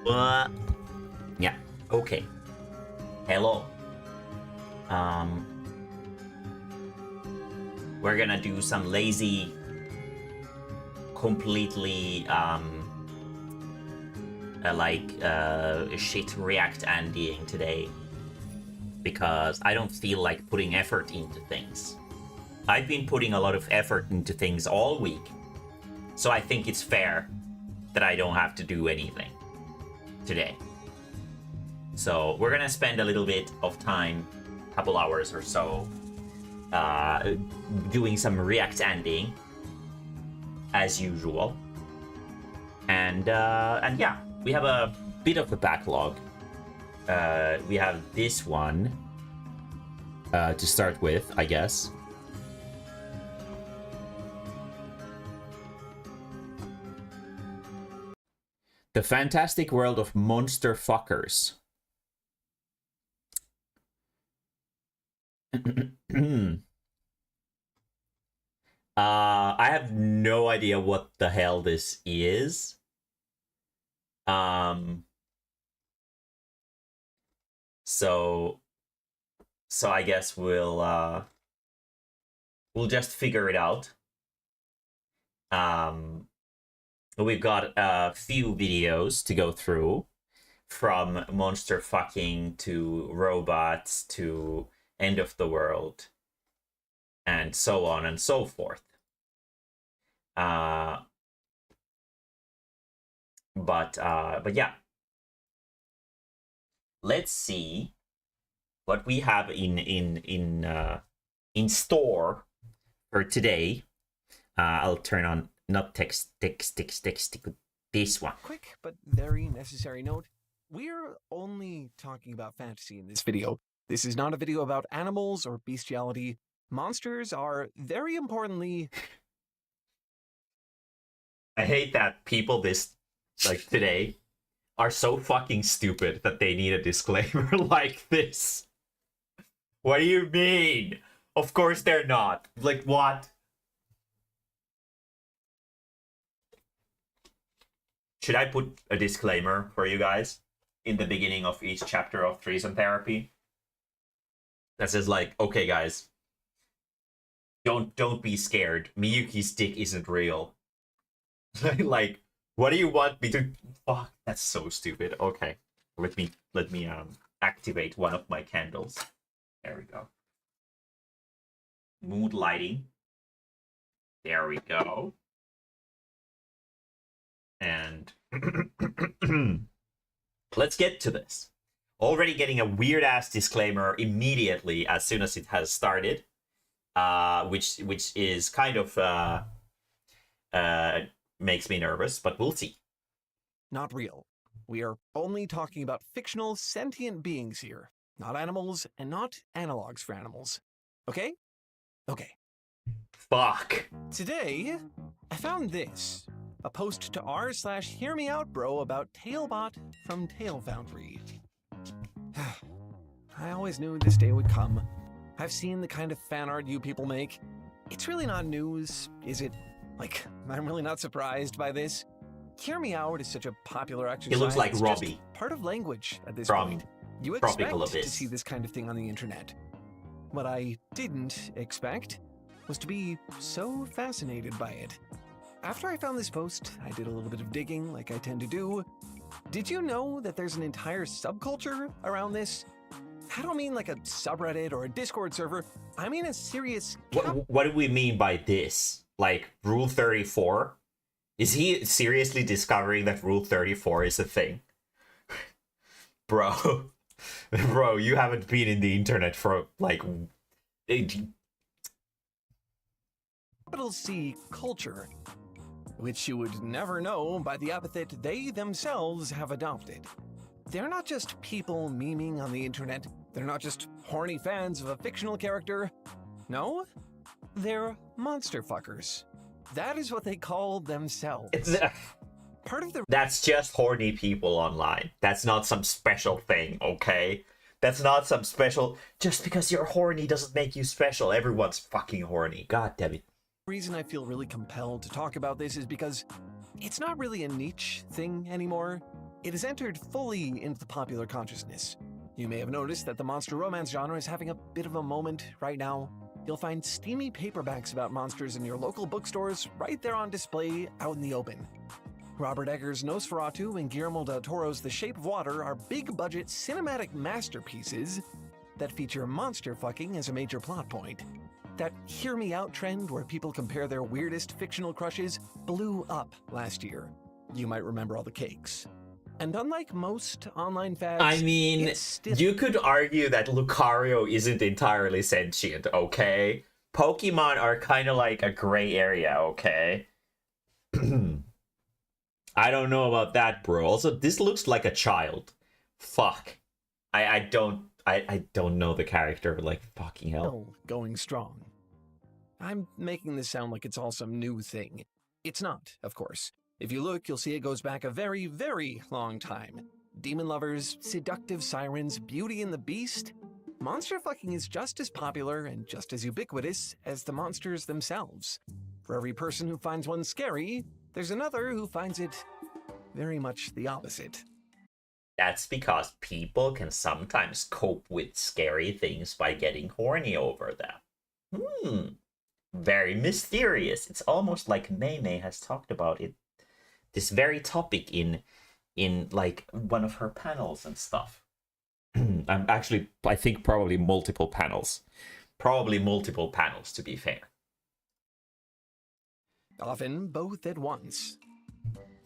Uh, yeah. Okay. Hello. We're gonna do some lazy, completely shit React Andying today because I don't feel like putting effort into things. I've been putting a lot of effort into things all week, so I think it's fair that I don't have to do anything today. So we're gonna spend a little bit of time, a couple hours or so, doing some React Andying as usual. And yeah, we have a bit of a backlog. We have this one to start with, I guess. The Fantastic World of Monster Fuckers. I have no idea what the hell this is. So I guess we'll just figure it out. We've got a few videos to go through, from monster fucking to robots to end of the world, and so on and so forth. But yeah, let's see what we have in store for today. I'll turn on not text this one. Quick but very necessary note: we're only talking about fantasy in this video. This is not a video about animals or bestiality. Monsters are, very importantly... I hate that people today are so fucking stupid that they need a disclaimer like this. What do you mean? Of course they're not. Like, what? Should I put a disclaimer for you guys in the beginning of each chapter of Threesome Therapy? That says, like, okay guys, don't be scared. Miyuki's dick isn't real. Like, what do you want me to... Fuck, that's so stupid. Okay, let me activate one of my candles. There we go. Mood lighting. There we go. And let's get to this. Already getting a weird ass disclaimer immediately as soon as it has started, which is kind of makes me nervous, but we'll see. Not real. We are only talking about fictional sentient beings here, not animals and not analogs for animals. Okay? Okay. Fuck. Today, I found this. A post to r/hearmeoutbro about Tailbot from Tail Foundry. I always knew this day would come. I've seen the kind of fan art you people make. It's really not news, is it? Like, I'm really not surprised by this. Hear Me Out is such a popular exercise. He looks like it's Robbie. Just part of language at this From point. You Tropical expect Abyss to see this kind of thing on the internet. What I didn't expect was to be so fascinated by it. After I found this post, I did a little bit of digging, like I tend to do. Did you know that there's an entire subculture around this? I don't mean like a subreddit or a Discord server. I mean a serious... What do we mean by this? Like, Rule 34? Is he seriously discovering that Rule 34 is a thing? Bro. Bro, you haven't been in the internet for, like... Capital C culture, which you would never know by the epithet they themselves have adopted. They're not just people memeing on the internet. They're not just horny fans of a fictional character. No, they're monster fuckers. That is what they call themselves. Part of the... That's just horny people online. That's not some special thing, okay? That's not some special... Just because you're horny doesn't make you special. Everyone's fucking horny. God damn it. The reason I feel really compelled to talk about this is because it's not really a niche thing anymore. it has entered fully into the popular consciousness. You may have noticed that the monster romance genre is having a bit of a moment right now. You'll find steamy paperbacks about monsters in your local bookstores right there on display out in the open. Robert Eggers' Nosferatu and Guillermo del Toro's The Shape of Water are big-budget cinematic masterpieces that feature monster fucking as a major plot point. That hear me out trend where people compare their weirdest fictional crushes blew up last year. You might remember all the cakes. And unlike most online fads, I mean, you could argue that Lucario isn't entirely sentient, okay? Pokemon are kind of like a gray area, okay? I don't know about that, bro. Also, this looks like a child. Fuck. I don't know the character, like, fucking hell. Still going strong. I'm making this sound like it's all some new thing. It's not, of course. If you look, you'll see it goes back a very, very long time. Demon lovers, seductive sirens, Beauty and the Beast. Monster fucking is just as popular and just as ubiquitous as the monsters themselves. For every person who finds one scary, there's another who finds it very much the opposite. That's because people can sometimes cope with scary things by getting horny over them. Very mysterious. It's almost like Mae-mae has talked about it. This very topic in like one of her panels and stuff. I think probably multiple panels. Probably multiple panels, to be fair. Often both at once.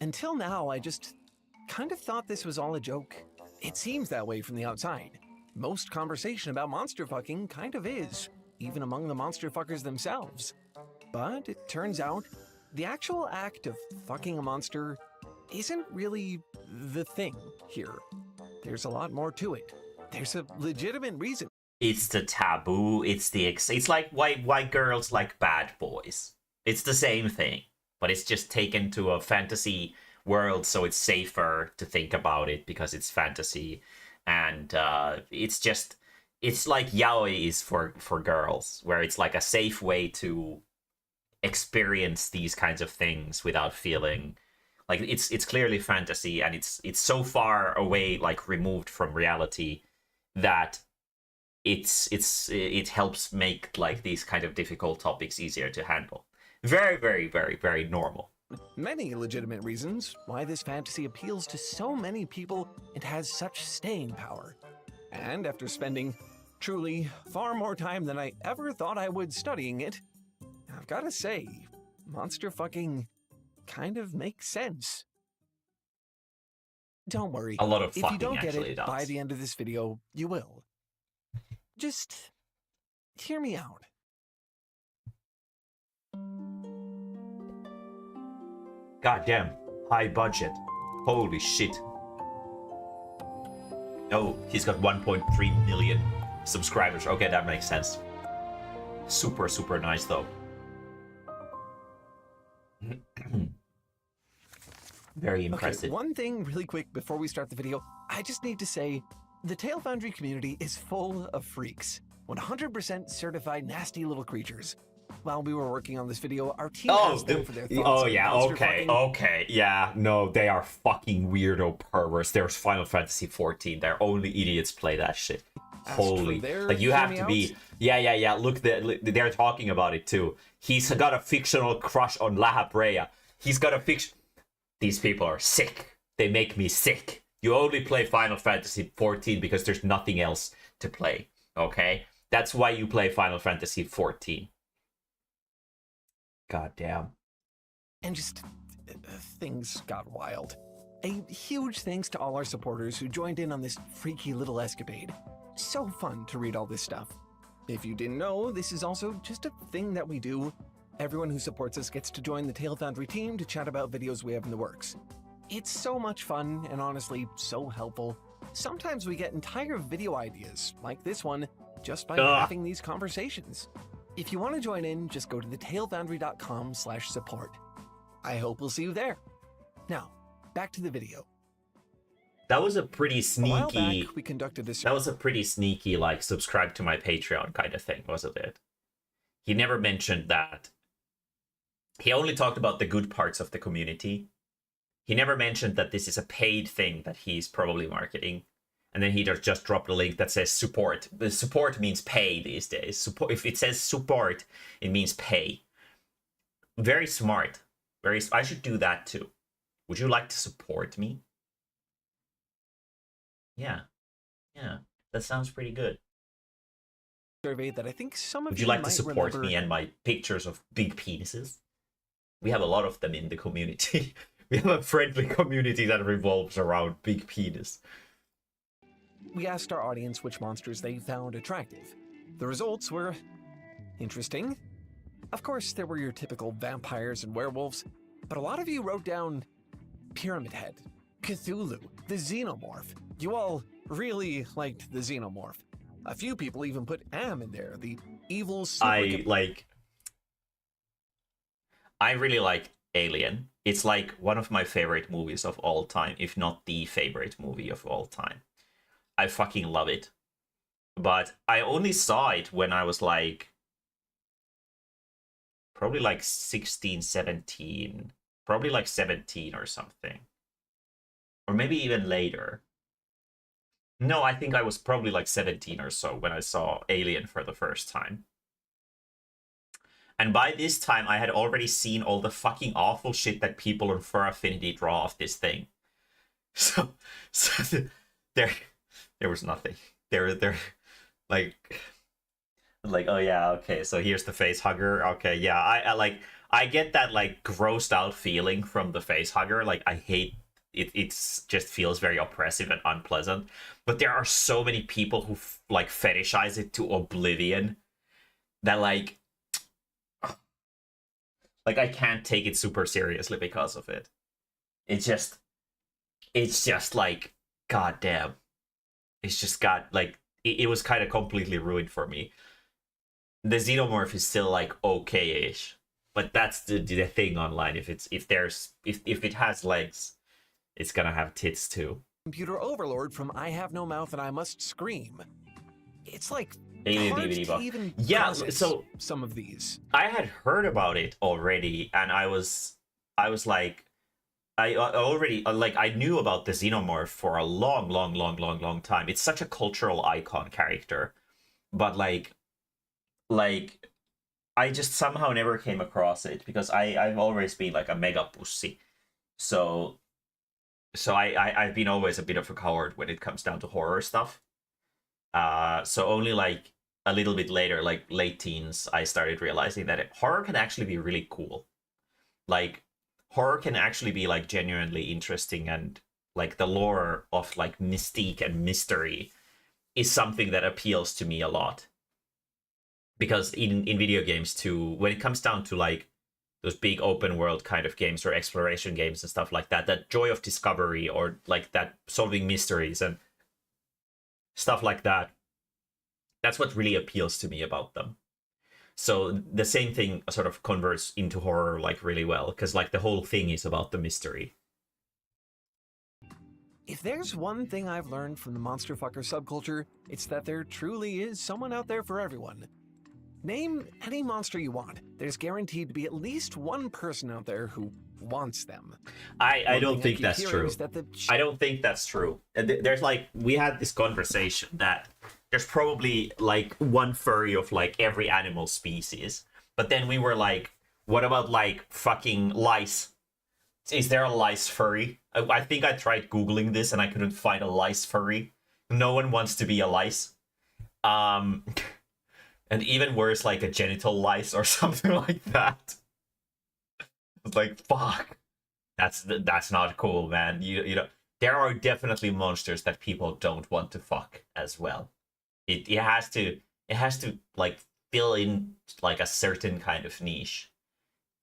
Until now, I just kind of thought this was all a joke. It seems that way from the outside. Most conversation about monster fucking kind of is, even among the monster fuckers themselves. But it turns out, the actual act of fucking a monster isn't really the thing here. There's a lot more to it. There's a legitimate reason. It's the taboo, it's like why girls like bad boys. It's the same thing, but it's just taken to a fantasy world, so it's safer to think about it because it's fantasy. And it's like yaoi is for girls, where it's like a safe way to experience these kinds of things without feeling like it's clearly fantasy, and it's so far away, like removed from reality, that it helps make like these kind of difficult topics easier to handle. Very, very, very, very normal. Many legitimate reasons why this fantasy appeals to so many people and has such staying power. And after spending truly far more time than I ever thought I would studying it, I've got to say, monster fucking kind of makes sense. Don't worry. A lot of if fucking you don't get actually it does. by the end of this video, you will. Just hear me out. Goddamn, high budget. Holy shit. Oh, he's got 1.3 million subscribers. Okay, that makes sense. Super, super nice though. Very impressive. Okay, one thing really quick before we start the video. I just need to say, the Tail Foundry community is full of freaks. 100% certified nasty little creatures. While we were working on this video, our team asked them for their thoughts on monster fucking. Okay, yeah, no, they are fucking weirdo perverts. There's Final Fantasy 14. They're only idiots play that shit. Holy, like you have to be. Yeah. Look, they're talking about it too. He's got a fictional crush on La Brea. He's got a fiction. These people are sick. They make me sick. You only play Final Fantasy 14 because there's nothing else to play. Okay, that's why you play Final Fantasy 14. God damn. And just things got wild. A huge thanks to all our supporters who joined in on this freaky little escapade. So fun to read all this stuff. If you didn't know, this is also just a thing that we do. Everyone who supports us gets to join the Tail Foundry team to chat about videos we have in the works. It's so much fun and honestly so helpful. Sometimes we get entire video ideas, like this one, just by having these conversations. If you want to join in, just go to thetailfoundry.com/support. I hope we'll see you there. Now, back to the video. That was a pretty sneaky. A while back, we conducted a that was a pretty sneaky, like, subscribe to my Patreon kind of thing, wasn't it? He never mentioned that. He only talked about the good parts of the community. he never mentioned that this is a paid thing that he's probably marketing. And then he just dropped a link that says support. The support means pay these days. Support, if it says support, it means pay. Very smart. I should do that too. Would you like to support me? Yeah. That sounds pretty good. Survey that I think some of Would you like to might support remember... me and my pictures of big penises? We have a lot of them in the community. We have a friendly community that revolves around big penis. We asked our audience which monsters they found attractive. The results were interesting. Of course, there were your typical vampires and werewolves, but a lot of you wrote down Pyramid Head, Cthulhu, the Xenomorph. You all really liked the Xenomorph. A few people even put Am in there, the evil super... I really like Alien. It's like one of my favorite movies of all time, if not the favorite movie of all time. I fucking love it. But I only saw it when I was like... probably like 16, 17. Probably like 17 or something. Or maybe even later. No, I think I was probably like 17 or so when I saw Alien for the first time. And by this time, I had already seen all the fucking awful shit that people on Fur Affinity draw of this thing. So there was nothing. There, like, oh yeah, okay, so here's the face hugger. Okay, yeah, I get that, like, grossed out feeling from the face hugger. Like, I hate it. It's just feels very oppressive and unpleasant. But there are so many people who like fetishize it to oblivion that like I can't take it super seriously because of it. It's just like, goddamn. It's just got like it was kind of completely ruined for me. The Xenomorph is still like okay-ish, but that's the thing online. If it has legs, it's gonna have tits too. Computer overlord from I Have No Mouth and I Must Scream. It's like Alien hard DVD to box. even Yeah, process so some of these. I had heard about it already, and I was like, I already like I knew about the Xenomorph for a long time. It's such a cultural icon character, but like I just somehow never came across it because I've always been like a mega pussy, so I've been always a bit of a coward when it comes down to horror stuff. So only like a little bit later, like late teens, I started realizing that horror can actually be really cool. Like horror can actually be like genuinely interesting, and like the lore of like mystique and mystery is something that appeals to me a lot. Because in video games too, when it comes down to like those big open world kind of games or exploration games and stuff like that, that joy of discovery or like that solving mysteries and stuff like that, that's what really appeals to me about them. So the same thing sort of converts into horror like really well, because like the whole thing is about the mystery. If there's one thing I've learned from the monster fucker subculture, it's that there truly is someone out there for everyone. Name any monster you want. There's guaranteed to be at least one person out there who wants them. I don't think that's true. I don't think that's true. There's like, we had this conversation that there's probably like one furry of like every animal species. But then we were like, what about like fucking lice? Is there a lice furry? I think I tried Googling this and I couldn't find a lice furry. No one wants to be a lice. And even worse, like a genital lice or something like that. It's like, fuck. That's not cool, man. You know, there are definitely monsters that people don't want to fuck as well. It has to like fill in like a certain kind of niche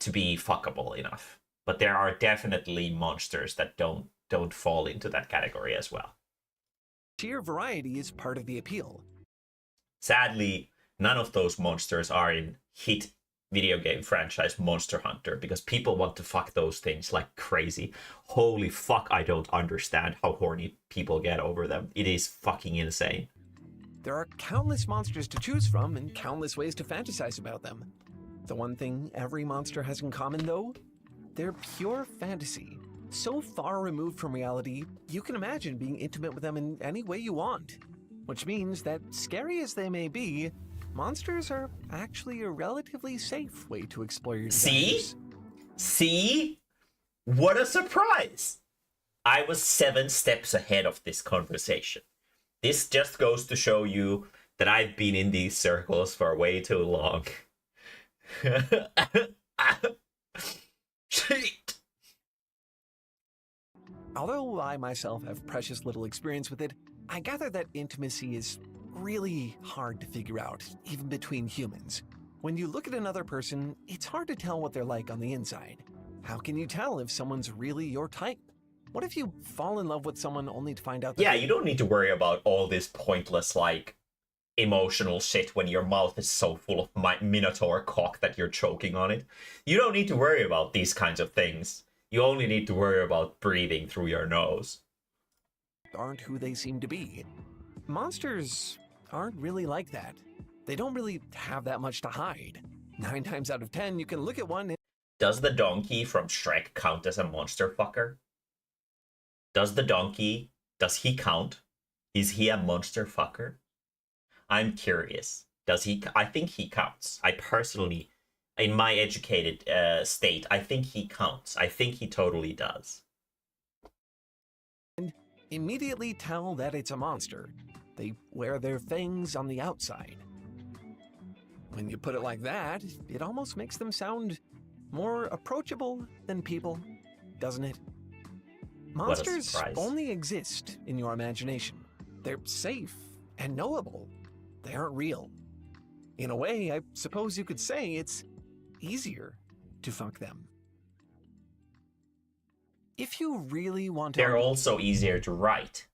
to be fuckable enough. But there are definitely monsters that don't fall into that category as well. Sheer variety is part of the appeal. Sadly, none of those monsters are in hit video game franchise Monster Hunter, because people want to fuck those things like crazy. Holy fuck, I don't understand how horny people get over them. It is fucking insane. There are countless monsters to choose from and countless ways to fantasize about them. The one thing every monster has in common, though, they're pure fantasy. so far removed from reality, you can imagine being intimate with them in any way you want. Which means that, scary as they may be, monsters are actually a relatively safe way to explore your desires. See? What a surprise! I was 7 steps ahead of this conversation. This just goes to show you that I've been in these circles for way too long. Shit! Although I myself have precious little experience with it, I gather that intimacy is really hard to figure out, even between humans. When you look at another person, it's hard to tell what they're like on the inside. How can you tell if someone's really your type? What if you fall in love with someone only to find out that... Yeah, you don't need to worry about all this pointless, like, emotional shit when your mouth is so full of minotaur cock that you're choking on it. You don't need to worry about these kinds of things. You only need to worry about breathing through your nose. Aren't who they seem to be. Monsters aren't really like that. They don't really have that much to hide. 9 times out of 10, you can look at one and... Does the donkey from Shrek count as a monster fucker? Does he count? Is he a monster fucker? I'm curious. Does he? I think he counts. I personally, in my educated state, I think he counts. I think he totally does. Immediately tell that it's a monster. They wear their fangs on the outside. When you put it like that, it almost makes them sound more approachable than people, doesn't it? Monsters only exist in your imagination. They're safe and knowable. They aren't real. In a way, I suppose you could say it's easier to fuck them. If you really want to... They're also easier to write,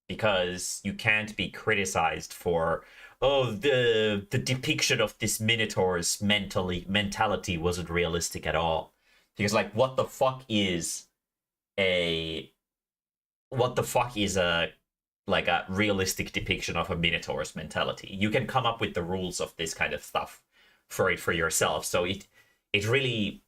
because you can't be criticized for, oh, the depiction of this Minotaur's mentality wasn't realistic at all. Because, like, what the fuck is a realistic depiction of a Minotaur's mentality? You can come up with the rules of this kind of stuff for yourself. So it really,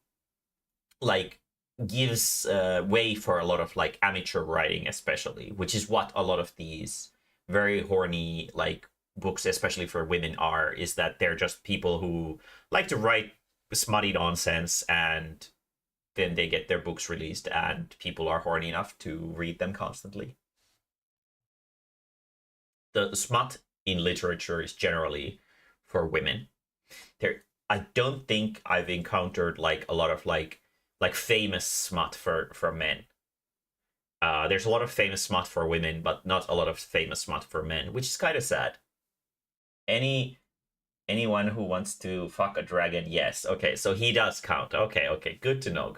like, gives way for a lot of, like, amateur writing, especially, which is what a lot of these very horny, like, books, especially for women, is that they're just people who like to write smutty nonsense, and then they get their books released and people are horny enough to read them constantly. The smut in literature is generally for women. I don't think I've encountered, like, a lot of like famous smut for men. There's a lot of famous smut for women, but not a lot of famous smut for men, which is kind of sad. Anyone who wants to fuck a dragon, yes. Okay, so he does count. Okay, good to know.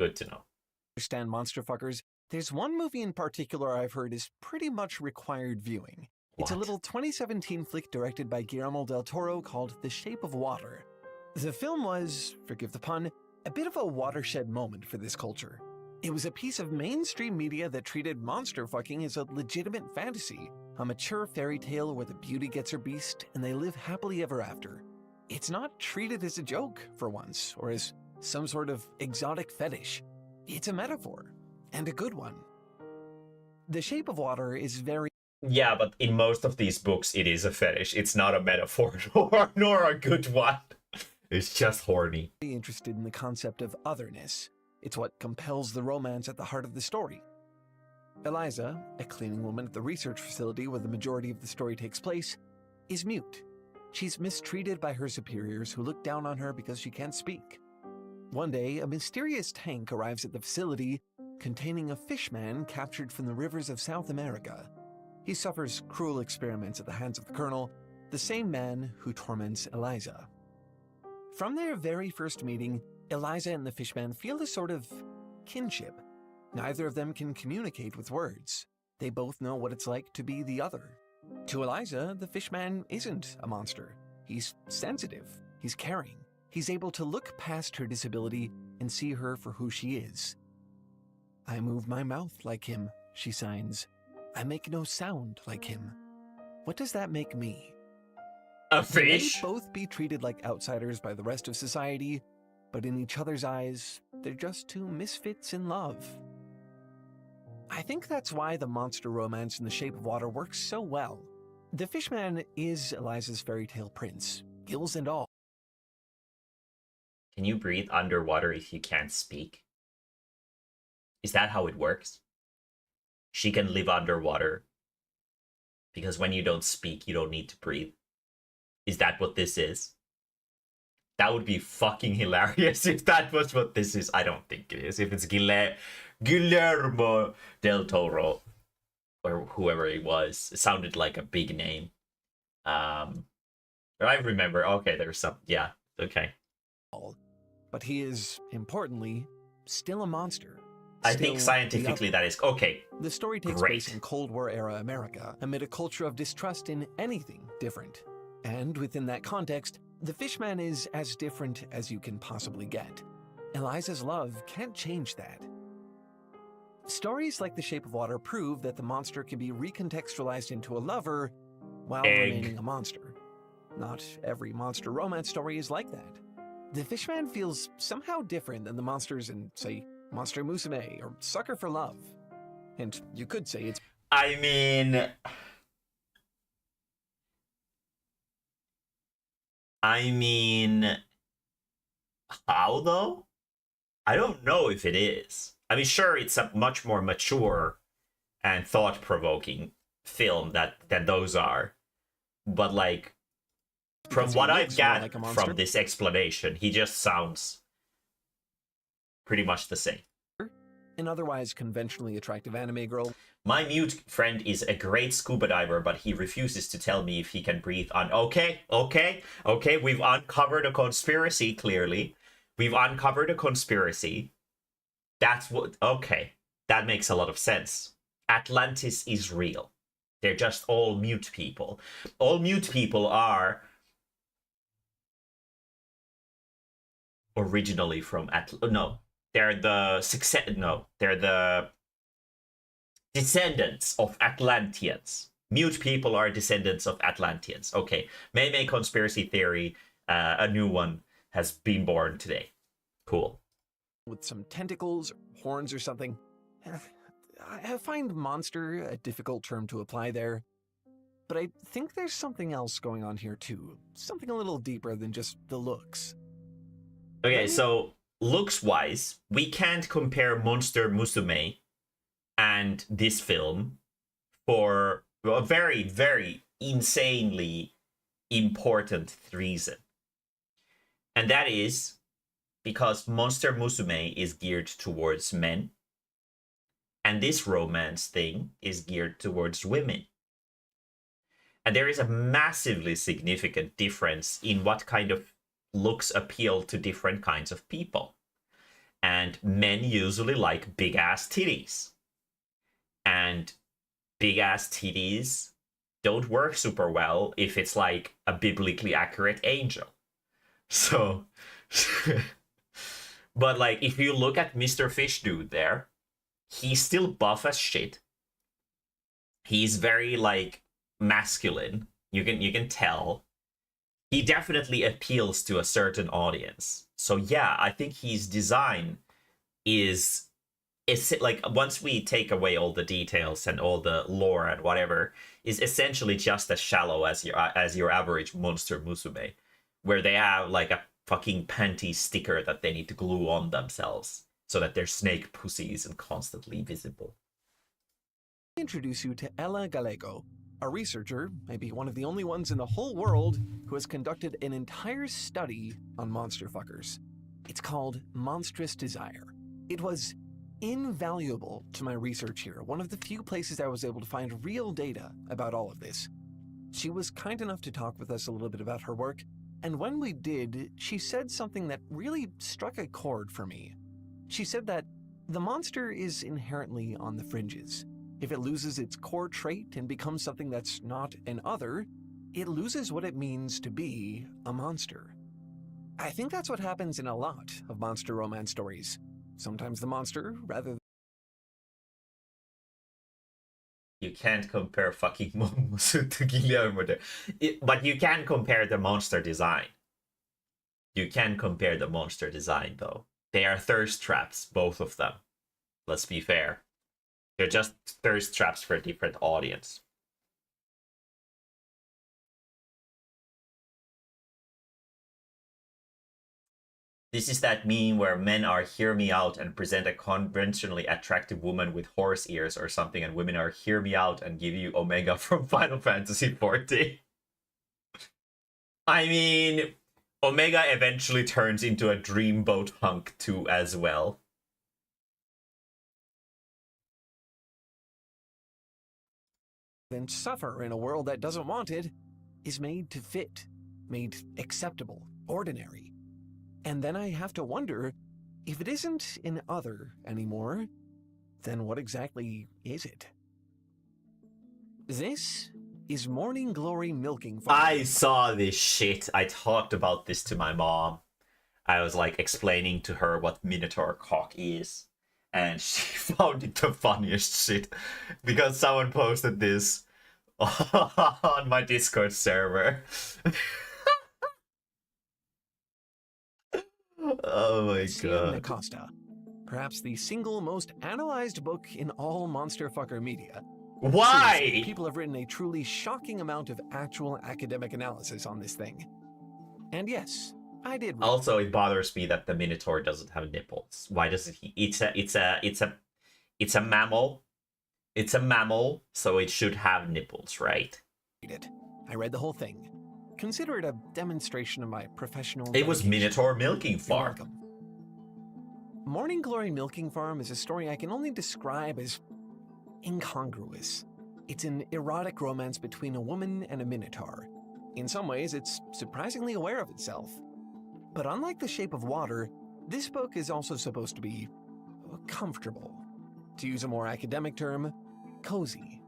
Understand monster fuckers. There's one movie in particular I've heard is pretty much required viewing. It's a little 2017 flick directed by Guillermo del Toro called The Shape of Water. The film was, forgive the pun, a bit of a watershed moment for this culture. It was a piece of mainstream media that treated monster fucking as a legitimate fantasy, a mature fairy tale where the beauty gets her beast and they live happily ever after. It's not treated as a joke, for once, or as some sort of exotic fetish. It's a metaphor, and a good one. The Shape of Water is very... Yeah, but in most of these books, it is a fetish. It's not a metaphor, nor a good one. It's just horny. Interested in the concept of otherness. It's what compels the romance at the heart of the story. Eliza, a cleaning woman at the research facility where the majority of the story takes place, is mute. She's mistreated by her superiors who look down on her because she can't speak. One day, a mysterious tank arrives at the facility containing a fishman captured from the rivers of South America. He suffers cruel experiments at the hands of the Colonel, the same man who torments Eliza. From their very first meeting, Eliza and the fishman feel a sort of kinship. Neither of them can communicate with words. They both know what it's like to be the other. To Eliza, the fishman isn't a monster. He's sensitive. He's caring. He's able to look past her disability and see her for who she is. I move my mouth like him, she signs. I make no sound like him. What does that make me? A fish? They both be treated like outsiders by the rest of society, but in each other's eyes, they're just two misfits in love. I think that's why the monster romance in The Shape of Water works so well. The fishman is Eliza's fairy tale prince, gills and all. Can you breathe underwater if you can't speak? Is that how it works? She can live underwater because when you don't speak, you don't need to breathe. Is that what this is? That would be fucking hilarious if that was what this is. I don't think it is. If it's Guillermo del Toro or whoever it was, it sounded like a big name. I remember. Okay, there's some. Yeah. Okay. But he is, importantly, still a monster. I think scientifically that is okay. The story takes place in Cold War era America amid a culture of distrust in anything different. And within that context, the fishman is as different as you can possibly get. Eliza's love can't change that. Stories like The Shape of Water prove that the monster can be recontextualized into a lover while remaining a monster. Not every monster romance story is like that. The fishman feels somehow different than the monsters in, say, Monster Musume or Sucker for Love. And you could say it's... I mean, how though? I don't know if it is. I mean, sure, it's a much more mature and thought-provoking film than those are. But, like, from what I've gathered from this explanation, he just sounds pretty much the same. An otherwise conventionally attractive anime girl. My mute friend is a great scuba diver, but he refuses to tell me if he can breathe on. Okay. We've uncovered a conspiracy, clearly. We've uncovered a conspiracy. That's what... Okay. That makes a lot of sense. Atlantis is real. They're just all mute people. All mute people are originally from no. They're the they're the descendants of Atlanteans. Mute people are descendants of Atlanteans. Okay, Mae-mae conspiracy theory, a new one has been born today. Cool. With some tentacles, horns or something. I find monster a difficult term to apply there. But I think there's something else going on here too. Something a little deeper than just the looks. Okay, so looks-wise, we can't compare Monster Musume and this film for a very, very insanely important reason. And that is because Monster Musume is geared towards men, and this romance thing is geared towards women. And there is a massively significant difference in what kind of looks appeal to different kinds of people. And men usually like big-ass titties. And big-ass titties don't work super well if it's like a biblically accurate angel. So... But like, if you look at Mr. Fish Dude there, he's still buff as shit. He's very, like, masculine. You can tell. He definitely appeals to a certain audience. So yeah, I think his design is like, once we take away all the details and all the lore and whatever, is essentially just as shallow as your average Monster Musume, where they have like a fucking panty sticker that they need to glue on themselves so that their snake pussy isn't constantly visible. Introduce you to Ella Gallego, a researcher, maybe one of the only ones in the whole world, who has conducted an entire study on monster fuckers. It's called Monstrous Desire. It was invaluable to my research here, one of the few places I was able to find real data about all of this. She was kind enough to talk with us a little bit about her work, and when we did, she said something that really struck a chord for me. She said that the monster is inherently on the fringes. If it loses its core trait and becomes something that's not an other, it loses what it means to be a monster. I think that's what happens in a lot of monster romance stories. Sometimes the monster, rather... You can't compare fucking Momosu to Guillermo there. But you can compare the monster design. You can compare the monster design, though. They are thirst traps, both of them. Let's be fair. They're just thirst traps for a different audience. This is that meme where men are hear me out and present a conventionally attractive woman with horse ears or something, and women are hear me out and give you Omega from Final Fantasy XIV. I mean, Omega eventually turns into a Dreamboat hunk too as well. And suffer in a world that doesn't want it is made to fit, made acceptable, ordinary. And then I have to wonder, if it isn't an other anymore, then what exactly is it? This is Morning Glory Milking Farm. I saw this shit. I talked about this to my mom. I was like explaining to her what Minotaur cock is. And she found it the funniest shit. Because someone posted this on my Discord server. Oh my god. Acosta, perhaps the single most analyzed book in all monster fucker media. Why? Seriously, people have written a truly shocking amount of actual academic analysis on this thing. And yes, I did read. Also, it bothers me that the Minotaur doesn't have nipples. Why doesn't he? It's a mammal. It's a mammal, so it should have nipples, right? I read the whole thing. Consider it a demonstration of my professional It was dedication. Minotaur Milking You're Farm. welcome. Morning Glory Milking Farm is a story I can only describe as incongruous. It's an erotic romance between a woman and a minotaur. In some ways, it's surprisingly aware of itself. But unlike The Shape of Water, this book is also supposed to be comfortable. To use a more academic term, cozy.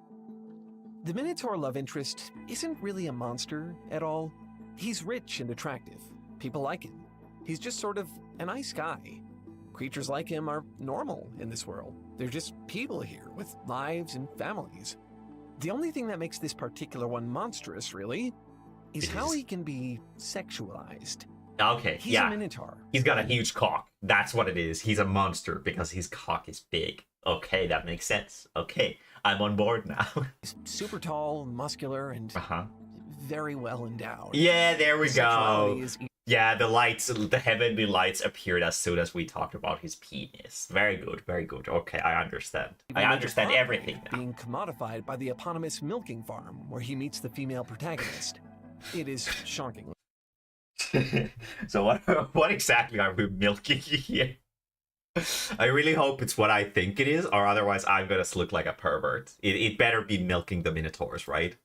The Minotaur love interest isn't really a monster at all. He's rich and attractive. People like him. He's just sort of a nice guy. Creatures like him are normal in this world. They're just people here with lives and families. The only thing that makes this particular one monstrous, really, is how he can be sexualized. Okay, He's yeah. a minotaur. He's got a huge cock. That's what it is. He's a monster because his cock is big. Okay, that makes sense. Okay, I'm on board now. He's super tall, muscular, and very well endowed. Yeah, there we Sexuality go. is Yeah, the heavenly lights appeared as soon as we talked about his penis. Very good, very good. Okay, I understand. I understand everything now. being commodified by the eponymous milking farm where he meets the female protagonist. It is shocking. So what exactly are we milking here? I really hope it's what I think it is, or otherwise I'm gonna look like a pervert. It better be milking the minotaurs, right?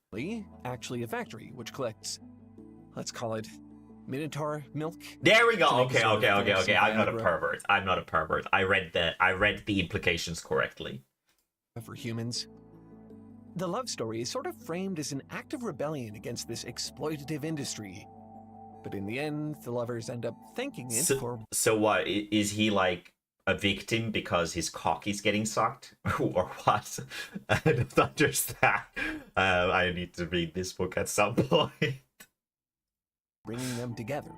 Actually a factory which collects, let's call it, minotaur milk. There we go. To make Okay, a sort of okay. fancy I'm not a Viagra. pervert. I'm not a pervert. I read the implications correctly. For humans. The love story is sort of framed as an act of rebellion against this exploitative industry. But in the end, the lovers end up thanking it for... So what, is he like a victim because his cock is getting sucked? Or what? I don't understand. I need to read this book at some point. bringing them together.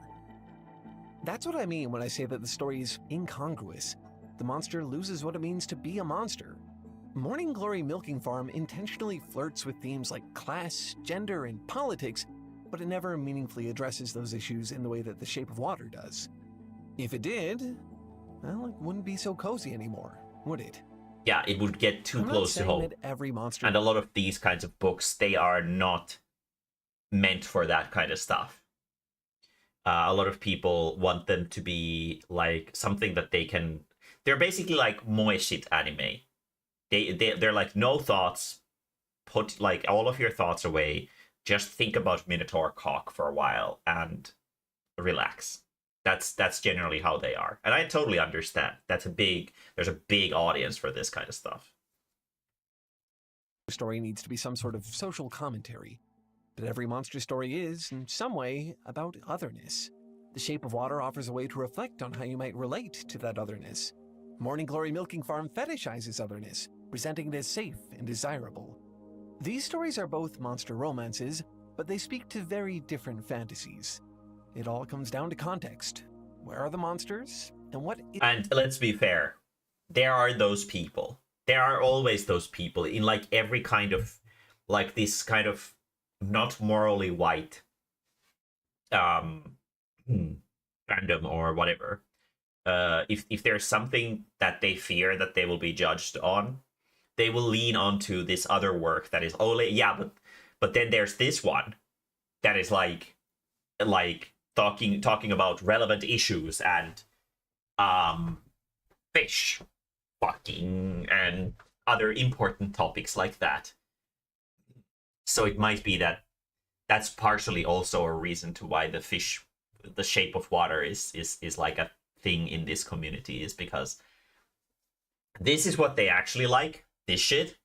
That's what I mean when I say that the story is incongruous. The monster loses what it means to be a monster. Morning Glory Milking Farm intentionally flirts with themes like class, gender, and politics, but it never meaningfully addresses those issues in the way that The Shape of Water does. If it did, well, it wouldn't be so cozy anymore, would it? Yeah, it would get too I'm not close to saying home. that every monster... And a lot of these kinds of books, they are not meant for that kind of stuff. A lot of people want them to be like something that they can... They're basically like moe shit anime. They're like, no thoughts, put like all of your thoughts away, just think about Minotaur cock for a while and relax. That's generally how they are. And I totally understand. There's a big audience for this kind of stuff. story needs to be some sort of social commentary. But every monster story is, in some way, about otherness. The Shape of Water offers a way to reflect on how you might relate to that otherness. Morning Glory Milking Farm fetishizes otherness, presenting it as safe and desirable. These stories are both monster romances, but they speak to very different fantasies. It all comes down to context. Where are the monsters? And what... And let's be fair. There are those people. there are always those people in like every kind of like this kind of not morally white fandom or whatever. If there's something that they fear that they will be judged on, they will lean onto this other work that is only but then there's this one that is like talking about relevant issues and fish fucking and other important topics like that. So it might be that that's partially also a reason to why the shape of water is like a thing in this community, is because this is what they actually like, this shit.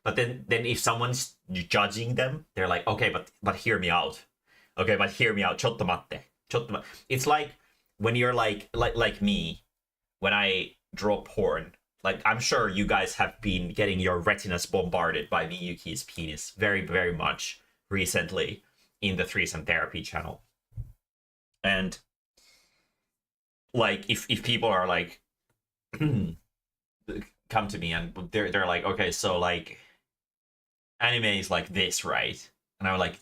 But then if someone's judging them, they're like, okay, but hear me out. Okay, but hear me out. Chotto matte. It's like when you're like me, when I draw porn. Like, I'm sure you guys have been getting your retinas bombarded by Miyuki's penis very, very much recently in the Threesome Therapy channel. And like if people are like come to me and they're like, okay, so like anime is like this, right? And I'm like,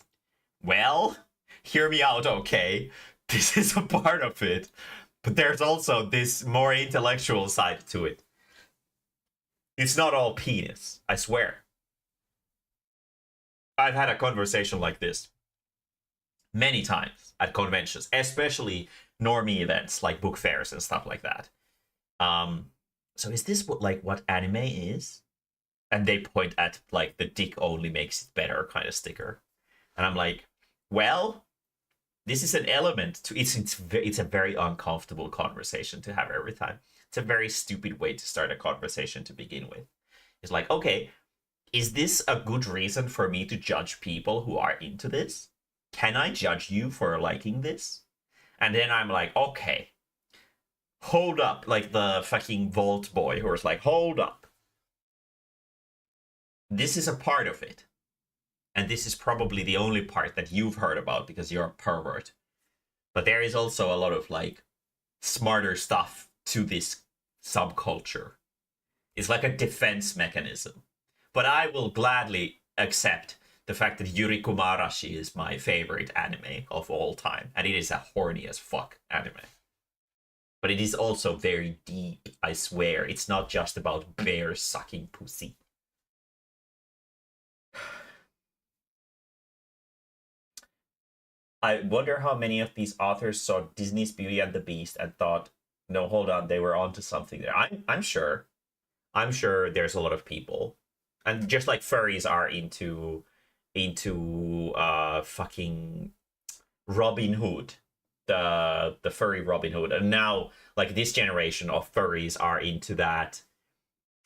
well, hear me out, okay? This is a part of it, but there's also this more intellectual side to it. It's not all penis, I swear. I've had a conversation like this many times at conventions, especially normie events like book fairs and stuff like that. So is this what anime is? And they point at like the dick only makes it better kind of sticker, and I'm like, well, this is an element to it's a very uncomfortable conversation to have every time. It's a very stupid way to start a conversation to begin with. It's like, okay, is this a good reason for me to judge people who are into this? Can I judge you for liking this? And then I'm like, okay, hold up, like the fucking Vault boy who was like, hold up. This is a part of it. And this is probably the only part that you've heard about because you're a pervert. But there is also a lot of like smarter stuff to this subculture. It's like a defense mechanism. But I will gladly accept the fact that Yuri Kumarashi is my favorite anime of all time. And it is a horny as fuck anime. But it is also very deep, I swear. It's not just about bears sucking pussy. I wonder how many of these authors saw Disney's Beauty and the Beast and thought, no, hold on, they were onto something there. I'm sure. I'm sure there's a lot of people. And just like furries are into fucking Robin Hood, the furry Robin Hood. And now like this generation of furries are into that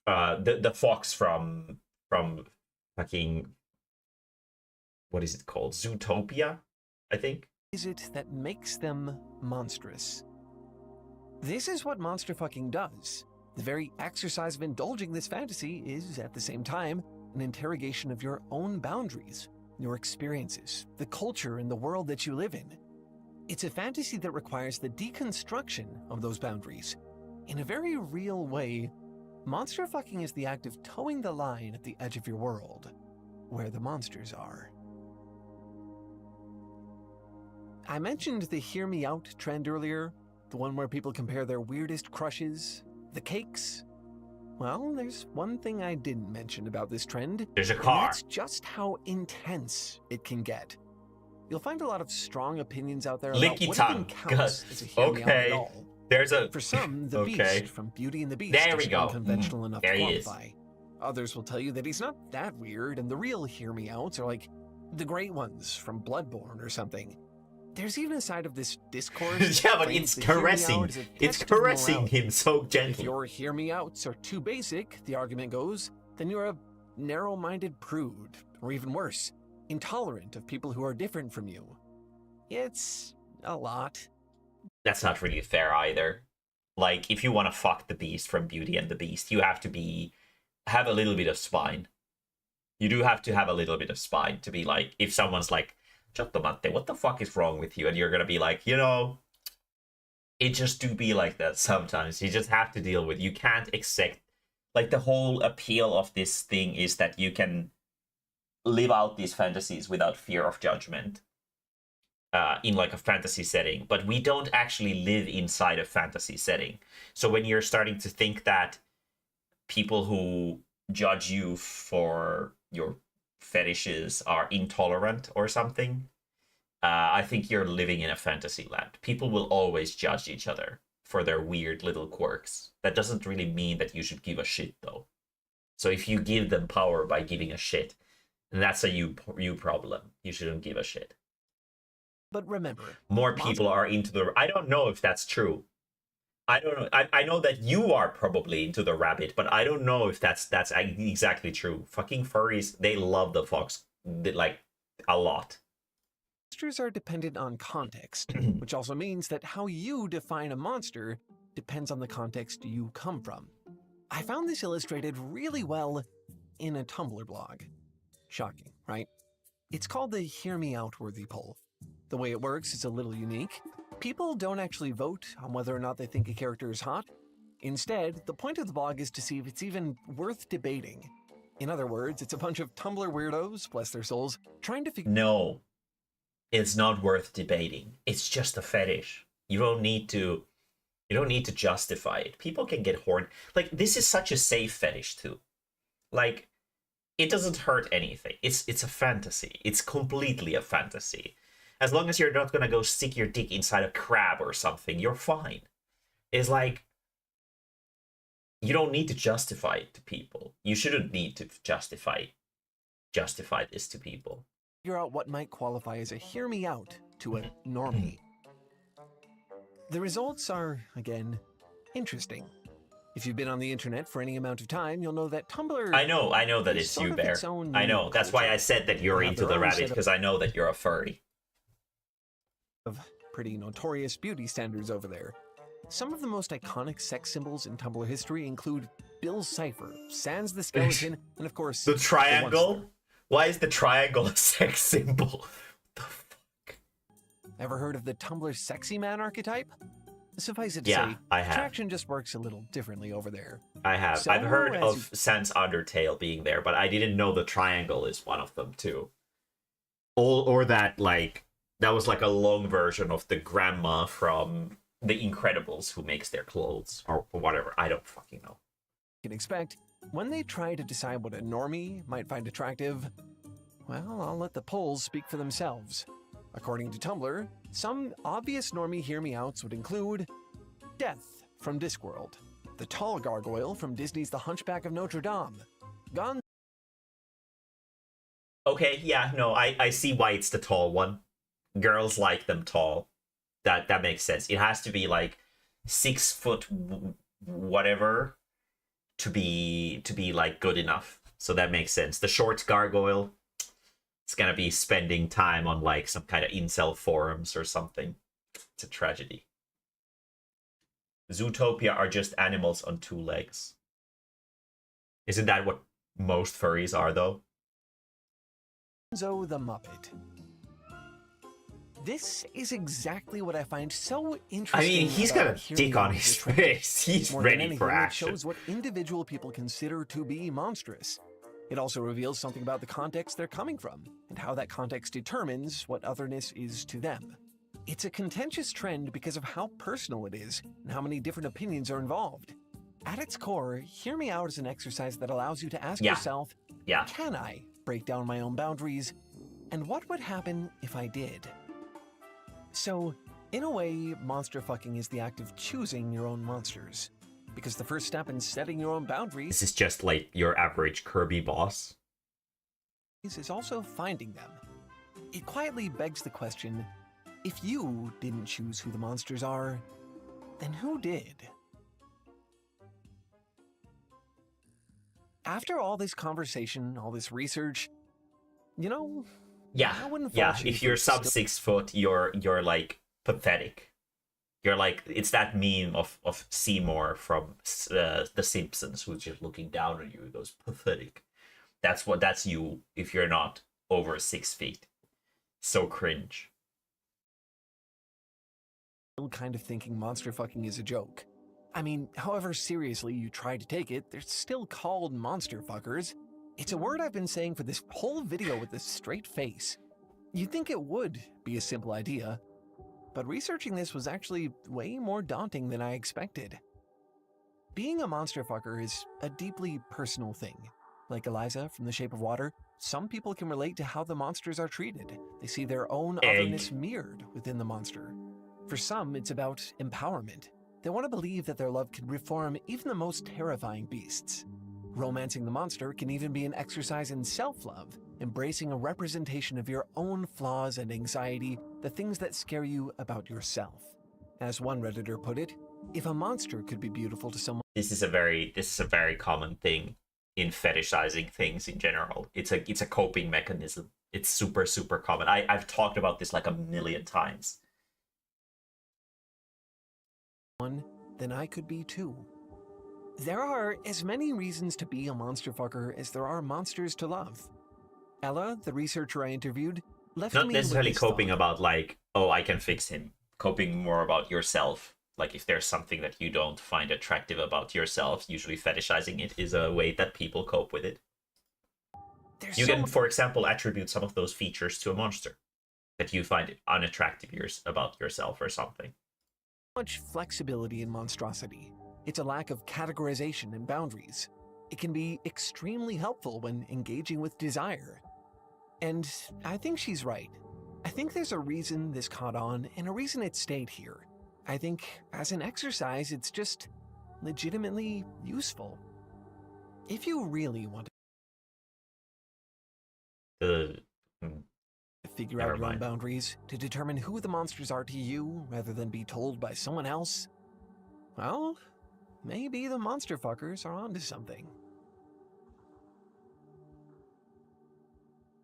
the fox from fucking, what is it called? Zootopia, I think. Is it that makes them monstrous? This is what monster fucking does. The very exercise of indulging this fantasy is, at the same time, an interrogation of your own boundaries, your experiences, the culture and the world that you live in. It's a fantasy that requires the deconstruction of those boundaries. In a very real way, monster fucking is the act of towing the line at the edge of your world, where the monsters are. I mentioned the hear me out trend earlier, the one where people compare their weirdest crushes, the cakes. Well, there's one thing I didn't mention about this trend. There's a car. And that's just how intense it can get. You'll find a lot of strong opinions out there about Licky what tongue. even counts as a hear me out at all. There's a For some, the okay. Beast from Beauty and the Beast There we is go. unconventional enough There to he is. qualify. Others will tell you that he's not that weird, and the real hear me outs are like the great ones from Bloodborne or something. There's even a side of this discourse. Yeah, but it's caressing. It's caressing him so If gently. your hear me outs are too basic, the argument goes, then you're a narrow-minded prude, or even worse, intolerant of people who are different from you. It's a lot. That's not really fair either. Like, if you want to fuck the Beast from Beauty and the Beast, you have to have a little bit of spine. You do have to have a little bit of spine to be like, if someone's like, Chotto matte, what the fuck is wrong with you? And you're gonna be like, it just do be like that sometimes. You just have to deal with. You can't accept Like the whole appeal of this thing is that you can live out these fantasies without fear of judgment in like a fantasy setting, but we don't actually live inside a fantasy setting. So when you're starting to think that people who judge you for your fetishes are intolerant or something, I think you're living in a fantasy land. People will always judge each other for their weird little quirks. That doesn't really mean that you should give a shit, though. So if you give them power by giving a shit, that's a you problem. You shouldn't give a shit. But remember, more people are into the... I don't know if that's true. I don't know. I know that you are probably into the rabbit, but I don't know if that's exactly true. Fucking furries, they love the fox, like, a lot. Monsters are dependent on context, which also means that how you define a monster depends on the context you come from. I found this illustrated really well in a Tumblr blog. Shocking, right? It's called the Hear Me Out Worthy poll. The way it works is a little unique. People don't actually vote on whether or not they think a character is hot. Instead, the point of the blog is to see if it's even worth debating. In other words, it's a bunch of Tumblr weirdos, bless their souls, trying to figure... No, it's not worth debating. It's just a fetish. You don't need to justify it. People can get horny. Like, this is such a safe fetish too. Like, it doesn't hurt anything. It's a fantasy. It's completely a fantasy. As long as you're not gonna go stick your dick inside a crab or something, you're fine. It's like, you don't need to justify it to people. You shouldn't need to justify this to people. Figure out what might qualify as a hear me out to a normie. The results are, again, interesting. If you've been on the internet for any amount of time, you'll know that Tumblr... I know that it's you, Bear. I know. That's why I said that you're into the rabbit, because I know that you're a furry. Of pretty notorious beauty standards over there. Some of the most iconic sex symbols in Tumblr history include Bill's Cipher, Sans the Skeleton, and of course... The triangle? Why is the triangle a sex symbol? What the fuck? Ever heard of the Tumblr sexy man archetype? Suffice it to Yeah, say, I have. attraction just works a little differently over there. I have. So, I've heard as of Sans Undertale being there, but I didn't know the triangle is one of them too. Or that, like, that was like a long version of the grandma from The Incredibles who makes their clothes, or whatever. I don't fucking know. You can expect, when they try to decide what a normie might find attractive, well, I'll let the polls speak for themselves. According to Tumblr, some obvious normie hear-me-outs would include Death from Discworld, the tall gargoyle from Disney's The Hunchback of Notre Dame, Gone... Okay, yeah, no, I see why it's the tall one. Girls like them tall. That makes sense. It has to be like 6 foot whatever to be like good enough. So that makes sense. The short gargoyle, it's gonna be spending time on like some kind of incel forums or something. It's a tragedy. Zootopia are just animals on 2 legs. Isn't that what most furries are, though? Gonzo the Muppet. This is exactly what I find so interesting. I mean, he's got a dick on his face. He's ready for action. It shows what individual people consider to be monstrous. It also reveals something about the context they're coming from, and how that context determines what otherness is to them. It's a contentious trend because of how personal it is, and how many different opinions are involved. At its core, Hear Me Out is an exercise that allows you to ask yourself, can I break down my own boundaries? And what would happen if I did? So, in a way, monster fucking is the act of choosing your own monsters. Because the first step in setting your own boundaries... This is just like your average Kirby boss. ...is also finding them. It quietly begs the question, if you didn't choose who the monsters are, then who did? After all this conversation, all this research, you know... Yeah, if you're sub 6 foot, you're like pathetic. You're like, it's that meme of Seymour from The Simpsons who's just looking down on you. He goes, pathetic. That's you if you're not over 6 feet. So cringe. Kind of thinking monster fucking is a joke. I mean, however seriously you try to take it, they're still called monster fuckers. It's a word I've been saying for this whole video with a straight face. You'd think it would be a simple idea, but researching this was actually way more daunting than I expected. Being a monster fucker is a deeply personal thing. Like Eliza from The Shape of Water, some people can relate to how the monsters are treated. They see their own otherness mirrored within the monster. For some, it's about empowerment. They want to believe that their love can reform even the most terrifying beasts. Romancing the monster can even be an exercise in self-love, embracing a representation of your own flaws and anxiety, the things that scare you about yourself. As one Redditor put it, if a monster could be beautiful to someone... This is a very common thing in fetishizing things in general. It's a coping mechanism. It's super common. I've talked about this like a million times. Then I could be too. There are as many reasons to be a monster fucker as there are monsters to love. Ella, the researcher I interviewed, left me not necessarily with this coping thought. about like, oh, I can fix him. Coping more about yourself. Like if there's something that you don't find attractive about yourself, usually fetishizing it is a way that people cope with it. You can, for example, attribute some of those features to a monster that you find unattractive about yourself or something. Much flexibility in monstrosity. It's a lack of categorization and boundaries. It can be extremely helpful when engaging with desire. And I think she's right. I think there's a reason this caught on and a reason it stayed here. I think as an exercise, it's just legitimately useful. If you really want to figure out your own boundaries, to determine who the monsters are to you rather than be told by someone else, well, maybe the monster fuckers are onto something.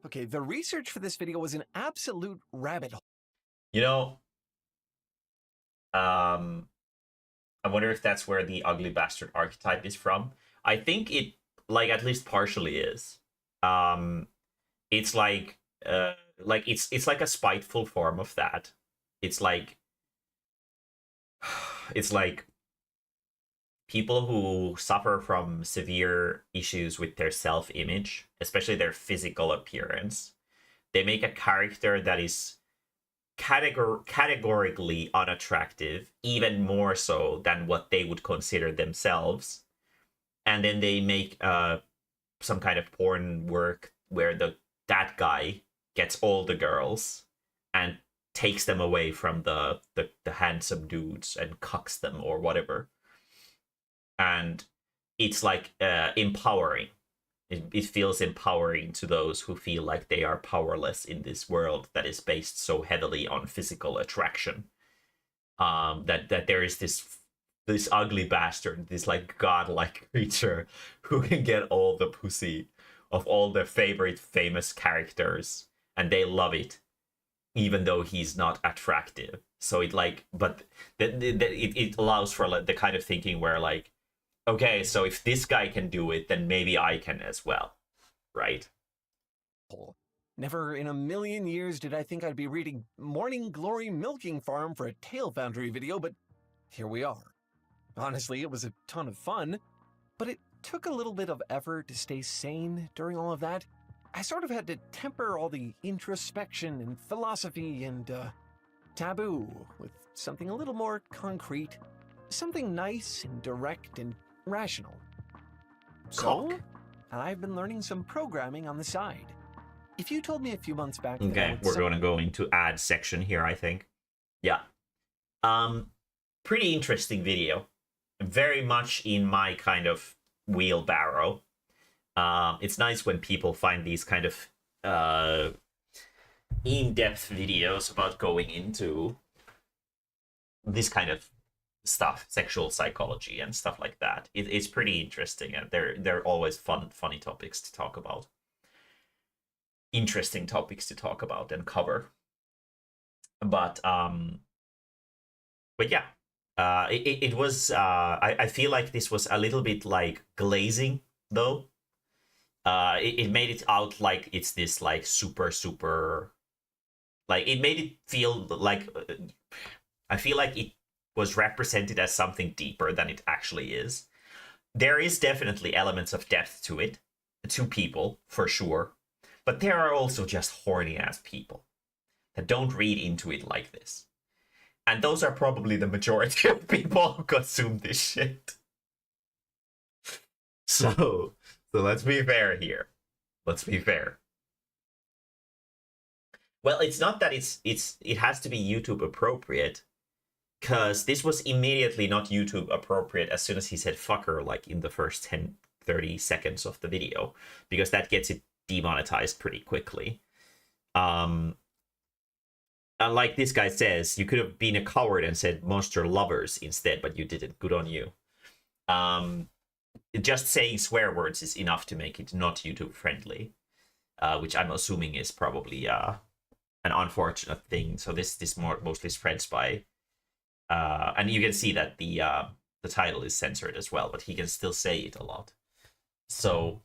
Okay, the research for this video was an absolute rabbit hole. You know, I wonder if that's where the ugly bastard archetype is from. I think it, like, at least partially is. It's like it's like a spiteful form of that. It's like people who suffer from severe issues with their self-image, especially their physical appearance. They make a character that is categorically unattractive, even more so than what they would consider themselves, and then they make some kind of porn work where that guy gets all the girls and takes them away from the handsome dudes and cucks them or whatever, and it's like empowering. It feels empowering to those who feel like they are powerless in this world that is based so heavily on physical attraction. That there is this ugly bastard, this like godlike creature who can get all the pussy of all their favorite famous characters, and they love it, even though he's not attractive. So it like, but it allows for like the kind of thinking where like, okay, so if this guy can do it, then maybe I can as well, right? Never in a million years did I think I'd be reading Morning Glory Milking Farm for a Tail Foundry video, but here we are. Honestly, it was a ton of fun, but it took a little bit of effort to stay sane during all of that. I sort of had to temper all the introspection and philosophy and taboo with something a little more concrete, something nice and direct and rational. So, I've been learning some programming on the side. If you told me a few months back... Okay, we're going to go into ad section here, I think. Yeah. Pretty interesting video. Very much in my kind of wheelbarrow. It's nice when people find these kind of in-depth videos about going into this kind of stuff, sexual psychology and stuff like that. It's pretty interesting, and they're always funny topics to talk about. Interesting topics to talk about and cover. But yeah, it was. I feel like this was a little bit like glazing, though. It made it out like it's this like super, like it made it feel like I feel like was represented as something deeper than it actually is. There is definitely elements of depth to it, to people, for sure. But there are also just horny ass people that don't read into it like this. And those are probably the majority of people who consume this shit. So let's be fair here. Let's be fair. Well, it's not that it has to be YouTube appropriate, because this was immediately not YouTube appropriate as soon as he said fucker, like in the first 10, 30 seconds of the video, because that gets it demonetized pretty quickly. And like this guy says, you could have been a coward and said monster lovers instead, but you didn't. Good on you. Just saying swear words is enough to make it not YouTube friendly, which I'm assuming is probably an unfortunate thing. So this mostly spreads by, and you can see that the title is censored as well, but he can still say it a lot. So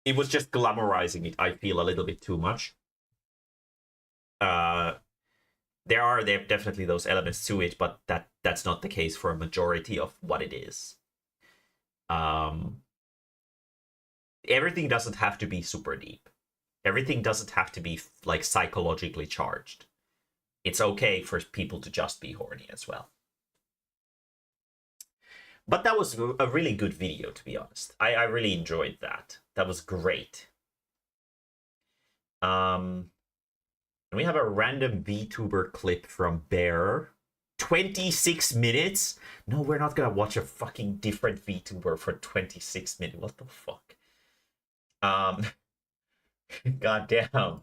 it was just glamorizing it, I feel, a little bit too much. There are definitely those elements to it, but that's not the case for a majority of what it is. Everything doesn't have to be super deep. Everything doesn't have to be like psychologically charged. It's okay for people to just be horny as well. But that was a really good video, to be honest. I really enjoyed that. That was great. And we have a random VTuber clip from Bear. 26 minutes? No, we're not gonna watch a fucking different VTuber for 26 minutes. What the fuck? Goddamn.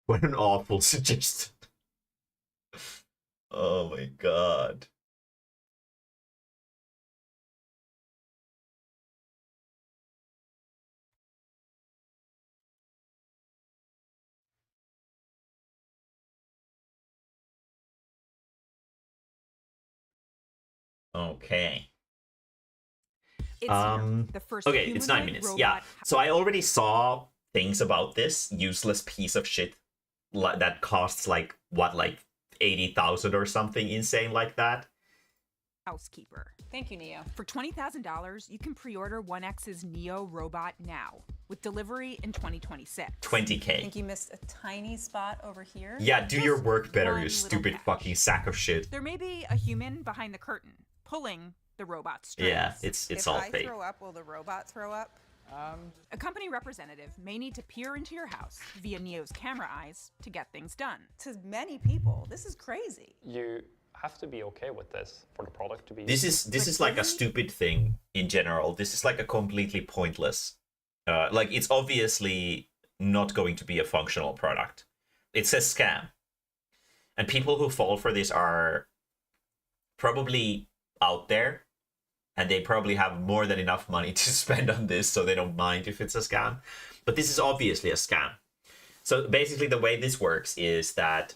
What an awful suggestion. Oh my god. Okay. It's the first okay, it's 9 minutes. Yeah. So I already saw things about this useless piece of shit that costs like what, like 80,000 or something insane like that. Housekeeper. Thank you, Neo. For $20,000, you can pre-order 1X's Neo robot now, with delivery in 2026. 20K. I think you missed a tiny spot over here. Yeah, do your work better, one you little stupid catch. fucking sack of shit. There may be a human behind the curtain, pulling the robot strings. Yeah, it's all fake. If I throw up, will the robot throw up? A company representative may need to peer into your house via Neo's camera eyes to get things done. To many people, this is crazy. You have to be okay with this for the product to be. This is like a stupid thing in general. This is like a completely pointless. Like, it's obviously not going to be a functional product. It's a scam, and people who fall for this are probably out there, and they probably have more than enough money to spend on this, so they don't mind if it's a scam. But this is obviously a scam. So basically, the way this works is that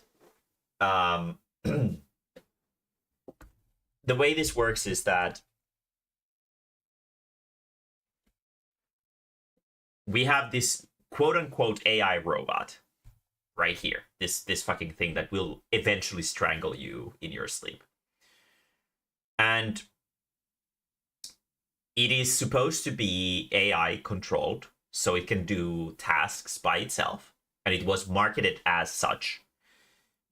the way this works is that we have this quote-unquote AI robot right here. This fucking thing that will eventually strangle you in your sleep. And it is supposed to be AI controlled, so it can do tasks by itself. And it was marketed as such.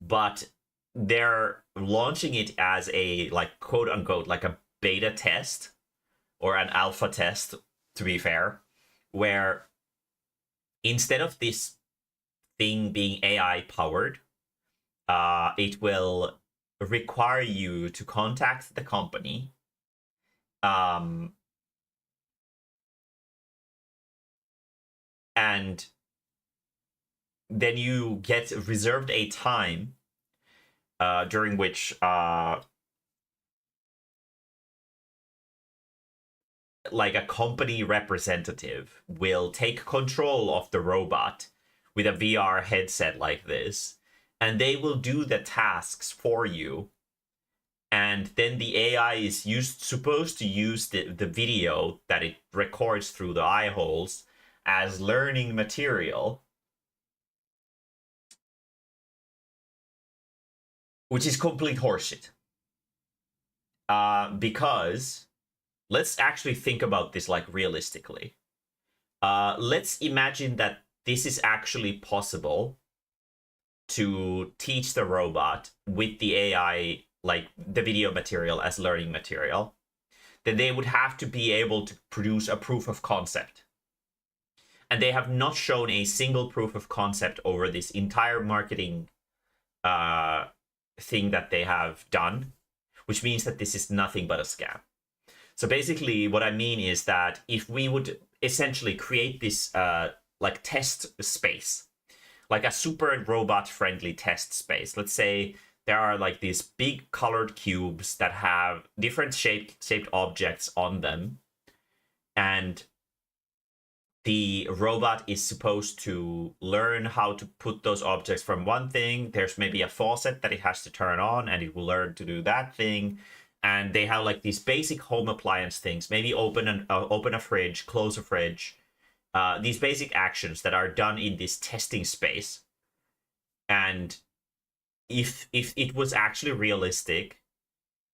But they're launching it as a, like, quote unquote, like a beta test or an alpha test, to be fair, where instead of this thing being AI powered, it will require you to contact the company, and then you get reserved a time during which like a company representative will take control of the robot with a VR headset like this, and they will do the tasks for you. And then the AI is supposed to use the video that it records through the eye holes as learning material. which is complete horseshit. Because let's actually think about this like realistically. Let's imagine that this is actually possible to teach the robot with the AI, like the video material as learning material. Then they would have to be able to produce a proof of concept. And they have not shown a single proof of concept over this entire marketing thing that they have done, which means that this is nothing but a scam. So basically what I mean is that if we would essentially create this like test space, like a super robot friendly test space, let's say there are like these big colored cubes that have different shaped objects on them, and the robot is supposed to learn how to put those objects from one thing. There's maybe a faucet that it has to turn on, and it will learn to do that thing. And they have like these basic home appliance things, maybe open a fridge, close a fridge. These basic actions that are done in this testing space. And if it was actually realistic,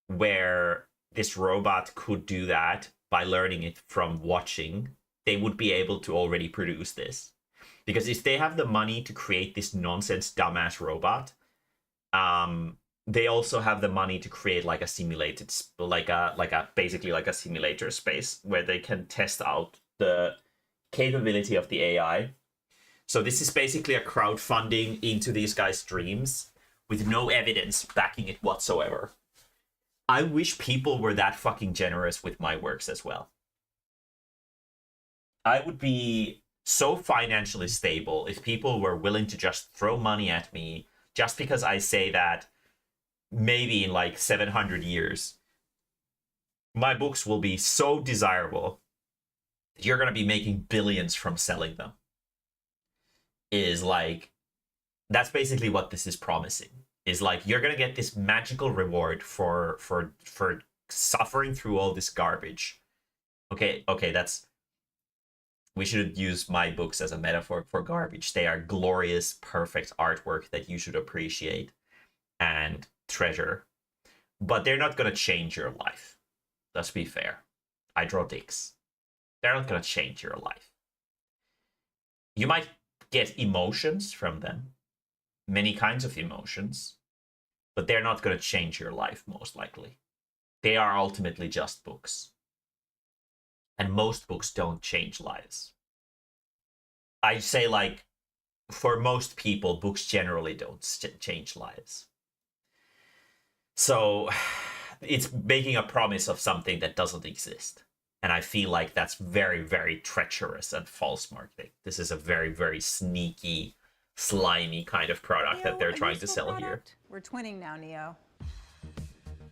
where this robot could do that by learning it from watching, they would be able to already produce this. Because if they have the money to create this nonsense dumbass robot, they also have the money to create like a simulated, basically like a simulator space where they can test out the capability of the AI. So this is basically a crowdfunding into these guys' dreams with no evidence backing it whatsoever. I wish people were that fucking generous with my works as well. I would be so financially stable if people were willing to just throw money at me just because I say that maybe in like 700 years, my books will be so desirable that you're going to be making billions from selling them. Is like, that's basically what this is promising. Is like, you're going to get this magical reward for suffering through all this garbage. Okay, that's... We should use my books as a metaphor for garbage. They are glorious, perfect artwork that you should appreciate and treasure. But they're not going to change your life. Let's be fair. I draw dicks. They're not going to change your life. You might get emotions from them. Many kinds of emotions. But they're not going to change your life, most likely. They are ultimately just books. And most books don't change lives. I say, like, for most people, books generally don't change lives. So it's making a promise of something that doesn't exist. And I feel like that's very, very treacherous and false marketing. This is a very, very sneaky, slimy kind of product that they're trying to sell here. We're twinning now, Neo.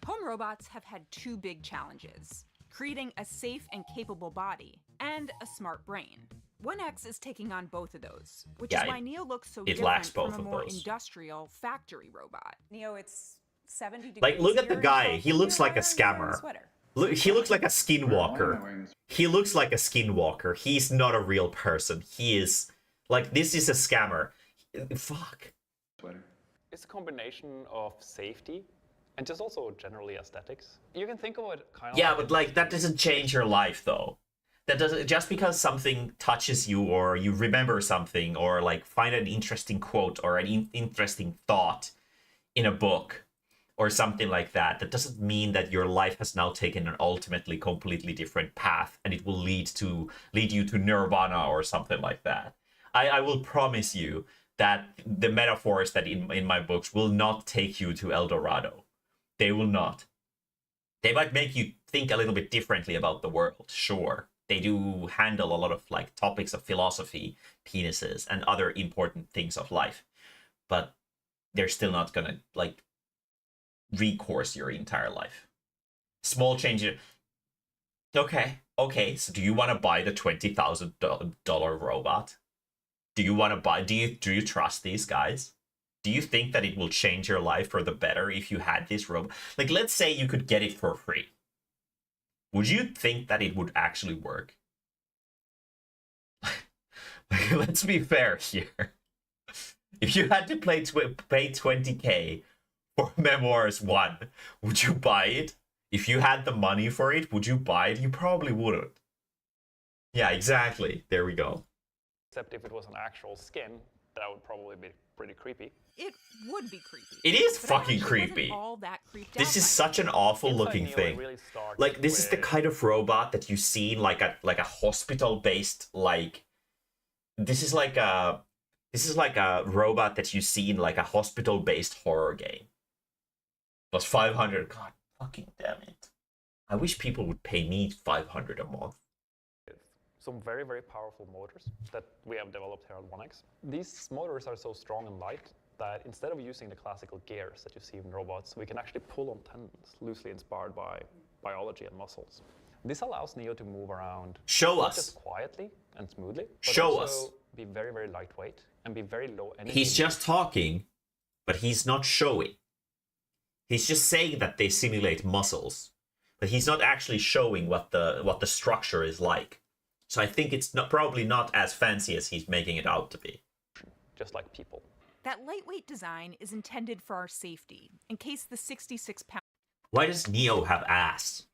Home robots have had two big challenges: creating a safe and capable body and a smart brain. 1X is taking on both of those, which is why Neo looks so different from a more industrial factory robot. Neo, it's 70 degrees. Like, look at the guy. He looks like a scammer. Look, he looks like a skinwalker. He looks like a skinwalker. He's not a real person. He is... Like, this is a scammer. Fuck. It's a combination of safety and just also generally aesthetics. You can think of it kind of... Yeah, but like, that doesn't change your life, though. That doesn't... Just because something touches you, or you remember something, or like find an interesting quote or an interesting thought in a book or something like that, that doesn't mean that your life has now taken an ultimately completely different path and it will lead you to nirvana or something like that. I will promise you that the metaphors that in my books will not take you to El Dorado. They will not. They might make you think a little bit differently about the world, sure. They do handle a lot of like topics of philosophy, penises, and other important things of life. But they're still not gonna like recourse your entire life. Small change. Okay. So do you want to buy the $20,000 robot? Do you want to buy? Do you trust these guys? Do you think that it will change your life for the better if you had this robot? Like, let's say you could get it for free. Would you think that it would actually work? Let's be fair here. If you had to pay 20K For Memoirs 1, would you buy it? If you had the money for it, would you buy it? You probably wouldn't. Yeah, exactly. There we go. Except if it was an actual skin, that would probably be pretty creepy. It would be creepy. It is but I fucking actually wasn't creepy. all that creeped This out is by such an awful Inside looking Neo, it thing. really starts Like, this is the with- kind of robot that you see in like a hospital based like this is like a robot that you see in like a hospital based horror game. Plus 500. God fucking damn it. I wish people would pay me 500 a month. some very, very powerful motors that we have developed here at 1X. These motors are so strong and light that instead of using the classical gears that you see in robots, we can actually pull on tendons loosely inspired by biology and muscles. This allows Neo to move around Show not us. just quietly and smoothly, but Show also us. be very, very lightweight and be very low energy. He's just talking, but he's not showing. He's just saying that they simulate muscles, but he's not actually showing what the structure is like. So I think it's probably not as fancy as he's making it out to be. just like people. That lightweight design is intended for our safety, in case the 66-pound Why does Neo have ass?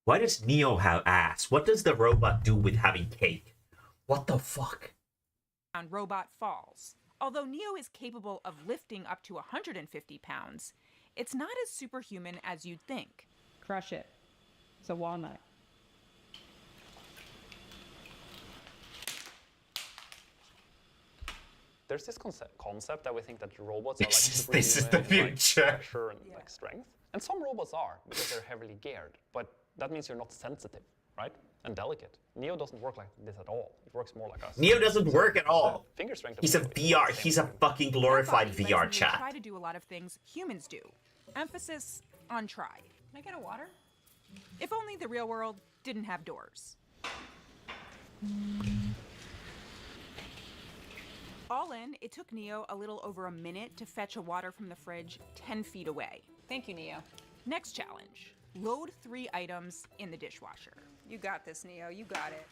Why does Neo have ass? What does the robot do with having cake? What the fuck? robot falls. Although Neo is capable of lifting up to 150 pounds, it's not as superhuman as you'd think. Crush it. It's a walnut. There's this concept that we think that robots are like This is the superhuman in, like, future. pressure and like strength. And some robots are because they're heavily geared, but that means you're not sensitive, right? And delicate. Neo doesn't work like this at all. It works more like us. Neo doesn't work at all. Finger strength. of He's a Neo is VR. not the same He's a thing. fucking glorified Our body VR lets Neo chat. try to do a lot of things humans do. Emphasis on try. Can I get a water? If only the real world didn't have doors. All in, it took Neo a little over a minute to fetch a water from the fridge 10 feet away. Thank you, Neo. Next challenge, load 3 items in the dishwasher. You got this, Neo. You got it.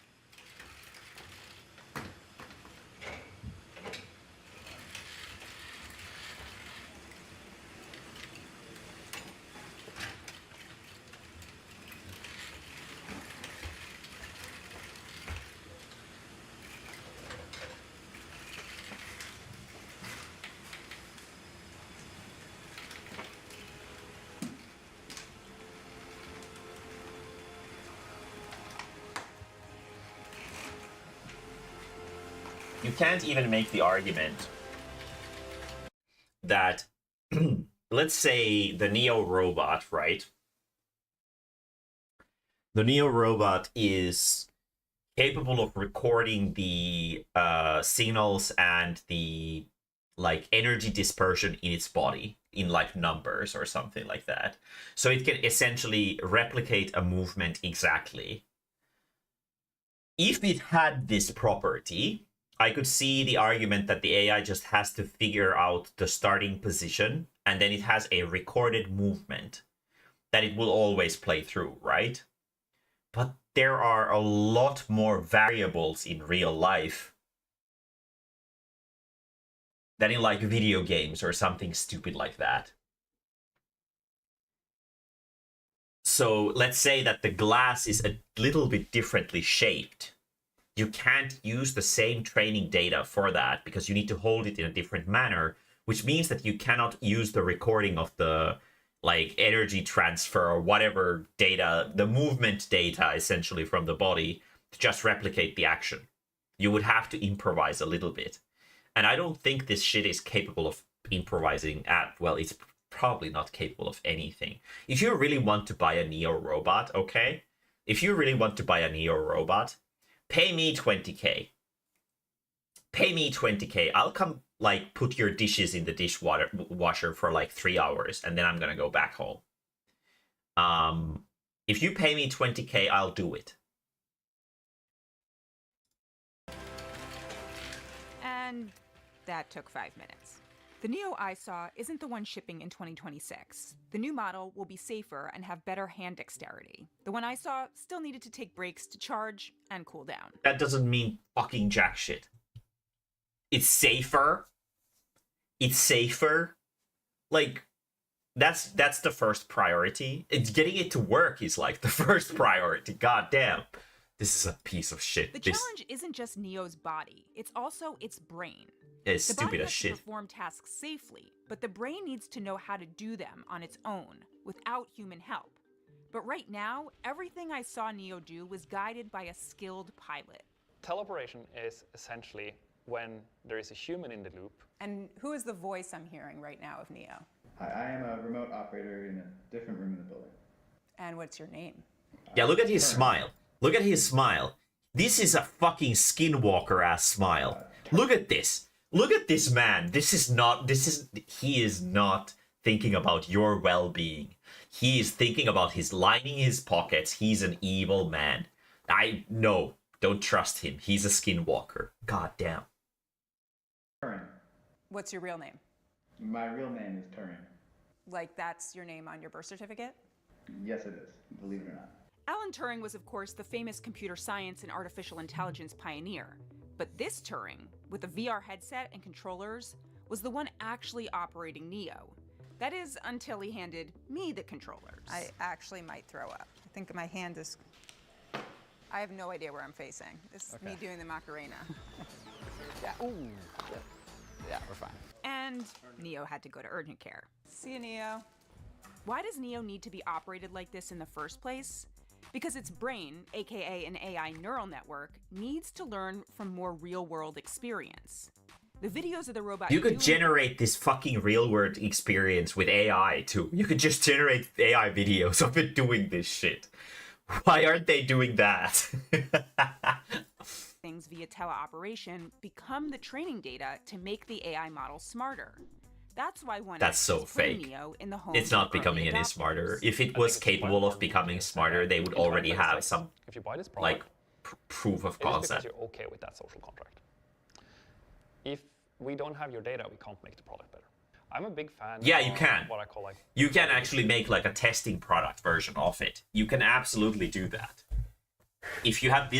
You can't even make the argument that, let's say the Neo robot, right? The Neo robot is capable of recording the signals and the like energy dispersion in its body in like numbers or something like that. So it can essentially replicate a movement exactly. If it had this property, I could see the argument that the AI just has to figure out the starting position and then it has a recorded movement that it will always play through, right? But there are a lot more variables in real life than in like video games or something stupid like that. So let's say that the glass is a little bit differently shaped. You can't use the same training data for that because you need to hold it in a different manner, which means that you cannot use the recording of the like energy transfer or whatever data, the movement data essentially from the body to just replicate the action. You would have to improvise a little bit. And I don't think this shit is capable of improvising well, it's probably not capable of anything. If you really want to buy a Neo robot, okay? If you really want to buy a Neo robot, pay me 20k. Pay me 20k. I'll come like put your dishes in the dishwasher for like 3 hours and then I'm gonna go back home. If you pay me 20k, I'll do it. And that took 5 minutes. The Neo I saw isn't the one shipping in 2026. The new model will be safer and have better hand dexterity. The one I saw still needed to take breaks to charge and cool down. That doesn't mean fucking jack shit. It's safer. It's safer. Like, That's the first priority. It's getting it to work is like the first priority. God damn. This is a piece of shit. The challenge isn't just Neo's body, it's also its brain. It's The stupid body as has shit. to perform tasks safely, but the brain needs to know how to do them on its own, without human help. But right now, everything I saw Neo do was guided by a skilled pilot. Teleoperation is essentially when there is a human in the loop. And who is the voice I'm hearing right now of Neo? Hi, I am a remote operator in a different room in the building. And what's your name? Yeah, look at his smile. Look at his smile. This is a fucking skinwalker ass smile. Look at this. Look at this man. He is not thinking about your well-being. He is thinking about lining his pockets. He's an evil man. No, don't trust him. He's a skinwalker. God damn. Turing. What's your real name? My real name is Turing. Like that's your name on your birth certificate? Yes, it is, believe it or not. Alan Turing was, of course, the famous computer science and artificial intelligence pioneer. But this Turing, with a VR headset and controllers, was the one actually operating Neo. That is, until he handed me the controllers. I actually might throw up. I think my hand is... I have no idea where I'm facing. This is me doing the Macarena. Yeah. Ooh. Yeah, we're fine. And Neo had to go to urgent care. See you, Neo. Why does Neo need to be operated like this in the first place? Because its brain, aka an AI neural network, needs to learn from more real-world experience. The videos of the robot... You could generate this fucking real-world experience with AI, too. You could just generate AI videos of it doing this shit. Why aren't they doing that? Things via teleoperation become the training data to make the AI model smarter. That's why one That's so fake. Neo in the home It's not becoming any smarter. If it was capable of becoming smarter, they would already have some, If you buy this like, product, proof of it is because concept. you're okay with that social contract. If we don't have your data, we can't make the product better. I'm a big fan Yeah, you of can. what I call like... You can actually make like a testing product version of it. You can absolutely do that. If you have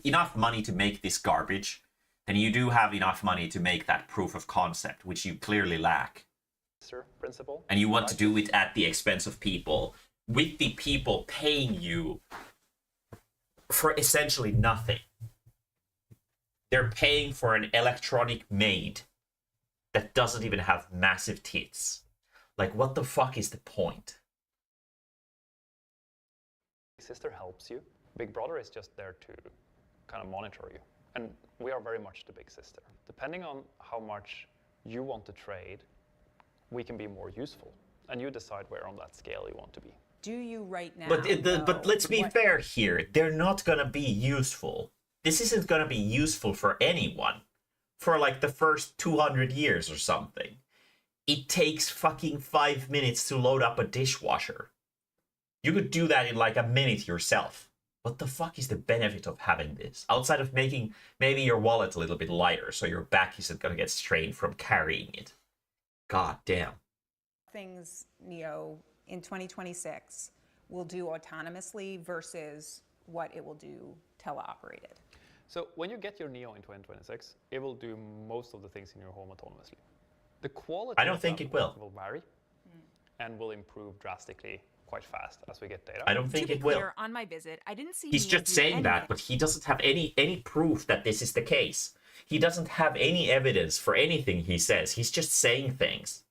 enough money to make this garbage, then you do have enough money to make that proof of concept, which you clearly lack. Principle. And you want to do it at the expense of people, with the people paying you for essentially nothing. They're paying for an electronic maid that doesn't even have massive tits. Like, what the fuck is the point? Big sister helps you. Big brother is just there to kind of monitor you. And we are very much the big sister. Depending on how much you want to trade, we can be more useful. And you decide where on that scale you want to be. Do you right now? But let's be fair here. They're not gonna be useful. This isn't gonna be useful for anyone for like the first 200 years or something. It takes fucking 5 minutes to load up a dishwasher. You could do that in like a minute yourself. What the fuck is the benefit of having this? Outside of making maybe your wallet a little bit lighter so your back isn't gonna get strained from carrying it. God damn. Things, Neo, in 2026 will do autonomously versus what it will do teleoperated. So when you get your Neo in 2026, it will do most of the things in your home autonomously. The quality I don't think it will vary and will improve drastically quite fast as we get data. I don't think to be it will. clear, on my visit, I didn't see He's Neo just do saying that, anything. but he doesn't have any proof that this is the case. He doesn't have any evidence for anything he says. He's just saying things.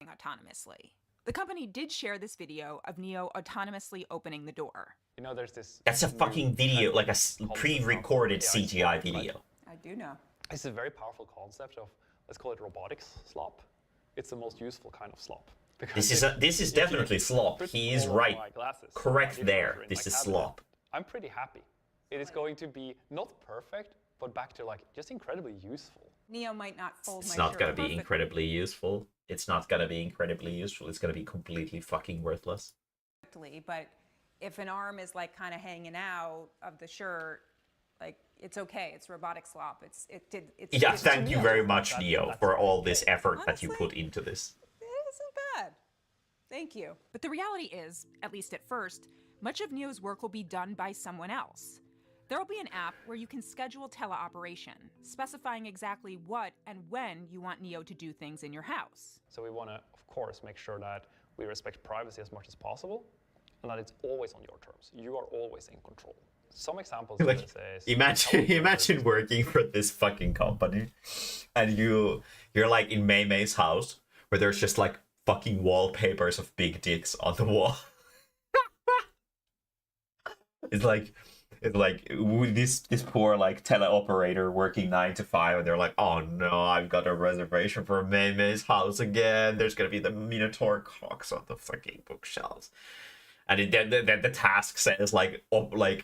Autonomously. The company did share this video of Neo autonomously opening the door. You know, there's this... That's a fucking video, like a pre-recorded AI CGI slop, video. I do know. It's a very powerful concept of, let's call it robotics slop. It's the most useful kind of slop. This is definitely slop. He is right. Correct there. This is slop. I'm pretty happy. It is going to be not perfect, but back to like just incredibly useful. Neo might not fold my It's not shirt gonna be perfectly. incredibly useful. It's not gonna be incredibly useful. It's gonna be completely fucking worthless. But if an arm is like kind of hanging out of the shirt, like it's okay. It's robotic slop. It's Yeah, it's thank you Neo. very much, Neo, for all this effort that you Honestly, put into this. It isn't bad. Thank you. But the reality is, at least at first, much of Neo's work will be done by someone else. There'll be an app where you can schedule teleoperation, specifying exactly what and when you want Neo to do things in your house. So we want to, of course, make sure that we respect privacy as much as possible, and that it's always on your terms. You are always in control. Some examples of this is... Imagine working for this fucking company, and you're like in Mae-mae's house, where there's just like fucking wallpapers of big dicks on the wall. It's like this poor like teleoperator working 9 to 5, and they're like, oh no, I've got a reservation for Mae-mae's house again. There's gonna be the Minotaur cocks on the fucking bookshelves, and then the task says like order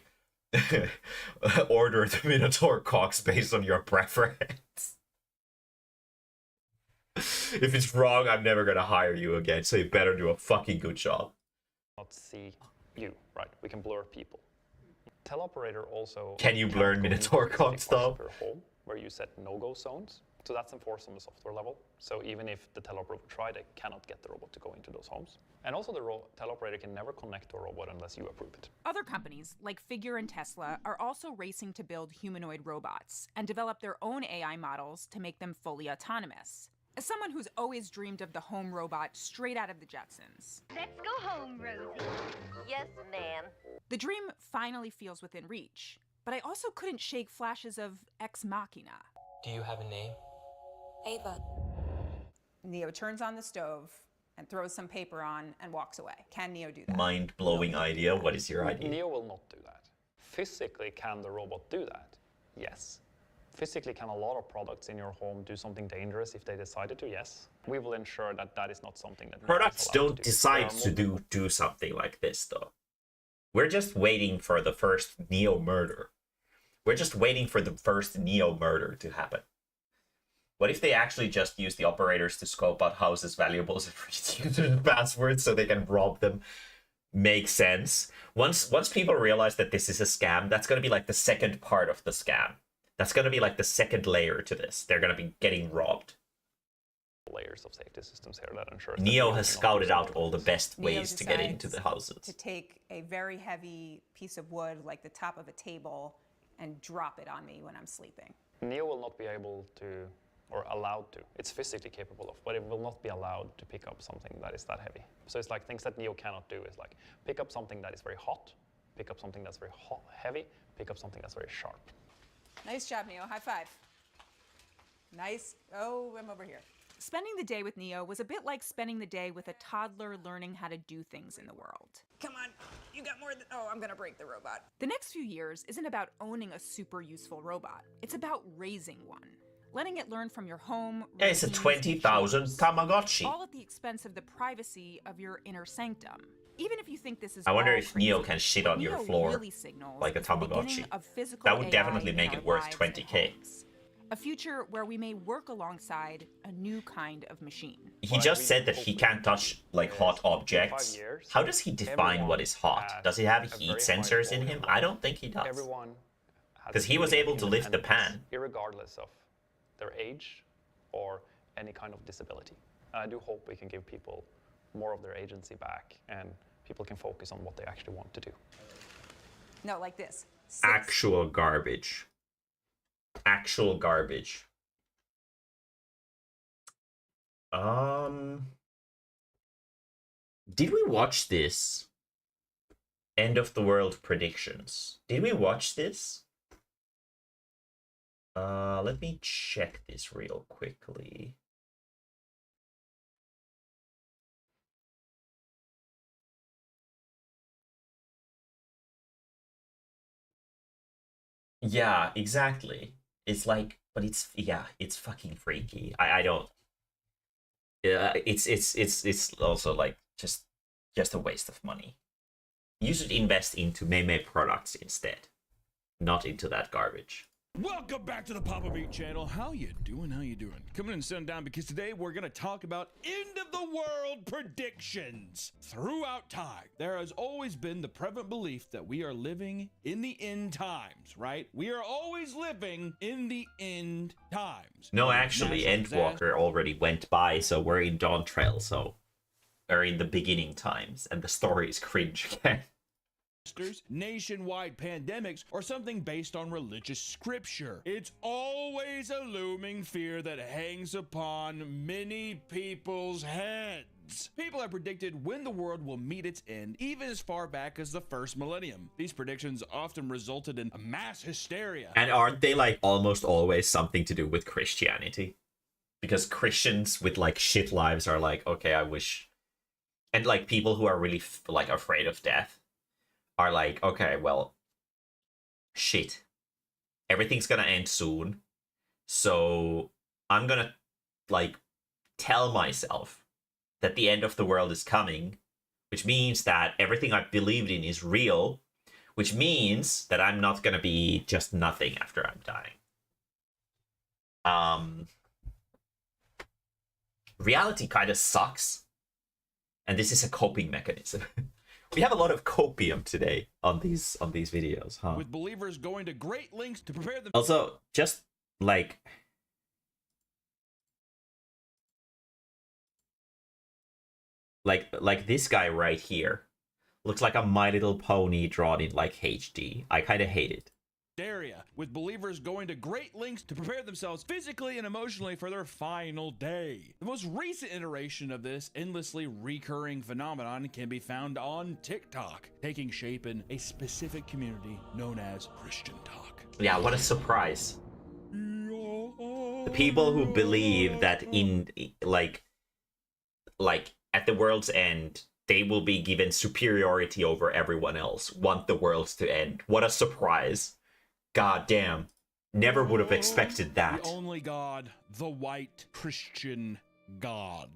the Minotaur cocks based on your preference. If it's wrong, I'm never gonna hire you again. So you better do a fucking good job. Not see you, right? We can blur people. Teleoperator also... Can you blur Minotaur cocks though? Per home, where you set no-go zones. So that's enforced on the software level. So even if the teleoperator would try, they cannot get the robot to go into those homes. And also the teleoperator can never connect to a robot unless you approve it. Other companies, like Figure and Tesla, are also racing to build humanoid robots and develop their own AI models to make them fully autonomous. As someone who's always dreamed of the home robot straight out of the Jetsons, let's go home, Rosie. Yes, ma'am. The dream finally feels within reach. But I also couldn't shake flashes of Ex Machina. Do you have a name? Ava. Neo turns on the stove and throws some paper on and walks away. Can Neo do that? Mind-blowing idea. What is your idea? Neo will not do that. Physically, can the robot do that? Yes. Physically, can a lot of products in your home do something dangerous if they decided to? Yes. We will ensure that that is not something that products don't decide to do something like this, though. We're just waiting for the first Neo murder. We're just waiting for the first Neo murder to happen. What if they actually just use the operators to scope out houses, valuables, and read passwords so they can rob them? Makes sense. Once people realize that this is a scam, that's going to be like the second part of the scam. That's going to be like the second layer to this. They're going to be getting robbed. Layers of safety systems here that ensure Neo has scouted out all the best ways to get into the houses. To take a very heavy piece of wood, like the top of a table, and drop it on me when I'm sleeping. Neo will not be able to, or allowed to, it's physically capable of, but it will not be allowed to pick up something that is that heavy. So it's like things that Neo cannot do is like pick up something that is very hot, pick up something that's very heavy, pick up something that's very sharp. Nice job, Neo. High five. Nice. Oh, I'm over here. Spending the day with Neo was a bit like spending the day with a toddler learning how to do things in the world. Come on, you got more than... Oh, I'm gonna break the robot. The next few years isn't about owning a super useful robot. It's about raising one. Letting it learn from your home. Yeah, it's a 20,000 Tamagotchi. All at the expense of the privacy of your inner sanctum. Even if you think this is I wonder all if crazy, Neo can shit on your floor really signals like a it's the Tamagotchi. of physical That would AI definitely in make our it worth lives 20k. and homes. A future where we may work alongside a new kind of machine. He just said that he can't touch like hot objects. How does he define what is hot? Does he have heat sensors in him? I don't think he does. Because he was able to lift the pan. Irregardless of their age or any kind of disability. And I do hope we can give people more of their agency back and people can focus on what they actually want to do. No, like this. Actual garbage. Actual garbage. Did we watch this? End of the world predictions. Did we watch this? Let me check this real quickly. Yeah, exactly. It's like, but it's, yeah, it's fucking freaky. I don't. Yeah, it's also like just a waste of money. You should invest into Mae-mae products instead, not into that garbage. Welcome back to the Papa Beat channel. How you doing? How you doing? Coming in and sitting down because today we're going to talk about end of the world predictions. Throughout time, there has always been the prevalent belief that we are living in the end times, right? We are always living in the end times. No, actually, Endwalker already went by, so we're in Dawn Trail, so we're in the beginning times, and the story is cringe again. nationwide pandemics, or something based on religious scripture. It's always a looming fear that hangs upon many people's heads. People have predicted when the world will meet its end, even as far back as the first millennium. These predictions often resulted in a mass hysteria. And aren't they like almost always something to do with Christianity? Because Christians with like shit lives are like, okay, I wish, and like people who are really like afraid of death are like, okay, well, shit, everything's gonna end soon, so I'm gonna like tell myself that the end of the world is coming, which means that everything I believed in is real, which means that I'm not gonna be just nothing after I'm dying. Reality kind of sucks, and this is a coping mechanism. We have a lot of copium today on these videos, huh? With believers going to great lengths to prepare them. Also, just like this guy right here looks like a My Little Pony drawn in like HD. I kind of hate it. Area, with believers going to great lengths to prepare themselves physically and emotionally for their final day. The most recent iteration of this endlessly recurring phenomenon can be found on TikTok, taking shape in a specific community known as Christian Talk. Yeah, what a surprise. The people who believe that in like at the world's end they will be given superiority over everyone else, want the world to end. What a surprise. God damn. Never would have expected that. The only God, the white Christian God.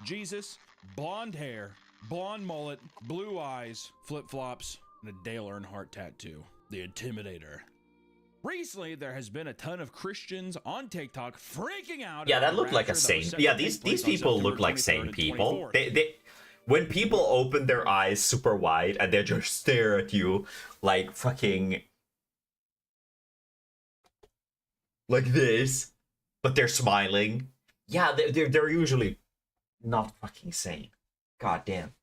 Jesus, blonde hair, blonde mullet, blue eyes, flip-flops, and a Dale Earnhardt tattoo. The Intimidator. Recently, there has been a ton of Christians on TikTok freaking out. Yeah, that looked like a saint. Yeah, these people look like sane people. They when people open their eyes super wide and they just stare at you like fucking like this, but they're smiling. Yeah, they're usually not fucking sane. God damn.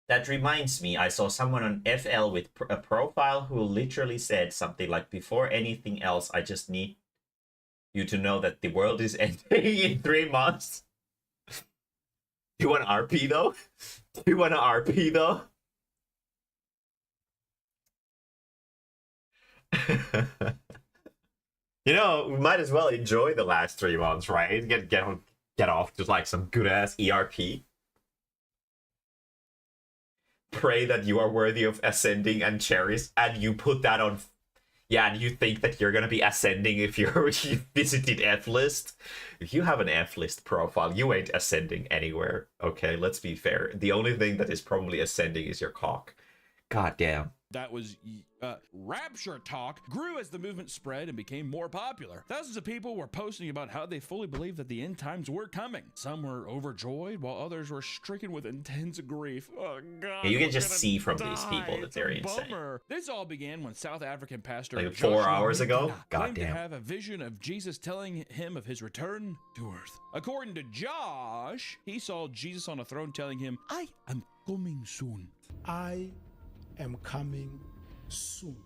That reminds me, I saw someone on FL with a profile who literally said something like, before anything else, I just need you to know that the world is ending in 3 months. Do you want RP though? Do you want an RP though? You know, we might as well enjoy the last 3 months, right? Get off to like some good ass ERP. Pray that you are worthy of ascending and cherries, and you put that on. Yeah, and you think that you're gonna be ascending if you visited F list. If you have an F list profile, you ain't ascending anywhere. Okay, let's be fair. The only thing that is probably ascending is your cock. God damn. That was Rapture Talk grew as the movement spread and became more popular. Thousands of people were posting about how they fully believed that the end times were coming. Some were overjoyed, while others were stricken with intense grief. Oh God! Yeah, you can just see from these people that they're insane. This all began when South African pastor like 4 hours ago. God claimed damn. To have a vision of Jesus telling him of his return to earth. According to Josh, he saw Jesus on a throne telling him, "I am coming soon. I am coming soon."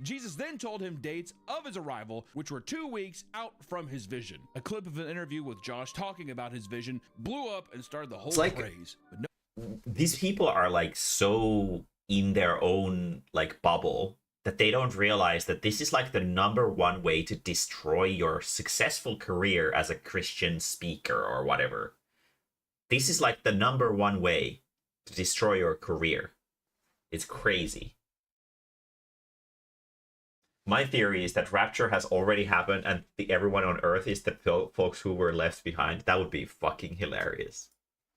Jesus then told him dates of his arrival, which were 2 weeks out from his vision. A clip of an interview with Josh talking about his vision blew up and started the whole craze. But no, these people are like so in their own like bubble that they don't realize that this is like the #1 way to destroy your successful career as a Christian speaker or whatever. This is like the #1 way to destroy your career. It's crazy. My theory is that rapture has already happened and everyone on Earth is the folks who were left behind. That would be fucking hilarious.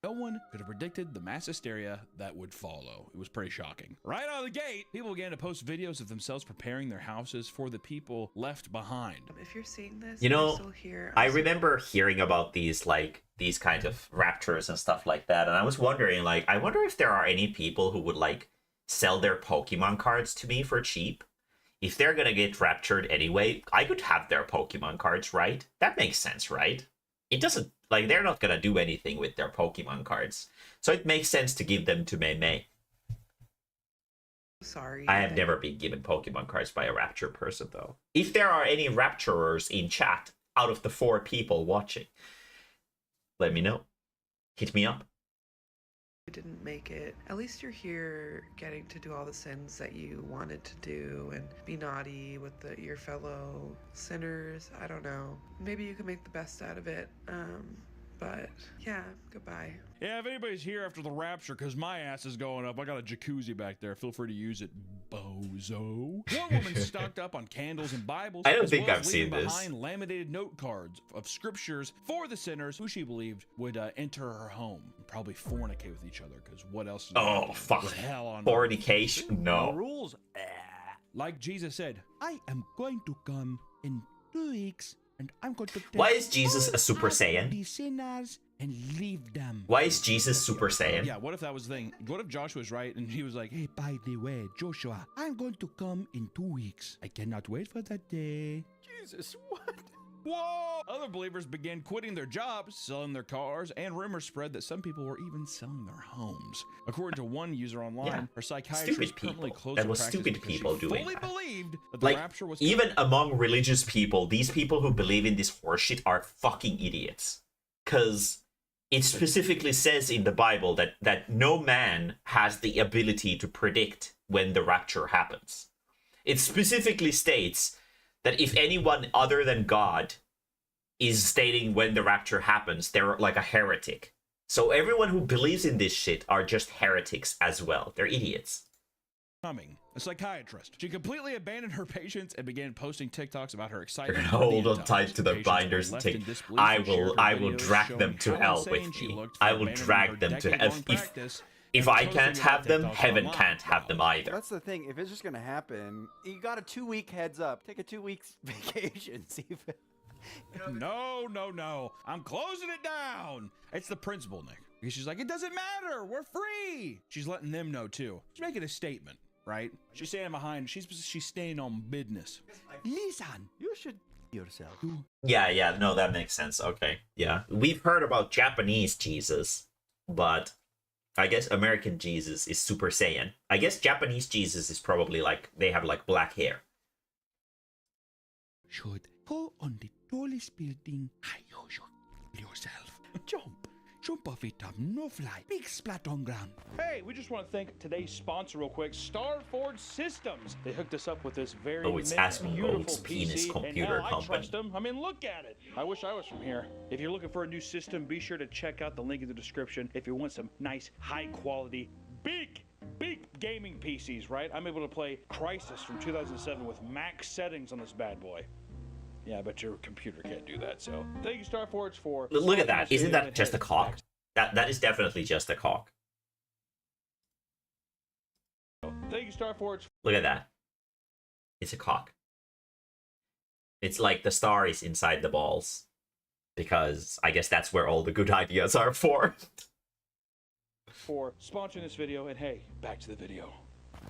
No one could have predicted the mass hysteria that would follow. It was pretty shocking. Right out of the gate, people began to post videos of themselves preparing their houses for the people left behind. If you're seeing this, you know, still here, I remember hearing about these kind of raptures and stuff like that, and I was wondering, like, I wonder if there are any people who would like sell their Pokemon cards to me for cheap. If they're gonna get raptured anyway, I could have their Pokemon cards, right? That makes sense, right? It doesn't, like, they're not gonna do anything with their Pokemon cards. So it makes sense to give them to Mae-mae. Sorry. I have never been given Pokemon cards by a Rapture person, though. If there are any Rapturers in chat out of the 4 people watching, let me know. Hit me up. You didn't make it. At least you're here getting to do all the sins that you wanted to do and be naughty with your fellow sinners. I don't know. Maybe you can make the best out of it. But yeah, goodbye. Yeah, if anybody's here after the rapture, because my ass is going up, I got a jacuzzi back there. Feel free to use it, bozo. One woman stocked up on candles and Bibles. I don't as think well I've as seen leaving this. behind laminated note cards of scriptures for the sinners who she believed would enter her home and probably fornicate with each other. Because what else? Oh, fuck. With hell on Fornication? No. rules. Like Jesus said, I am going to come in 2 weeks. And I'm going to Why is Jesus a Super Saiyan? the sinners and leave them. Why is Jesus Super Saiyan? Yeah, what if that was the thing? What if Joshua's right and he was like, hey, by the way, Joshua, I'm going to come in 2 weeks. I cannot wait for that day. Jesus, what? Whoa! Other believers began quitting their jobs, selling their cars, and rumors spread that some people were even selling their homes. According to one user online, her psychiatrist permanently closed That was her practice stupid because people she doing fully that. believed that the Like, rapture was even among religious people, these people who believe in this horseshit are fucking idiots. Because it specifically says in the Bible that no man has the ability to predict when the rapture happens. It specifically states that if anyone other than God is stating when the rapture happens, they're like a heretic. So everyone who believes in this shit are just heretics as well. They're idiots. coming. A psychiatrist. She completely abandoned her patients and began posting TikToks about her excitement. Hold on tight to the binders and take. I will drag them to hell with me. I will drag them to hell. If I can't have them, heaven can't have them either. That's the thing. If it's just gonna happen, you got a 2-week heads up. Take a 2 weeks vacation. See if it... No. I'm closing it down. It's the principal, Nick. Because she's like, it doesn't matter. We're free. She's letting them know too. She's making a statement, right? She's standing behind. She's staying on business. Listen, you should yourself. Yeah. No, that makes sense. Okay. Yeah, we've heard about Japanese Jesus, but I guess American Jesus is Super Saiyan. I guess Japanese Jesus is probably like they have like black hair. Should go on the tallest building. You should kill yourself. Jump off it, no fly. Big splat on ground. Hey, we just want to thank today's sponsor real quick, Starforge Systems. They hooked us up with this very it's Asmongold's penis computer and now company. I trust them. I mean, look at it. I wish I was from here. If you're looking for a new system, be sure to check out the link in the description if you want some nice, high-quality, big gaming PCs, right? I'm able to play Crysis from 2007 with max settings on this bad boy. Yeah, I bet your computer can't do that, so thank you, Starforge, for... Look at that. Isn't that just a cock? That is definitely just a cock. Thank you, Starforge. Look at that. It's a cock. It's like the star is inside the balls. Because I guess that's where all the good ideas are for. For sponsoring this video, and hey, back to the video.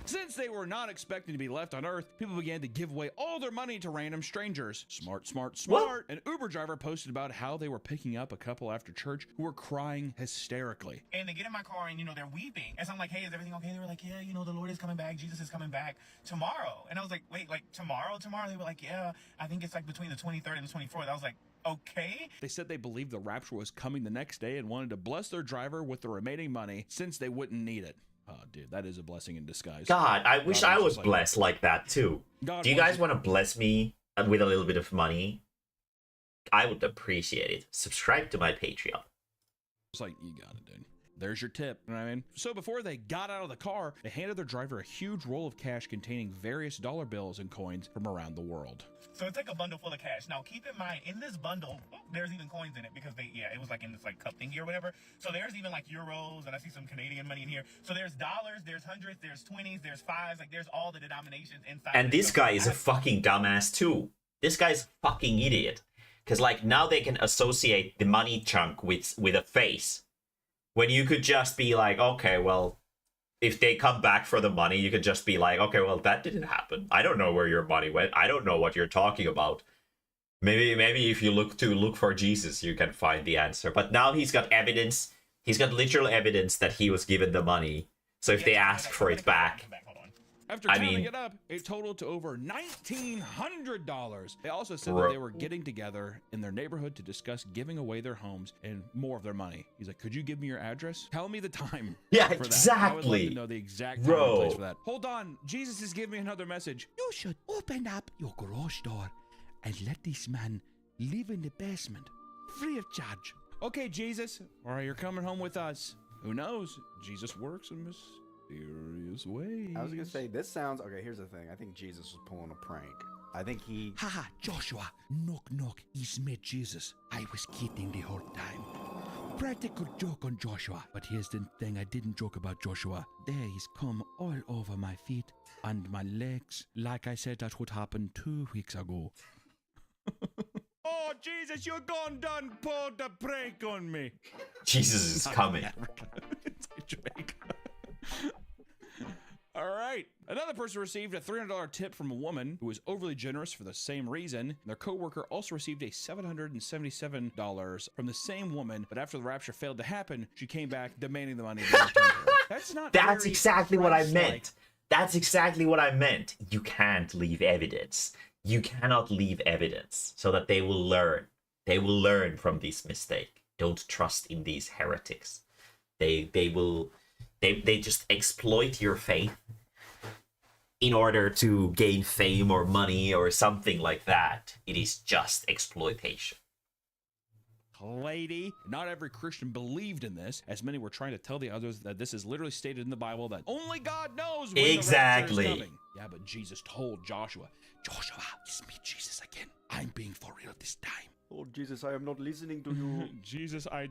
Since they were not expecting to be left on Earth, people began to give away all their money to random strangers. Smart. What? An Uber driver posted about how they were picking up a couple after church who were crying hysterically. And they get in my car and, they're weeping. And so I'm like, hey, is everything okay? They were like, yeah, the Lord is coming back. Jesus is coming back tomorrow. And I was like, wait, like tomorrow? They were like, yeah, I think it's like between the 23rd and the 24th. I was like, okay. They said they believed the rapture was coming the next day and wanted to bless their driver with the remaining money since they wouldn't need it. Oh, dude, that is a blessing in disguise. God, I wish I was blessed like that too. God Do you guys want to bless me with a little bit of money? I would appreciate it. Subscribe to my Patreon. It's like, you got it, dude. There's your tip, you know what I mean? So before they got out of the car, they handed their driver a huge roll of cash containing various dollar bills and coins from around the world. So it's like a bundle full of cash. Now, keep in mind, in this bundle, there's even coins in it because it was like in this like cup thingy or whatever. So there's even like euros, and I see some Canadian money in here. So there's dollars, there's hundreds, there's 20s, there's fives, like there's all the denominations inside. And this guy is a fucking dumbass too. This guy's a fucking idiot. Because like now they can associate the money chunk with a face. When you could just be like, okay, well, if they come back for the money, you could just be like, okay, well, that didn't happen. I don't know where your money went. I don't know what you're talking about. Maybe if you look for Jesus, you can find the answer. But now he's got evidence. He's got literal evidence that he was given the money. So if they ask for it back. After counting it up, it totaled to over $1,900. They also said that they were getting together in their neighborhood to discuss giving away their homes and more of their money. He's like, could you give me your address? Tell me the time. Yeah, for that. exactly. I would love to know the exact time and place for that. Hold on. Jesus is giving me another message. You should open up your garage door and let this man live in the basement, free of charge. Okay, Jesus. All right, you're coming home with us. Who knows? Jesus works in mysterious ways. I was gonna say, this sounds... Okay, here's the thing. I think Jesus was pulling a prank. I think he... Haha, Joshua. Knock, knock. It's me, Jesus. I was kidding the whole time. Practical joke on Joshua. But here's the thing, I didn't joke about Joshua. There he's come all over my feet and my legs. Like I said, that would happen 2 weeks ago. Oh, Jesus, you're gone done pulled the prank on me. Jesus is coming. It's like Jamaica. All right. Another person received a $300 tip from a woman who was overly generous for the same reason. Their coworker also received a $777 from the same woman, but after the rapture failed to happen, she came back demanding the money. That's not. That's exactly what I meant. That's exactly what I meant. You can't leave evidence. You cannot leave evidence so that they will learn. They will learn from this mistake. Don't trust in these heretics. They just exploit your faith in order to gain fame or money or something like that. It is just exploitation. Lady, not every Christian believed in this, as many were trying to tell the others that this is literally stated in the Bible that only God knows when the rapture is coming. Yeah, but Jesus told Joshua, Joshua, it's me, Jesus, again. I'm being for real this time. Oh, Jesus, I am not listening to you. Jesus, I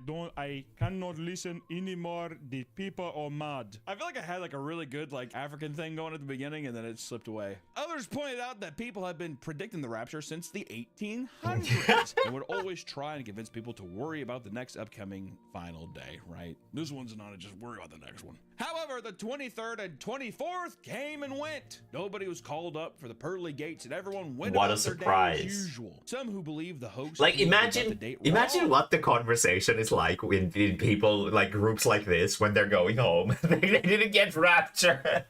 cannot listen anymore. The people are mad. I feel like I had like a really good like African thing going at the beginning and then it slipped away. Others pointed out that people have been predicting the rapture since the 1800s and would always try and convince people to worry about the next upcoming final day, right? This one's not, just worry about the next one. However, the 23rd and 24th came and went. Nobody was called up for the pearly gates and everyone went about their day as usual. Some who believe the hoax... Like, imagine what the conversation is like in people, like groups like this, when they're going home. They didn't get raptured.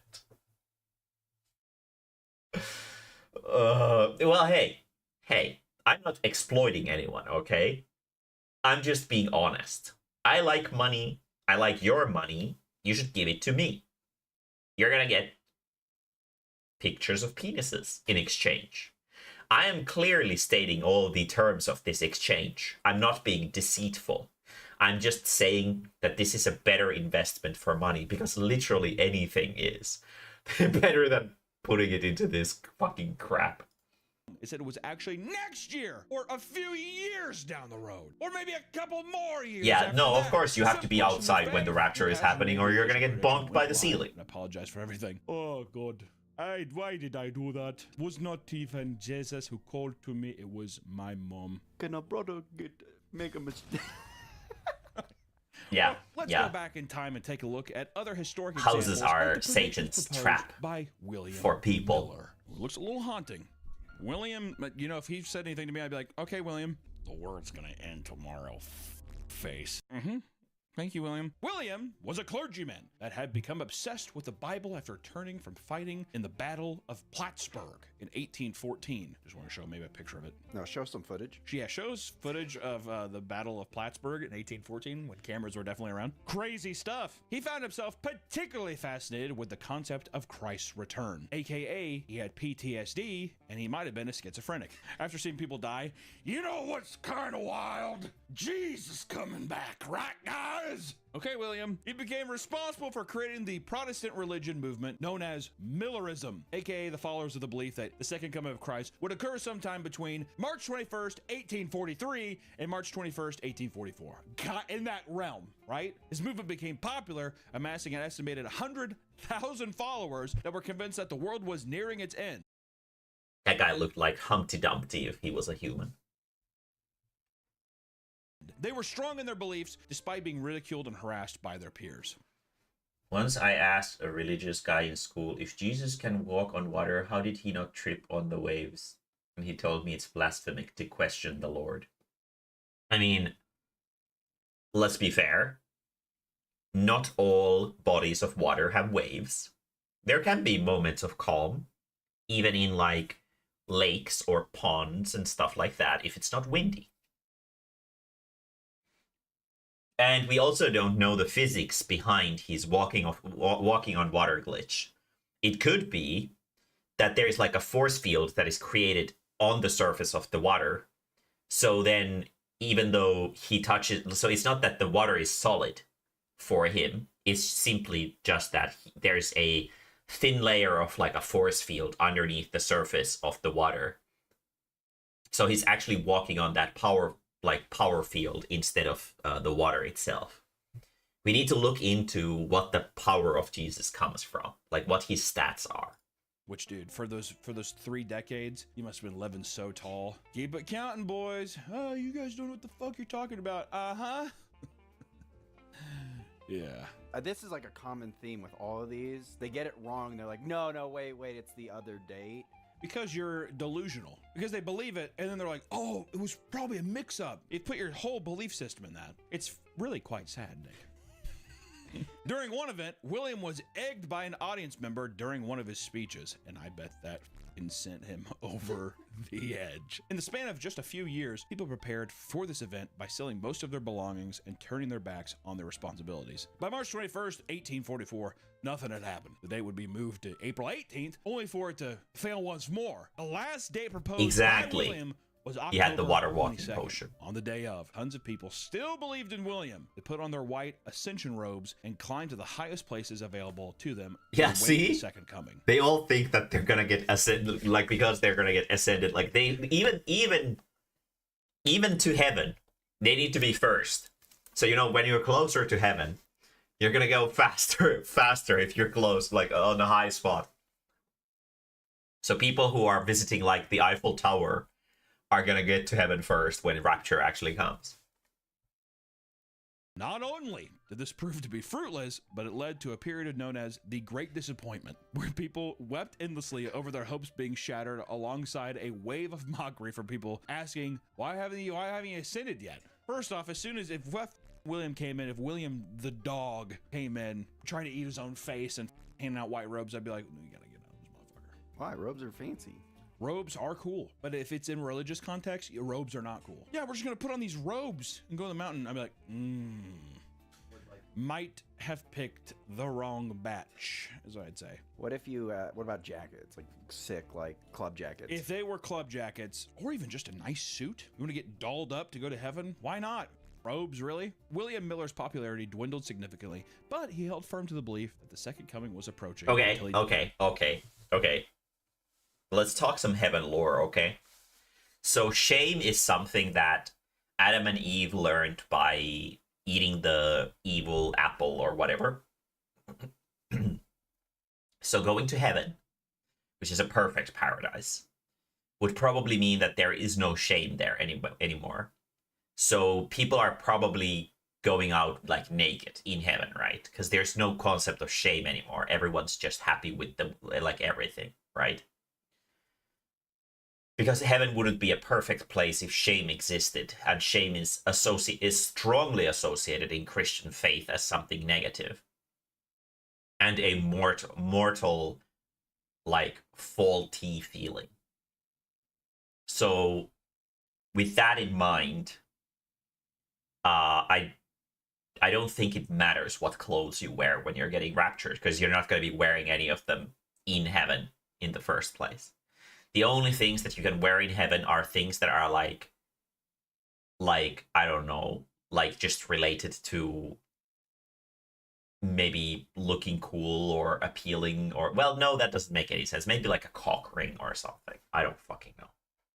Well, hey, I'm not exploiting anyone, okay? I'm just being honest. I like money. I like your money. You should give it to me. You're gonna get pictures of penises in exchange. I am clearly stating all the terms of this exchange. I'm not being deceitful. I'm just saying that this is a better investment for money because literally anything is better than putting it into this fucking crap. It said it was actually next year or a few years down the road or maybe a couple more years. Yeah, no, of course you have to be outside when the rapture is happening or you're gonna get bonked by the ceiling. I apologize for everything. Oh, God. Why did I do that? It was not even Jesus who called to me. It was my mom. Can a brother make a mistake? Yeah, well, let's go back in time and take a look at other historic houses are Satan's trap by William for people. Miller. Looks a little haunting. William, you know, if he said anything to me, I'd be like, okay, William, the world's gonna end tomorrow. Face. Thank you, William. William was a clergyman that had become obsessed with the Bible after returning from fighting in the Battle of Plattsburgh in 1814. Just want to show maybe a picture of it. No, show some footage. Yeah, shows footage of the Battle of Plattsburgh in 1814 when cameras were definitely around. Crazy stuff. He found himself particularly fascinated with the concept of Christ's return, aka he had PTSD and he might have been a schizophrenic. After seeing people die, you know what's kind of wild? Jesus coming back, right, guys? Okay, William. He became responsible for creating the Protestant religion movement known as Millerism, aka the followers of the belief that the second coming of Christ would occur sometime between March 21st, 1843 and March 21st, 1844. In that realm, right? His movement became popular, amassing an estimated 100,000 followers that were convinced that the world was nearing its end. That guy looked like Humpty Dumpty if he was a human. They were strong in their beliefs despite being ridiculed and harassed by their peers. Once I asked a religious guy in school, if Jesus can walk on water, how did he not trip on the waves? And he told me it's blasphemic to question the Lord. I mean, let's be fair. Not all bodies of water have waves. there can be moments of calm, even in like lakes or ponds and stuff like that, if it's not windy. And we also don't know the physics behind his walking on water glitch. It could be that there is like a force field that is created on the surface of the water. So then, even though he touches, so it's not that the water is solid for him. It's simply just that there's a thin layer of like a force field underneath the surface of the water. So he's actually walking on that power field instead of the water itself. We need to look into what the power of Jesus comes from, like what his stats are. Which, dude, for those 3 decades, you must have been living so tall. Keep it counting, boys. Oh, you guys don't know what the fuck you're talking about. Uh-huh. Yeah. This is like a common theme with all of these. They get it wrong. They're like, no, wait, it's the other date. Because you're delusional. Because they believe it, and then they're like, oh, it was probably a mix-up. You put your whole belief system in that. It's really quite sad, Nick. During one event, William was egged by an audience member during one of his speeches, and I bet that sent him over the edge. In the span of just a few years, people prepared for this event by selling most of their belongings and turning their backs on their responsibilities. By March 21st, 1844, nothing had happened. The date would be moved to April 18th, only for it to fail once more. The last date proposed by William was October he had the water walking 22nd. potion. On the day of, tons of people still believed in William. They put on their white ascension robes and climbed to the highest places available to them. Yeah, see? The second coming. They all think that they're gonna get ascended, like because they're gonna get ascended. Like they even to heaven, they need to be first. So when you're closer to heaven, you're gonna go faster if you're close, like on the high spot. So people who are visiting like the Eiffel Tower are gonna get to heaven first when rapture actually comes. Not only did this prove to be fruitless, but it led to a period known as the Great Disappointment, where people wept endlessly over their hopes being shattered, alongside a wave of mockery from people asking, why haven't you ascended yet? First off, as soon as if William came in, if William the dog came in trying to eat his own face and handing out white robes, I'd be like, you gotta get out of this motherfucker. Why? Robes are fancy. Robes are cool, but if it's in religious context, robes are not cool. Yeah, we're just gonna put on these robes and go to the mountain. I'd be like, might have picked the wrong batch, is what I'd say. What if you, what about jackets? Like sick, like club jackets? If they were club jackets, or even just a nice suit, you wanna get dolled up to go to heaven? Why not? Robes, really? William Miller's popularity dwindled significantly, but he held firm to the belief that the second coming was approaching. Okay. Let's talk some heaven lore, okay? So shame is something that Adam and Eve learned by eating the evil apple or whatever. So going to heaven, which is a perfect paradise, would probably mean that there is no shame there anymore. So people are probably going out like naked in heaven, right? Because there's no concept of shame anymore. Everyone's just happy with like everything, right? Because heaven wouldn't be a perfect place if shame existed, and shame is strongly associated in Christian faith as something negative and a mortal like faulty feeling. So with that in mind, I don't think it matters what clothes you wear when you're getting raptured, because you're not going to be wearing any of them in heaven in the first place. The only things that you can wear in heaven are things that are like I don't know, like just related to maybe looking cool or appealing, or, well, no, that doesn't make any sense. Maybe like a cock ring or something. I don't fucking know.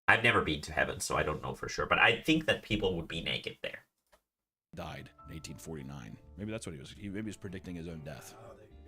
I've never been to heaven, so I don't know for sure, but I think that people would be naked there. Died in 1849. Maybe that's what he was predicting his own death.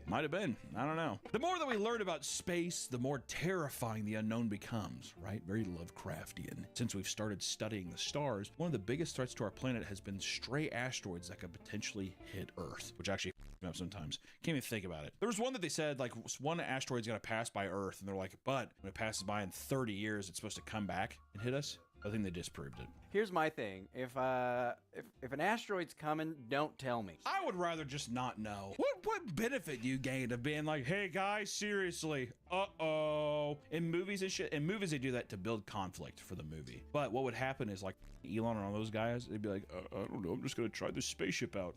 Might have been. I don't know. The more that we learn about space, the more terrifying the unknown becomes, right? Very Lovecraftian. Since we've started studying the stars, one of the biggest threats to our planet has been stray asteroids that could potentially hit Earth, which actually f***ing me up sometimes. Can't even think about it. There was one that they said, like, one asteroid's gonna pass by Earth, and they're like, but when it passes by in 30 years, it's supposed to come back and hit us. I think they disproved it. Here's my thing. If an asteroid's coming, don't tell me. I would rather just not know. What benefit do you gain of being like, hey guys, seriously, uh-oh. In movies and shit, in movies they do that to build conflict for the movie. But what would happen is like Elon and all those guys, they'd be like, I don't know, I'm just gonna try this spaceship out.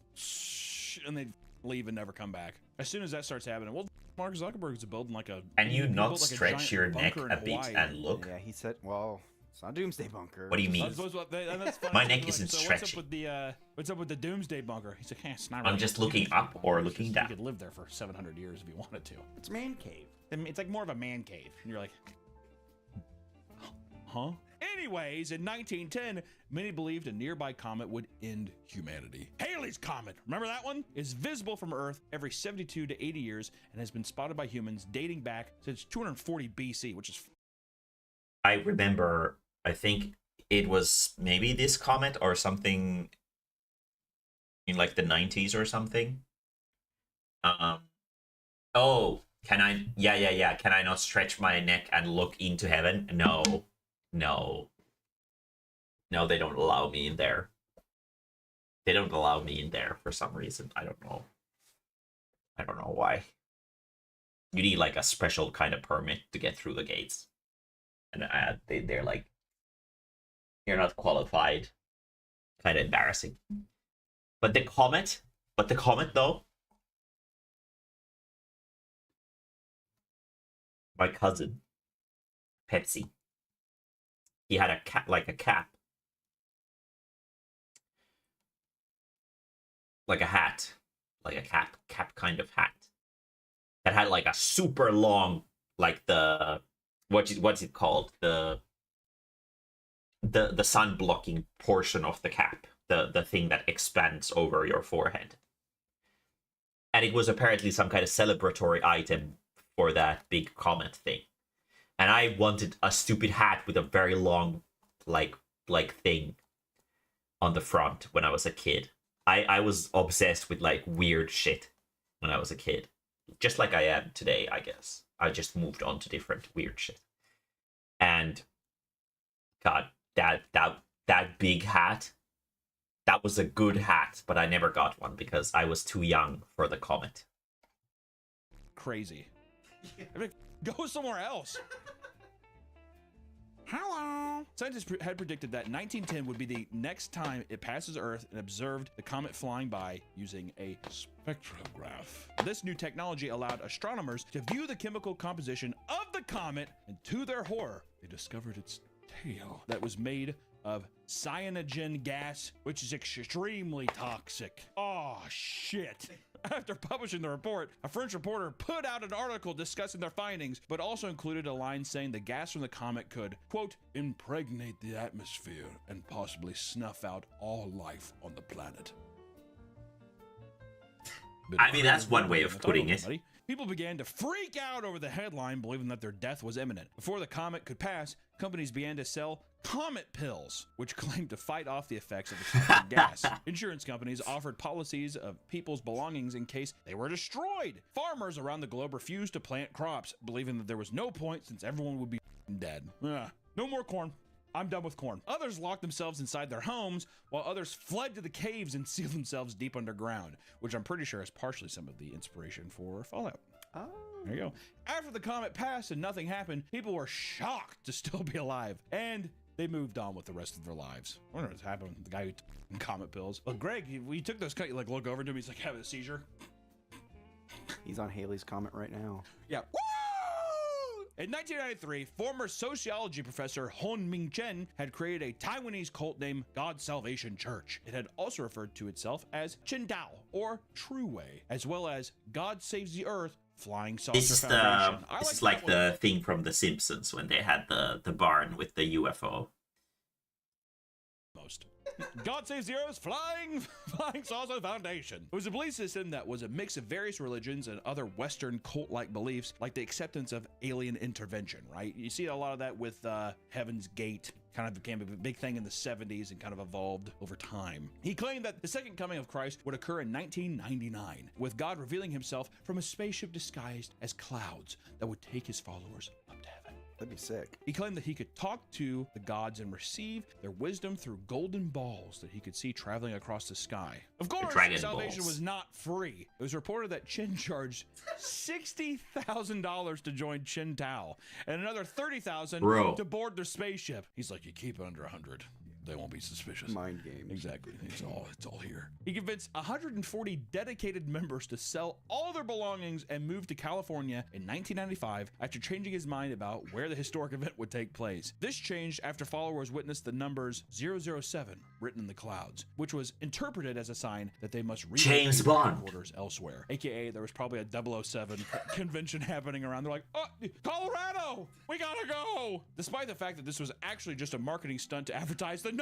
And they'd leave and never come back. As soon as that starts happening, well, Mark Zuckerberg's building like a... Can you not stretch your neck a bit and look? Yeah, he said, well... It's not a doomsday bunker. What do you mean? My neck isn't stretchy. What's up with the doomsday bunker? He's like, it's not I'm just looking up or looking down. You could live there for 700 years if you wanted to. It's a man cave. It's like more of a man cave. And you're like, huh? Anyways, in 1910, many believed a nearby comet would end humanity. Halley's Comet, remember that one? Is visible from Earth every 72 to 80 years and has been spotted by humans dating back since 240 BC, which is... I remember, I think it was maybe this comet or something in like the 90s or something. Oh, can I? Yeah. Can I not stretch my neck and look into heaven? No, they don't allow me in there. They don't allow me in there for some reason. I don't know why. You need like a special kind of permit to get through the gates. And they're like, you're not qualified. Kind of embarrassing. But the comet though, my cousin, Pepsi, he had a cap, like a hat, cap kind of hat that had like a super long, like the what's it called, the sun blocking portion of the cap, the thing that expands over your forehead, and it was apparently some kind of celebratory item for that big comet thing. And I wanted a stupid hat with a very long like thing on the front when I was a kid. I was obsessed with like weird shit when I was a kid, just like I am today, I guess. I just moved on to different weird shit. And God, that big hat, that was a good hat, but I never got one because I was too young for the comet. Crazy. I mean, go somewhere else. Hello. Scientists had predicted that 1910 would be the next time it passes Earth and observed the comet flying by using a spectrograph. This new technology allowed astronomers to view the chemical composition of the comet, and to their horror, they discovered its tail that was made of cyanogen gas, which is extremely toxic. Oh, shit. After publishing the report, a French reporter put out an article discussing their findings, but also included a line saying the gas from the comet could, quote, impregnate the atmosphere and possibly snuff out all life on the planet. I mean, that's one way of putting it. People began to freak out over the headline, believing that their death was imminent. Before the comet could pass, companies began to sell comet pills, which claimed to fight off the effects of the toxic gas. Insurance companies offered policies of people's belongings in case they were destroyed. Farmers around the globe refused to plant crops, believing that there was no point since everyone would be dead. No more corn. I'm done with corn. Others locked themselves inside their homes, while others fled to the caves and sealed themselves deep underground, which I'm pretty sure is partially some of the inspiration for Fallout. Oh. There you go. After the comet passed and nothing happened, people were shocked to still be alive, and they moved on with the rest of their lives. I wonder what's happened to the guy who took comet pills. Well, Greg, he took those, like, look over to him, he's like having a seizure. He's on Halley's Comet right now. Yeah. In 1993, former sociology professor Hon Ming Chen had created a Taiwanese cult named God's Salvation Church. It had also referred to itself as Chen Dao, or True Way, as well as God Saves the Earth Flying Saucer Foundation. This is like the thing from The Simpsons when they had the barn with the UFO. Most. God Saves the Earth Flying Saucer Foundation. It was a belief system that was a mix of various religions and other Western cult-like beliefs, like the acceptance of alien intervention, right? You see a lot of that with Heaven's Gate. Kind of became a big thing in the 70s and kind of evolved over time. He claimed that the second coming of Christ would occur in 1999, with God revealing himself from a spaceship disguised as clouds that would take his followers up to heaven. That'd be sick. He claimed that he could talk to the gods and receive their wisdom through golden balls that he could see traveling across the sky. Of course, salvation was not free. It was reported that Qin charged $60,000 to join Qin Tao and another $30,000 to board their spaceship. He's like, you keep it under 100. They won't be suspicious. Mind games. Exactly. It's all here. He convinced 140 dedicated members to sell all their belongings and move to California in 1995 after changing his mind about where the historic event would take place. This changed after followers witnessed the numbers 007 written in the clouds, which was interpreted as a sign that they must James Bond headquarters elsewhere. AKA, there was probably a 007 convention happening around. They're like, oh, Colorado, we gotta go. Despite the fact that this was actually just a marketing stunt to advertise the to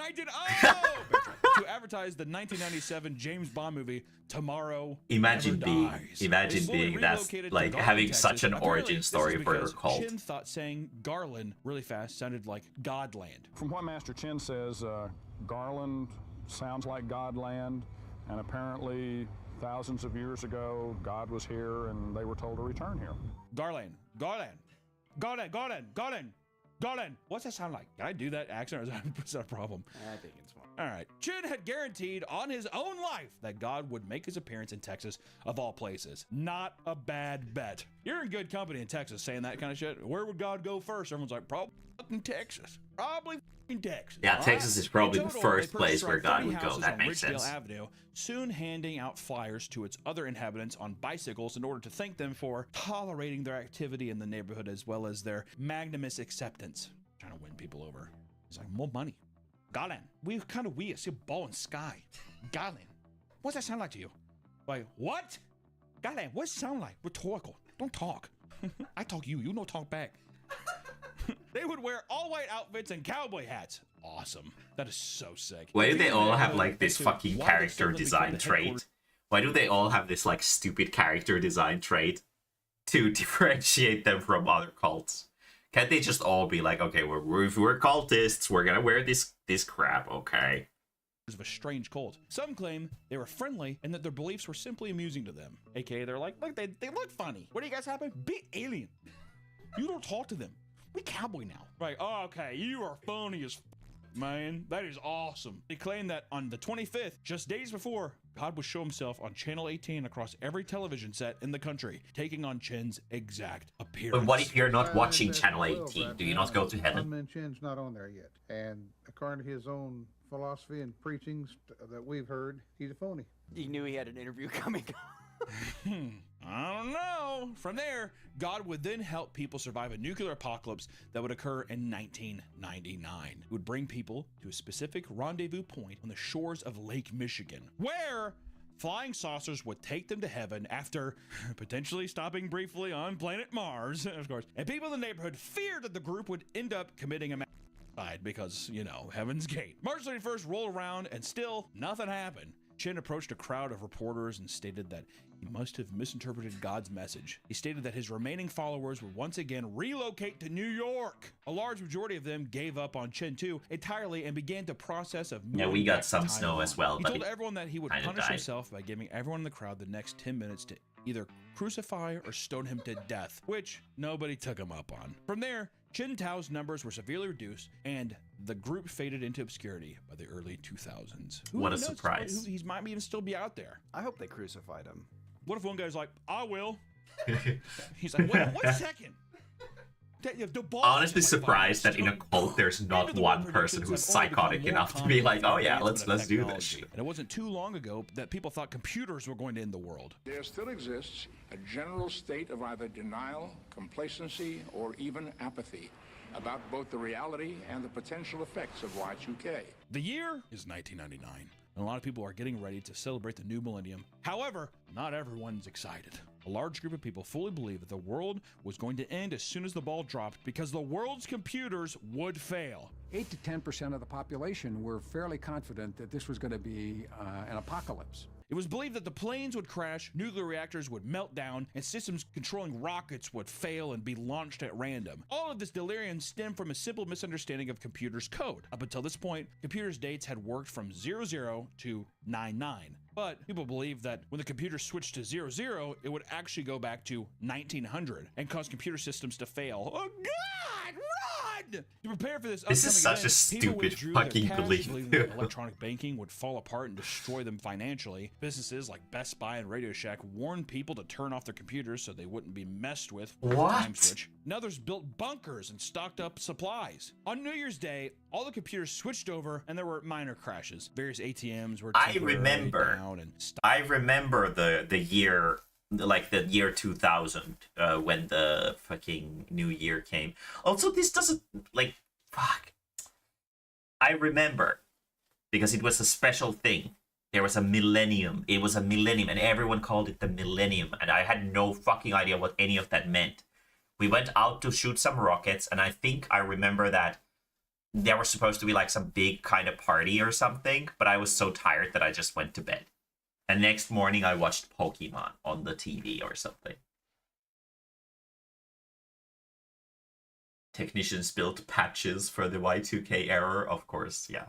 advertise the 1997 James Bond movie Tomorrow Imagine Never Dies. being that's like having Texas. such an Apparently, origin story for your cult. Chin thought saying Garland really fast sounded like Godland. From what Master Chin says, Garland sounds like Godland, and apparently thousands of years ago, God was here and they were told to return here. Garland. What's that sound like? Can I do that accent, or is that a problem? I think it's fine. All right. Chin had guaranteed on his own life that God would make his appearance in Texas, of all places. Not a bad bet. You're in good company in Texas saying that kind of shit. Where would God go first? Everyone's like, probably fucking Texas. Probably fucking Texas. Yeah, Texas is probably the first place where God would go. That makes sense. Avenue, soon handing out flyers to its other inhabitants on bicycles in order to thank them for tolerating their activity in the neighborhood as well as their magnanimous acceptance. Trying to win people over. He's like, more money. Garland, we kind of weird. See a ball in sky. Garland, what's that sound like to you? Like, what? Garland, what's it sound like? Rhetorical. Don't talk. I talk you don't talk back. They would wear all white outfits and cowboy hats. Awesome. That is so sick. Why do they all have like this fucking character design trait? Why do they all have this like stupid character design trait to differentiate them from other cults? Can't they just all be like, okay, if we're cultists, we're gonna wear this crap, okay? Of a strange cult. Some claim they were friendly and that their beliefs were simply amusing to them. AKA, they're like, look, they look funny. What do you guys happen? Be alien. You don't talk to them. We cowboy now. Right, oh, okay, you are funny as man. That is awesome. They claim that on the 25th, just days before, God would show himself on Channel 18 across every television set in the country, taking on Chin's exact appearance. But what if you're not watching Channel 18? Do you not go to heaven? Man Chin's not on there yet. And according to his own philosophy and preachings that we've heard, he's a phony. He knew he had an interview coming. I don't know. From there, God would then help people survive a nuclear apocalypse that would occur in 1999. It would bring people to a specific rendezvous point on the shores of Lake Michigan, where flying saucers would take them to heaven after potentially stopping briefly on planet Mars, of course. And people in the neighborhood feared that the group would end up committing a massacre because, you know, Heaven's Gate. March 31st rolled around and still nothing happened. Chin approached a crowd of reporters and stated that he must have misinterpreted God's message. He stated that his remaining followers would once again relocate to New York. A large majority of them gave up on Chin 2 entirely and began the process of moving. Yeah, we got some snow as well. He but told everyone that he would punish himself by giving everyone in the crowd the next 10 minutes to either crucify or stone him to death, which nobody took him up on. From there, Chin Tao's numbers were severely reduced, and the group faded into obscurity by the early 2000s. What a surprise. He might even still be out there. I hope they crucified him. What if one guy's like, I will? He's like, wait 1 second. Honestly surprised that in a cult there's not one person who's psychotic enough to be like, oh yeah, let's do this. And it wasn't too long ago that people thought computers were going to end the world. There still exists a general state of either denial, complacency, or even apathy about both the reality and the potential effects of Y2K. The year is 1999, and a lot of people are getting ready to celebrate the new millennium. However, not everyone's excited. A large group of people fully believe that the world was going to end as soon as the ball dropped because the world's computers would fail. 8 to 10% of the population were fairly confident that this was going to be an apocalypse. It was believed that the planes would crash, nuclear reactors would melt down, and systems controlling rockets would fail and be launched at random. All of this delirium stemmed from a simple misunderstanding of computers' code. Up until this point, computers' dates had worked from 00 to 99. But people believed that when the computer switched to 00, it would actually go back to 1900 and cause computer systems to fail. Oh God! prepare for this. This is such a stupid fucking belief. Believing that electronic banking would fall apart and destroy them financially. Businesses like Best Buy and Radio Shack warned people to turn off their computers so they wouldn't be messed with. Time switch. And others built bunkers and stocked up supplies. On New Year's Day, all the computers switched over and there were minor crashes. Various ATMs were temporarily down and I remember the year, like the year 2000, when the fucking new year came. Also, this doesn't, like, fuck. I remember, because it was a special thing. There was a millennium. It was a millennium, and everyone called it the millennium, and I had no fucking idea what any of that meant. We went out to shoot some rockets, and I think I remember that there was supposed to be, like, some big kind of party or something, but I was so tired that I just went to bed. And next morning, I watched Pokemon on the TV or something. Technicians built patches for the Y2K error, of course, yeah.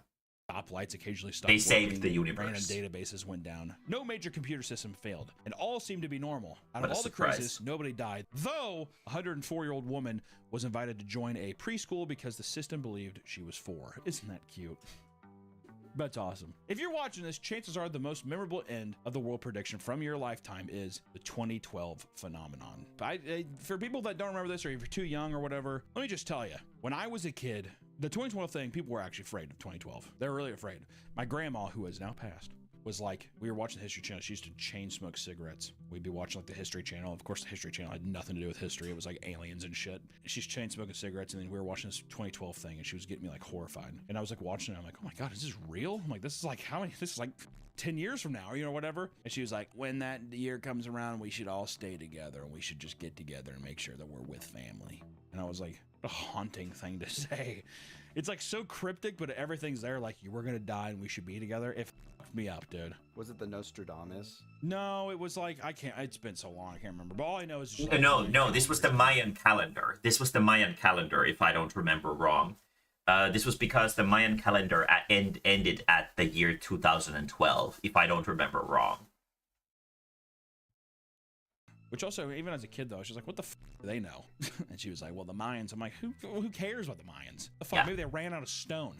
Stoplights occasionally stopped. They saved the universe. Random databases went down. No major computer system failed, and all seemed to be normal. Out What of a all surprise. the crises, nobody died. Though a 104-year-old woman was invited to join a preschool because the system believed she was 4. Isn't that cute? That's awesome. If you're watching this, chances are the most memorable end of the world prediction from your lifetime is the 2012 phenomenon. For people that don't remember this, or if you're too young or whatever, let me just tell you, when I was a kid, the 2012 thing, people were actually afraid of 2012. They were really afraid. My grandma, who has now passed, was like, we were watching the History Channel. She used to chain smoke cigarettes. We'd be watching like the History Channel. Of course, the History Channel had nothing to do with history. It was like aliens and shit. She's chain smoking cigarettes, and then we were watching this 2012 thing, and she was getting me like horrified. And I was like watching it. I'm like, oh my god, is this real? I'm like, this is like how many? This is like 10 years from now, you know, whatever. And she was like, when that year comes around, we should all stay together, and we should just get together and make sure that we're with family. And I was like, what a haunting thing to say. It's like so cryptic, but everything's there. Like, we're gonna die and we should be together. It fucked me up, dude. Was it the Nostradamus? No, it was like, I can't. It's been so long, I can't remember. But all I know is just No, this was the Mayan calendar. This was the Mayan calendar, if I don't remember wrong. This was because the Mayan calendar ended at the year 2012, if I don't remember wrong. Which also, even as a kid, though, she's like, what the f do they know? And she was like, well, the Mayans. I'm like, who cares about the Mayans? The fuck, maybe they ran out of stone.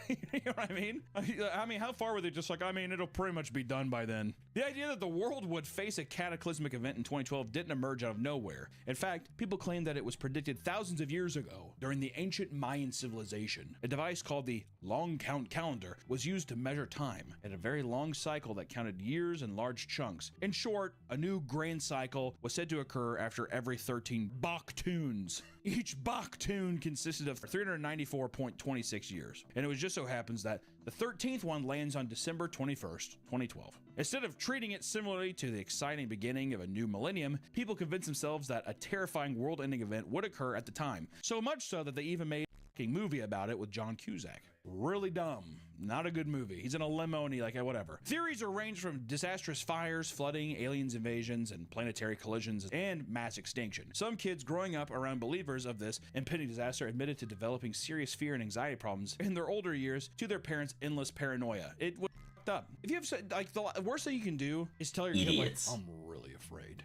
You know what I mean? I mean, how far were they just like, I mean, it'll pretty much be done by then. The idea that the world would face a cataclysmic event in 2012 didn't emerge out of nowhere. In fact, people claim that it was predicted thousands of years ago during the ancient Mayan civilization. A device called the long count calendar was used to measure time at a very long cycle that counted years in large chunks. In short, a new grand cycle was said to occur after every 13 Baktuns. Each Baktun consisted of 394.26 years, and it was just so happens that the 13th one lands on December 21st, 2012. Instead of treating it similarly to the exciting beginning of a new millennium, people convinced themselves that a terrifying world-ending event would occur at the time. So much so that they even made a movie about it with John Cusack. Really dumb. Not a good movie. He's in a limo and he like, whatever. Theories are ranged from disastrous fires, flooding, aliens invasions, and planetary collisions, and mass extinction. Some kids growing up around believers of this impending disaster admitted to developing serious fear and anxiety problems in their older years to their parents' endless paranoia. It was f***ed up. If you have, like, the worst thing you can do is tell your kid, like, I'm really afraid.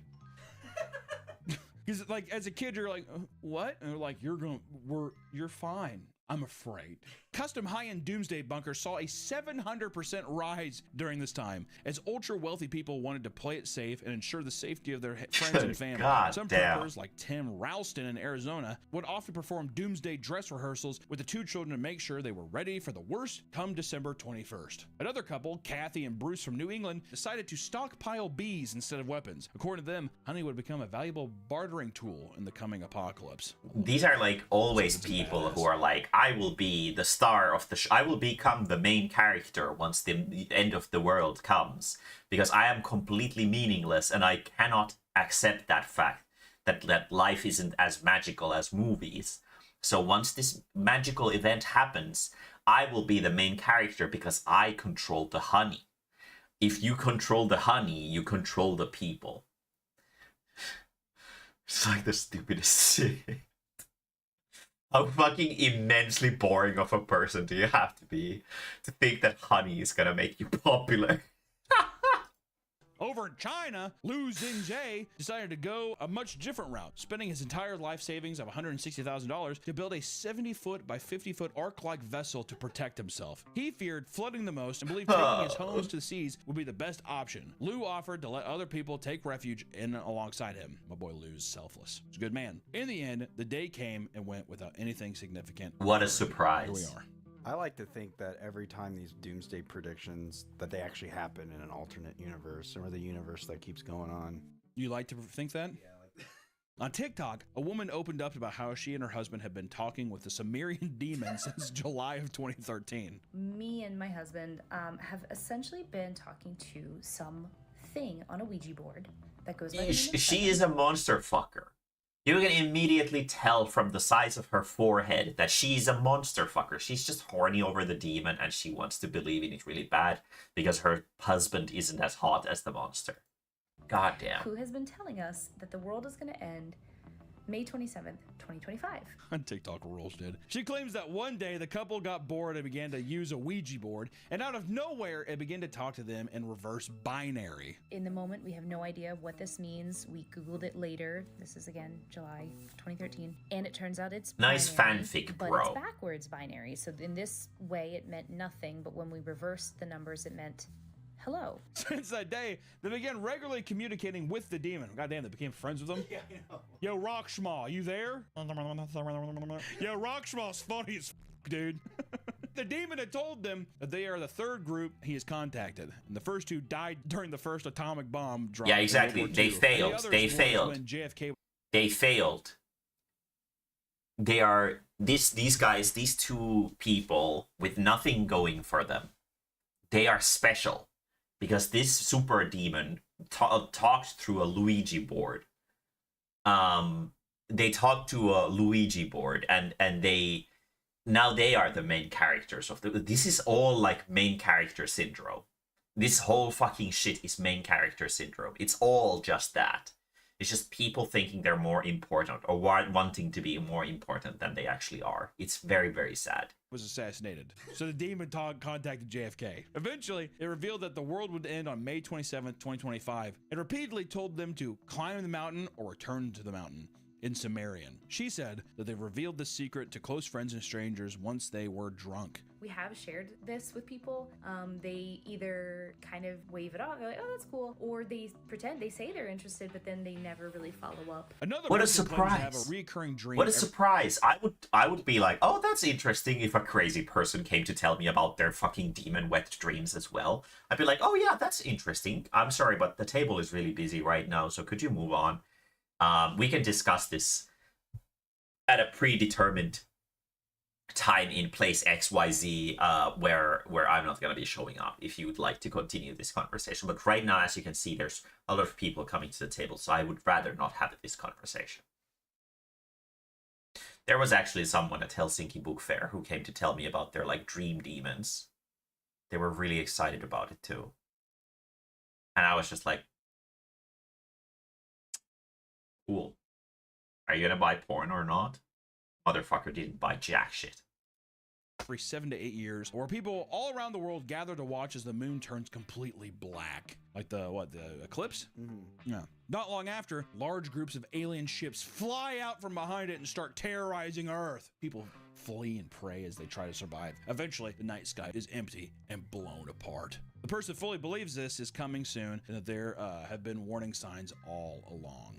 Because, like, as a kid, you're like, what? And they're like, you're fine. I'm afraid. Custom high-end doomsday bunkers saw a 700% rise during this time, as ultra-wealthy people wanted to play it safe and ensure the safety of their friends and family. Some preppers, like Tim Ralston in Arizona, would often perform doomsday dress rehearsals with the two children to make sure they were ready for the worst come December 21st. Another couple, Kathy and Bruce from New England, decided to stockpile bees instead of weapons. According to them, honey would become a valuable bartering tool in the coming apocalypse. These are like always people who are like, I will be the star of the I will become the main character once the end of the world comes, because I am completely meaningless and I cannot accept that fact that life isn't as magical as movies. So once this magical event happens, I will be the main character because I control the honey. If you control the honey, you control the people. It's like the stupidest shit. How fucking immensely boring of a person do you have to be to think that honey is gonna make you popular? Over in China, Liu Xingzhe decided to go a much different route, spending his entire life savings of $160,000 to build a 70-foot by 50-foot ark-like vessel to protect himself. He feared flooding the most and believed taking his homes to the seas would be the best option. Liu offered to let other people take refuge in alongside him. My boy Liu's selfless. He's a good man. In the end, the day came and went without anything significant. What a surprise. Here we are. I like to think that every time these doomsday predictions, that they actually happen in an alternate universe, or the universe that keeps going on. You like to think that? Yeah, I like that. On TikTok, a woman opened up about how she and her husband have been talking with the Sumerian demon since July of 2013. Me and my husband have essentially been talking to something on a Ouija board that goes by the name of She is a monster fucker. You can immediately tell from the size of her forehead that she's a monster fucker. She's just horny over the demon and she wants to believe in it really bad because her husband isn't as hot as the monster. God damn. Who has been telling us that the world is going to end May 27th, 2025. TikTok rules, dude. She claims that one day the couple got bored and began to use a Ouija board, and out of nowhere, it began to talk to them in reverse binary. In the moment, we have no idea what this means. We Googled it later. This is, again, July 2013. And it turns out it's nice binary, fanfic, but bro. it's backwards binary. So in this way, it meant nothing, but when we reversed the numbers, it meant hello. Since that day, they began regularly communicating with the demon. Goddamn, they became friends with him. Yeah, I know. Yo, Rockschmaw, you there? Yo, Rockschmaw's funny as f, dude. The demon had told them that they are the third group he has contacted, and the first two died during the first atomic bomb drop. Yeah, exactly. They failed. They failed. When JFK. They failed. They are these guys, these two people with nothing going for them. They are special. Because this super demon talked through a Luigi board. They talked to a Luigi board, and they are the main characters of this is all like main character syndrome. This whole fucking shit is main character syndrome. It's all just that. It's just people thinking they're more important or wanting to be more important than they actually are. It's very, very sad. Was assassinated. So the demon contacted JFK. Eventually, it revealed that the world would end on May 27th, 2025, and repeatedly told them to climb the mountain or return to the mountain in Sumerian. She said that they revealed the secret to close friends and strangers once they were drunk. We have shared this with people. They either kind of wave it off, they're like, oh, that's cool, or they pretend, they say they're interested, but then they never really follow up. What a surprise! Have a recurring dream. What a surprise! I would be like, oh, that's interesting. If a crazy person came to tell me about their fucking demon wet dreams as well, I'd be like, oh yeah, that's interesting. I'm sorry, but the table is really busy right now, so could you move on? We can discuss this at a predetermined time in place XYZ, where I'm not going to be showing up if you would like to continue this conversation. But right now, as you can see, there's a lot of people coming to the table, so I would rather not have this conversation. There was actually someone at Helsinki Book Fair who came to tell me about their like dream demons. They were really excited about it too. And I was just like, cool. Are you gonna buy porn or not? Motherfucker didn't buy jack shit. Every 7 to 8 years, where people all around the world gather to watch as the moon turns completely black. Like the eclipse? Mm-hmm. Yeah. Not long after, large groups of alien ships fly out from behind it and start terrorizing Earth. People flee and pray as they try to survive. Eventually, the night sky is empty and blown apart. The person fully believes this is coming soon and that there have been warning signs all along.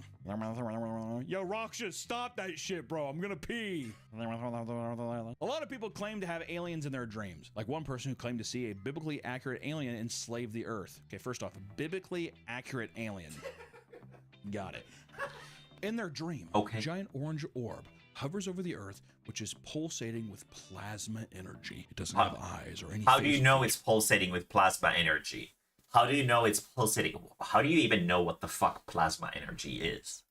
Yo, Roxas, stop that shit, bro. I'm gonna pee. A lot of people claim to have aliens in their dreams. Like one person who claimed to see a biblically accurate alien enslave the earth. Okay, first off, a biblically accurate alien. Got it. In their dream, a giant orange orb hovers over the earth, which is pulsating with plasma energy. It doesn't have eyes or anything. How do you know it's pulsating with plasma energy? How do you know it's pulsating? How do you even know what the fuck plasma energy is?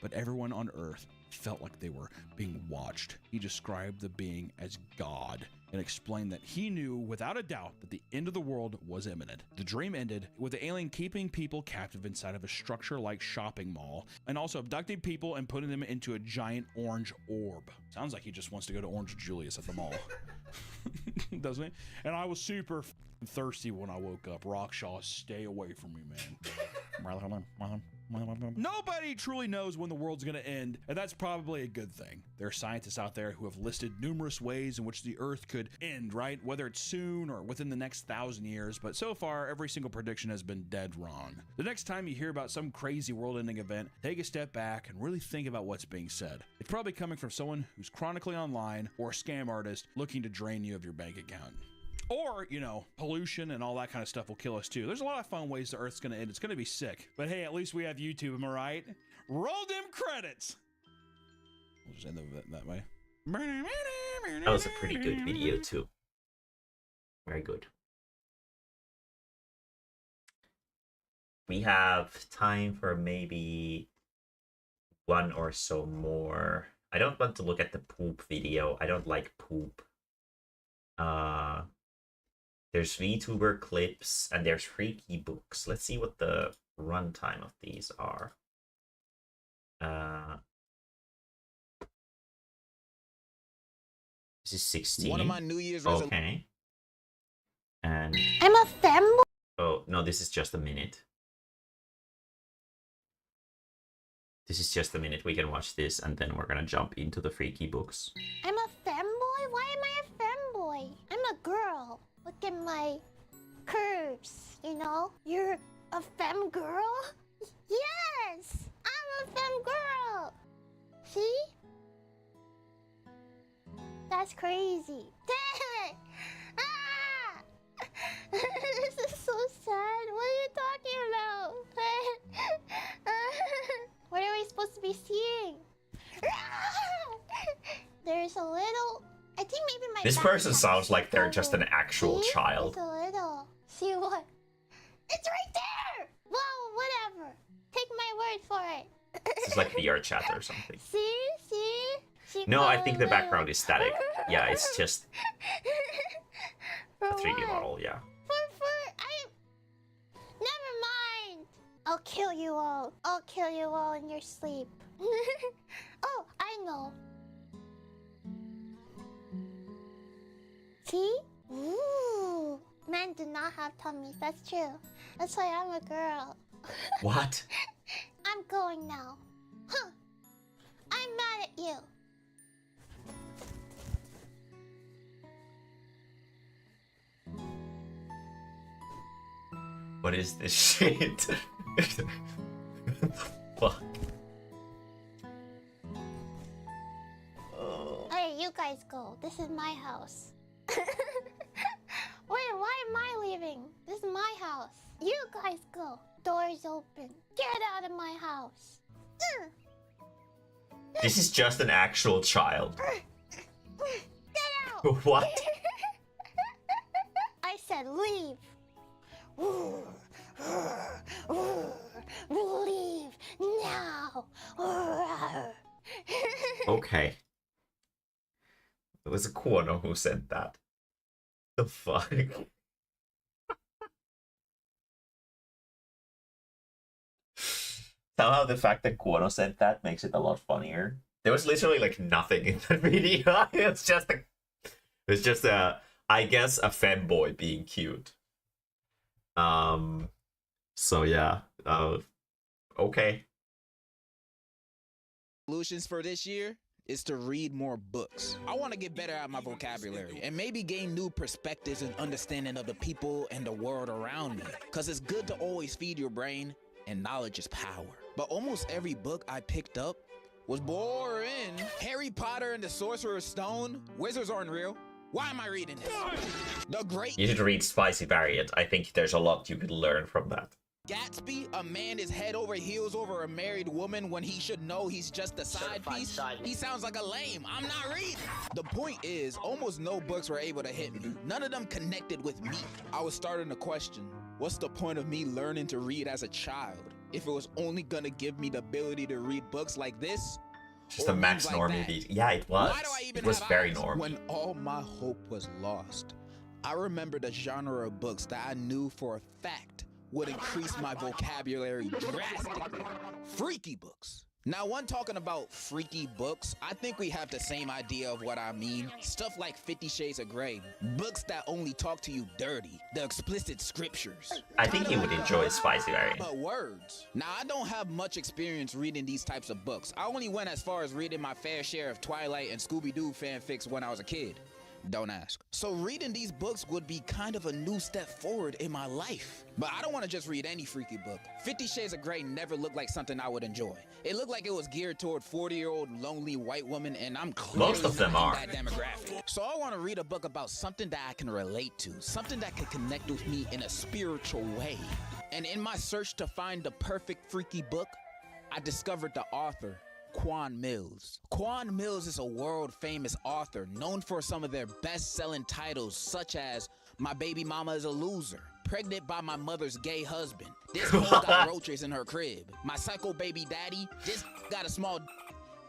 But everyone on Earth felt like they were being watched. He described the being as God and explained that he knew without a doubt that the end of the world was imminent. The dream ended with the alien keeping people captive inside of a structure-like shopping mall and also abducting people and putting them into a giant orange orb. Sounds like he just wants to go to Orange Julius at the mall. Doesn't he? And I was super thirsty when I woke up. Rockshaw, stay away from me, man. Nobody truly knows when the world's going to end, and that's probably a good thing. There are scientists out there who have listed numerous ways in which the Earth could end, right? Whether it's soon or within the next 1,000 years, but so far, every single prediction has been dead wrong. The next time you hear about some crazy world-ending event, take a step back and really think about what's being said. It's probably coming from someone who's chronically online or a scam artist looking to drain you of your bank account. Or, you know, pollution and all that kind of stuff will kill us too. There's a lot of fun ways the Earth's gonna end. It's gonna be sick. But hey, at least we have YouTube, am I right? Roll them credits! We'll just end it that way. That was a pretty good video too. Very good. We have time for maybe one or so more. I don't want to look at the poop video. I don't like poop. There's VTuber clips and there's freaky books. Let's see what the runtime of these are. This is 16. One of my New Year's okay. And I'm a femboy. oh no, this is just a minute. This is just a minute. We can watch this and then we're gonna jump into the freaky books. I'm a femboy? Why am I a femboy? I'm a girl. Look at my curves, you know? You're a femme girl? Yes! I'm a femme girl! See? That's crazy. Dang! Ah! This is so sad. What are you talking about? What are we supposed to be seeing? There's a little... I think maybe my This person sounds like they're just an actual child. It's a little. See what? It's right there! Well, whatever. Take my word for it. This is like VR chat or something. See? She No, I got think a the little. background is static. Yeah, it's just a 3D model, yeah. Never mind. I'll kill you all. I'll kill you all in your sleep. Oh, I know. See? Ooh. Men do not have tummies. That's true. That's why I'm a girl. What? I'm going now. Huh. I'm mad at you. What is this shit? Fuck. Hey, you guys go. This is my house. Wait, why am I leaving? This is my house. You guys go. Doors open. Get out of my house. This is just an actual child. Get out. What? I said leave. Leave now. Okay. It was a Kuono who said that. The fuck? Somehow the fact that Kuono said that makes it a lot funnier. There was literally like nothing in that video. It's just a I guess a femboy being cute. So yeah. Okay. Solutions for this year is to read more books. I want to get better at my vocabulary and maybe gain new perspectives and understanding of the people and the world around me. Cause it's good to always feed your brain, and knowledge is power. But almost every book I picked up was boring. Harry Potter and the Sorcerer's Stone, wizards aren't real. Why am I reading this? The Great You should read Spicy Variant. I think there's a lot you could learn from that. Gatsby, a man is head over heels over a married woman when he should know he's just a side piece. He sounds like a lame. I'm not reading. The point is, almost no books were able to hit me. None of them connected with me. I was starting to question, what's the point of me learning to read as a child if it was only gonna give me the ability to read books like this? Just a max normie beat. Yeah, it was. It was very normal. When all my hope was lost, I remembered a genre of books that I knew for a fact would increase my vocabulary drastically. Freaky books. Now, when talking about freaky books, I think we have the same idea of what I mean. Stuff like 50 Shades of Grey, books that only talk to you dirty, the explicit scriptures. I think you would enjoy Spicy Variant. But words. Now, I don't have much experience reading these types of books. I only went as far as reading my fair share of Twilight and Scooby-Doo fanfics when I was a kid. Don't ask. So reading these books would be kind of a new step forward in my life. But I don't want to just read any freaky book. 50 Shades of Grey never looked like something I would enjoy. It looked like it was geared toward 40-year-old lonely white woman, and I'm clearly most of them are that demographic. So I want to read a book about something that I can relate to, something that can connect with me in a spiritual way. And in my search to find the perfect freaky book, I discovered the author, Quan Mills. Quan Mills is a world-famous author known for some of their best-selling titles such as My Baby Mama is a Loser, Pregnant by My Mother's Gay Husband, This Girl Got Roaches in Her Crib, My Psycho Baby Daddy, This Got a Small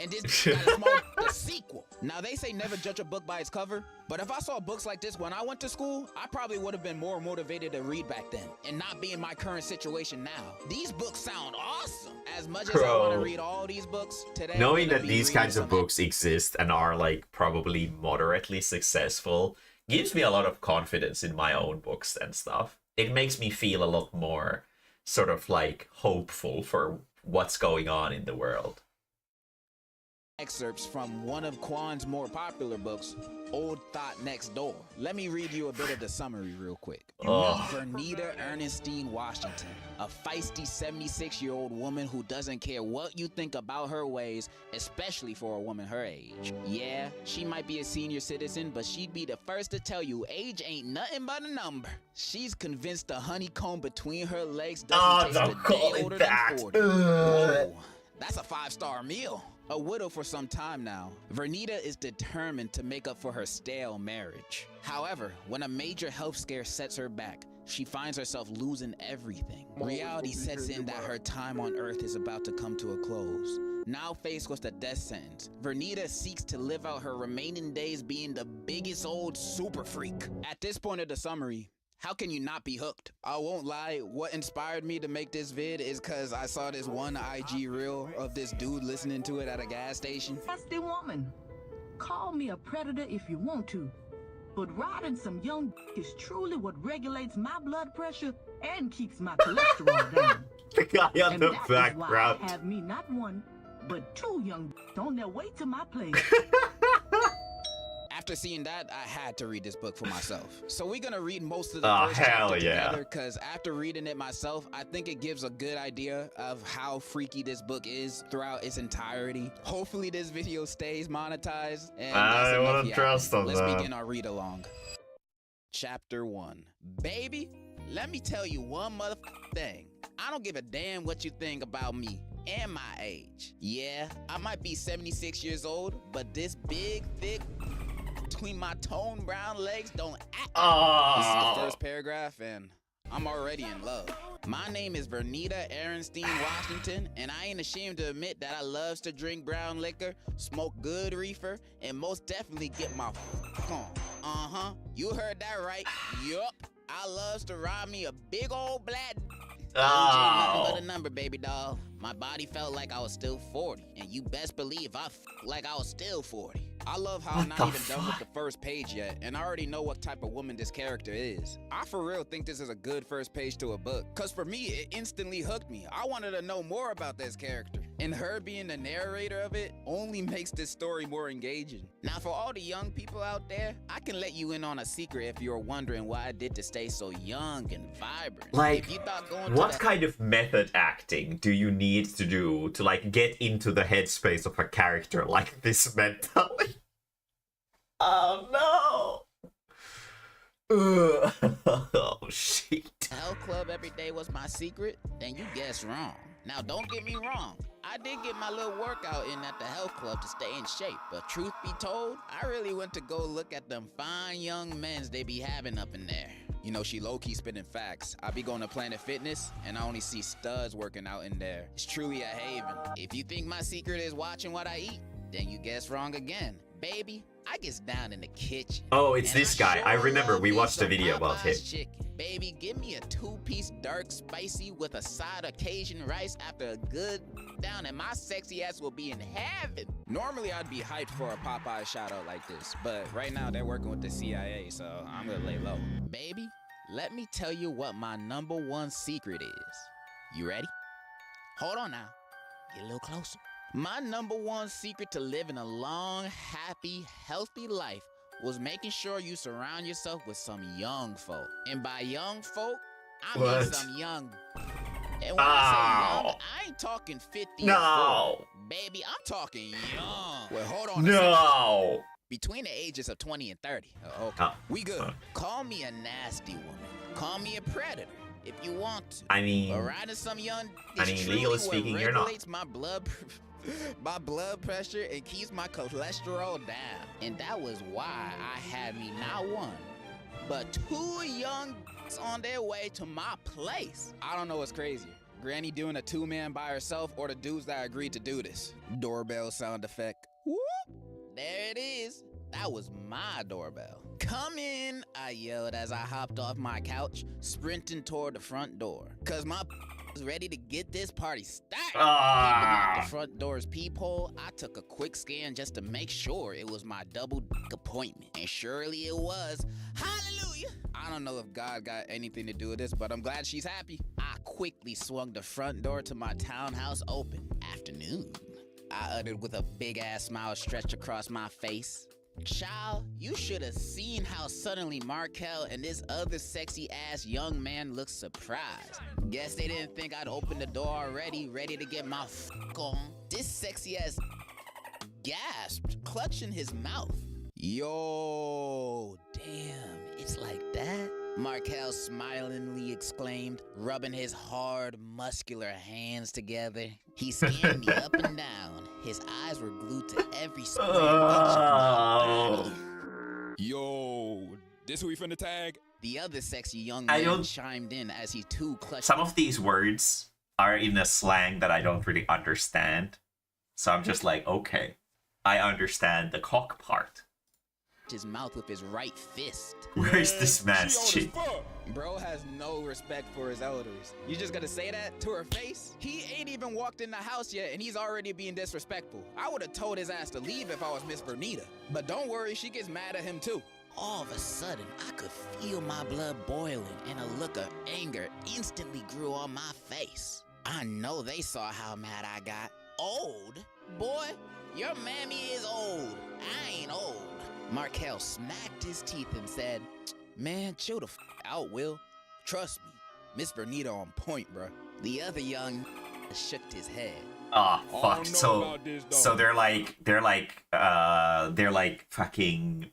and this got a small the sequel. Now they say never judge a book by its cover, but if I saw books like this when I went to school, I probably would have been more motivated to read back then and not be in my current situation now. These books sound awesome. As much as I want to read all these books today, knowing that these kinds of books exist and are like probably moderately successful gives me a lot of confidence in my own books and stuff. It makes me feel a lot more sort of like hopeful for what's going on in the world. Excerpts from one of Quan's more popular books, Old Thought Next Door. Let me read you a bit of the summary real quick. Vernita Ernestine Washington, a feisty 76-year-old woman who doesn't care what you think about her ways, especially for a woman her age. Yeah, she might be a senior citizen, but she'd be the first to tell you age ain't nothing but a number. She's convinced the honeycomb between her legs doesn't taste a day older than 40. Whoa, that's a 5-star meal. A widow for some time now, Vernita is determined to make up for her stale marriage. However, when a major health scare sets her back, she finds herself losing everything. Reality sets in that her time on Earth is about to come to a close. Now faced with the death sentence, Vernita seeks to live out her remaining days being the biggest old super freak. At this point of the summary, how can you not be hooked? I won't lie, what inspired me to make this vid is cause I saw this one IG reel of this dude listening to it at a gas station. Nasty woman. Call me a predator if you want to, but riding some young is truly what regulates my blood pressure and keeps my cholesterol down. The guy on and the that background. Is why I have me not one, but 2 young on their way to my place. After seeing that, I had to read this book for myself. So we're gonna read most of the first hell chapter yeah. together, because after reading it myself, I think it gives a good idea of how freaky this book is throughout its entirety. Hopefully this video stays monetized. And I wouldn't trust on Let's that. begin our read along. Chapter 1. Baby, let me tell you one motherfucking thing. I don't give a damn what you think about me and my age. Yeah, I might be 76 years old, but this big, thick between my toned brown legs don't act. This is the first paragraph, and I'm already in love. My name is Vernita Ernestine Washington, and I ain't ashamed to admit that I loves to drink brown liquor, smoke good reefer, and most definitely get my on. You heard that right. Yup. I loves to ride me a big old black nothing but a number, baby doll. My body felt like I was still 40, and you best believe I like I was still 40. I love how I'm not even done with the first page yet, and I already know what type of woman this character is. I for real think this is a good first page to a book, cause for me, it instantly hooked me. I wanted to know more about this character, and her being the narrator of it only makes this story more engaging. Now for all the young people out there, I can let you in on a secret if you're wondering what I did to stay so young and vibrant. Like, if you thought going what to kind of method acting do you need to do to like get into the headspace of a character like this mentally? Oh no! Oh shit. Health club every day was my secret? Then you guessed wrong. Now don't get me wrong, I did get my little workout in at the health club to stay in shape, but truth be told, I really went to go look at them fine young men's they be having up in there. You know, she low-key spitting facts. I be going to Planet Fitness, and I only see studs working out in there. It's truly a haven. If you think my secret is watching what I eat, then you guess wrong again. Baby, I gets down in the kitchen. Oh, it's this guy. I remember we watched a video about him. Chicken. Baby, give me a 2-piece dark spicy with a side of Cajun rice after a good down, and my sexy ass will be in heaven. Normally, I'd be hyped for a Popeye shout out like this, but right now they're working with the CIA, so I'm gonna lay low. Baby, let me tell you what my #1 secret is. You ready? Hold on now. Get a little closer. My #1 secret to living a long, happy, healthy life was making sure you surround yourself with some young folk. And by young folk, I mean some young. And when I say young, I ain't talking 50 or 40. Baby, I'm talking young. Well, hold on a second. Between the ages of 20 and 30. Okay, we good. Call me a nasty woman. Call me a predator if you want to. I mean, but riding some young legally speaking, you're not. Regulates my blood pressure and keeps my cholesterol down. And that was why I had me not one, but 2 young on their way to my place. I don't know what's crazier. Granny doing a 2-man by herself or the dudes that agreed to do this. Doorbell sound effect. Whoop! There it is. That was my doorbell. Come in, I yelled as I hopped off my couch, sprinting toward the front door. Cause my was ready to get this party started. Peeping out the front door's peephole, I took a quick scan just to make sure it was my double appointment. And surely it was. Hallelujah! I don't know if God got anything to do with this, but I'm glad she's happy. I quickly swung the front door to my townhouse open. Afternoon, I uttered with a big-ass smile stretched across my face. Child, you should have seen how suddenly Markel and this other sexy-ass young man looked surprised. Guess they didn't think I'd opened the door already, ready to get my on. This sexy-ass gasped, clutching his mouth. Yo, damn, it's like that? Markel smilingly exclaimed, rubbing his hard, muscular hands together. He scanned me up and down. His eyes were glued to every square inch of my body. Yo, this who we finna tag? The other sexy young man chimed in as he too clutched. Some of these words are in a slang that I don't really understand. So I'm just like, okay, I understand the cock part. His mouth with his right fist. Where's this man's chin? Bro has no respect for his elders. You just gonna say that to her face? He ain't even walked in the house yet and he's already being disrespectful. I would have told his ass to leave if I was Miss Bernita. But don't worry, she gets mad at him too. All of a sudden, I could feel my blood boiling and a look of anger instantly grew on my face. I know they saw how mad I got. Old? Boy, your mammy is old. I ain't old. Markel smacked his teeth and said, man, chill the f out, Will. Trust me, Miss Bernita on point, bruh. The other young shook his head. Oh, fuck. So they're like fucking,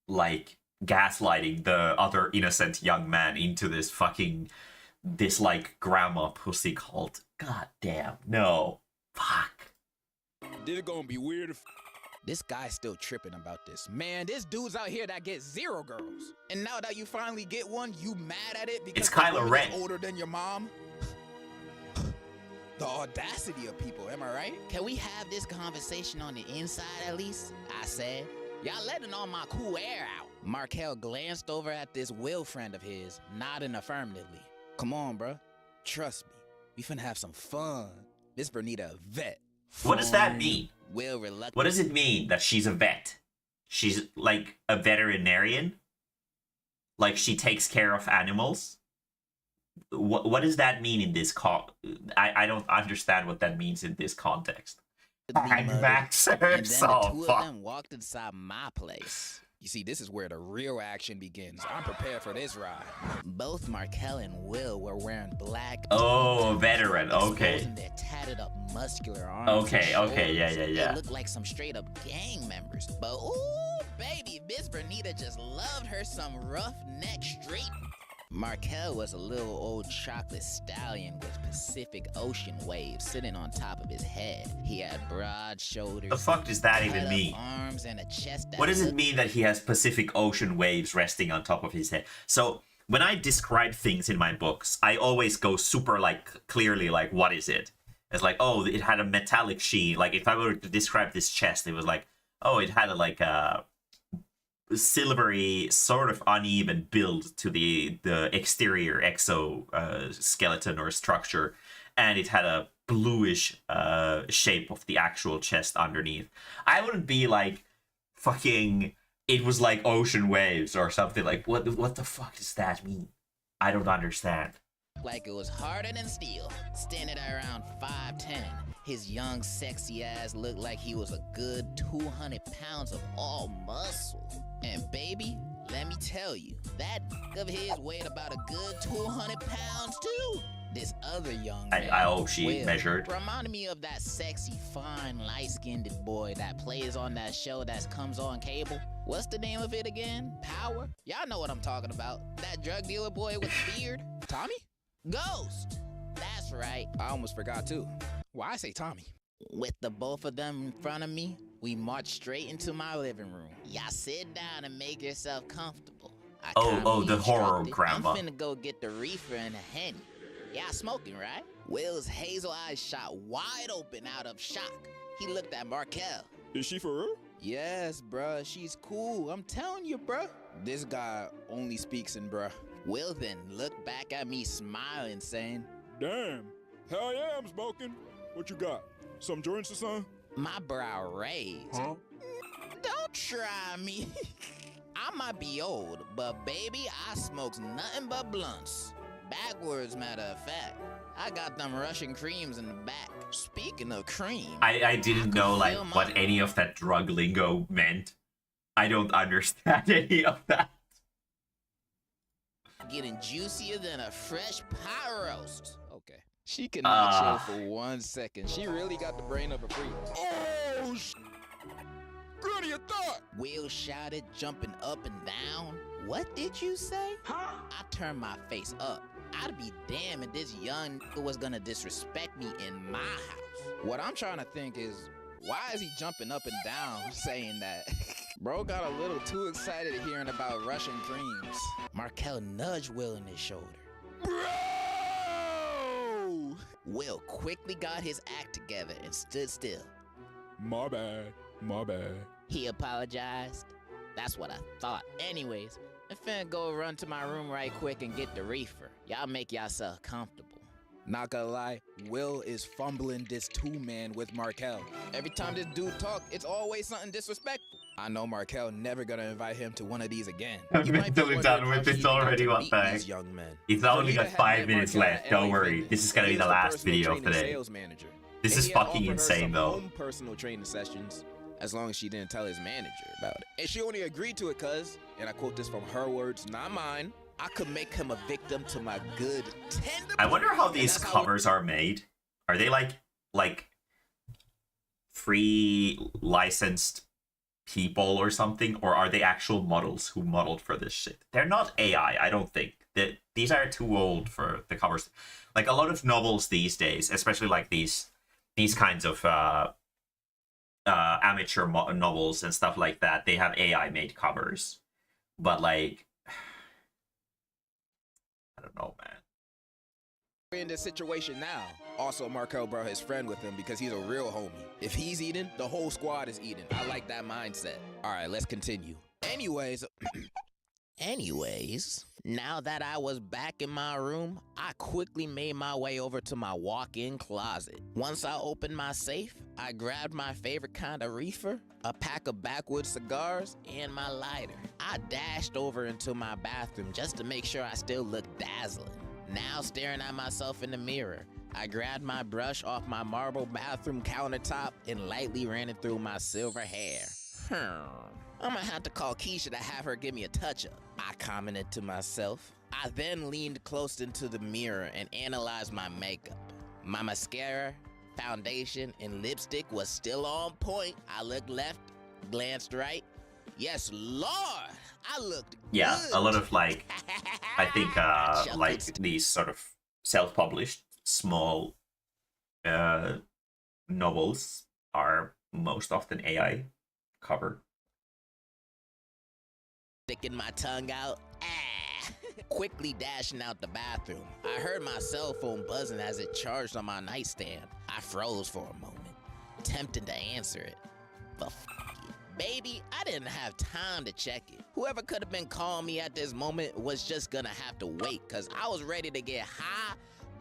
like, gaslighting the other innocent young man into this like grandma pussy cult. God damn, no. Fuck. This is gonna be weird. This guy's still tripping about this. Man, this dude's out here that gets 0 girls. And now that you finally get one, you mad at it because it's Kylo Ren. Older than your mom? The audacity of people, am I right? Can we have this conversation on the inside at least? I said. Y'all letting all my cool air out. Markel glanced over at this Will friend of his, nodding affirmatively. Come on, bro. Trust me. We finna have some fun. Miss Bernita a vet. What does that mean? Will reluctant. What does it mean that she's a vet? She's like a veterinarian? Like she takes care of animals? What does that mean in this I don't understand what that means in this context. And then the 2 of them walked inside my place. You see, this is where the real action begins. I'm prepared for this ride. Both Markel and Will were wearing black. Oh, veteran. Okay. Their tatted up muscular arms. Okay. Yeah. They looked like some straight up gang members. But ooh, baby, Miss Bernita just loved her some rough neck straight. Markel was a little old chocolate stallion with Pacific Ocean waves sitting on top of his head. He had broad shoulders. The fuck does that even mean? Arms and a chest that what does it mean that he has Pacific Ocean waves resting on top of his head? So when I describe things in my books, I always go super like clearly like, what is it? It's like, oh, it had a metallic sheen. Like if I were to describe this chest, it was like, oh, it had a silvery, sort of uneven build to the exterior exoskeleton or structure, and it had a bluish shape of the actual chest underneath. I wouldn't be like fucking it was like ocean waves or something. Like what the fuck does that mean? I don't understand. Like it was harder than steel, standing at around 5'10". His young, sexy ass looked like he was a good 200 pounds of all muscle. And baby, let me tell you, that of his weighed about a good 200 pounds too. This other young man, I hope she Will, measured. reminded me of that sexy, fine, light-skinned boy that plays on that show that comes on cable. What's the name of it again? Power? Y'all know what I'm talking about. That drug dealer boy with the beard. Tommy? Ghost. That's right. I almost forgot too. Why I say Tommy? With the both of them in front of me, we marched straight into my living room. Y'all sit down and make yourself comfortable. The horror grandma. I'm finna go get the reefer and a Henny. Y'all smoking, right? Will's hazel eyes shot wide open out of shock. He looked at Markel. Is she for real? Yes, bruh. She's cool. I'm telling you, bruh. This guy only speaks in bruh. Will then looked back at me smiling, saying, Damn. Hell yeah, I'm smoking. What you got? Some joints or something? My brow raised. Huh? Don't try me. I might be old, but baby, I smokes nothing but blunts. Backwards, matter of fact. I got them Russian creams in the back. Speaking of cream, I didn't know like what any of that drug lingo meant. I don't understand any of that. Getting juicier than a fresh pot roast. Okay. She cannot chill for 1 second. She really got the brain of a freak. Oh, Granny, your thought! Will shouted, jumping up and down. What did you say? Huh? I turned my face up. I'd be damned if this young nigga was gonna disrespect me in my house. What I'm trying to think is, why is he jumping up and down saying that? Bro got a little too excited hearing about Russian creams. Markel nudged Will in his shoulder. Bro! Will quickly got his act together and stood still. My bad. My bad. He apologized. That's what I thought. Anyways, I'm finna go run to my room right quick and get the reefer. Y'all make yourself comfortable. Not gonna lie, Will is fumbling this two-man with Markel. Every time this dude talk, it's always something disrespectful. I know Markel never gonna invite him to one of these again. I'm mentally done with this already, what the heck? He's only got 5 minutes left, don't worry. This is gonna be the last video of today. This is fucking insane though. Personal training sessions, as long as she didn't tell his manager about it. And she only agreed to it cause, and I quote this from her words, not mine, I could make him a victim to my good tender. I wonder how these covers are made. Are they like free licensed people or something, or are they actual models who modeled for this shit? They're not AI, I don't think. These are too old for the covers. Like a lot of novels these days, especially like these kinds of amateur novels and stuff like that, they have AI made covers. But like, I don't know, man. We're in this situation now. Also, Markel brought his friend with him because he's a real homie. If he's eating, the whole squad is eating. I like that mindset. All right, let's continue. Anyways, now that I was back in my room, I quickly made my way over to my walk-in closet. Once I opened my safe, I grabbed my favorite kind of reefer, a pack of backwoods cigars, and my lighter. I dashed over into my bathroom just to make sure I still looked dazzling. Now staring at myself in the mirror, I grabbed my brush off my marble bathroom countertop and lightly ran it through my silver hair. I'm gonna have to call Keisha to have her give me a touch-up, I commented to myself. I then leaned close into the mirror and analyzed my makeup. My mascara, foundation, and lipstick was still on point. I looked left, glanced right. Yes, Lord, I looked Yeah, good. a lot of like, I think like these sort of self-published small novels are most often AI covered. Sticking my tongue out. Quickly dashing out the bathroom. I heard my cell phone buzzing as it charged on my nightstand. I froze for a moment, tempting to answer it. But f it. Baby, I didn't have time to check it. Whoever could have been calling me at this moment was just gonna have to wait, cause I was ready to get high,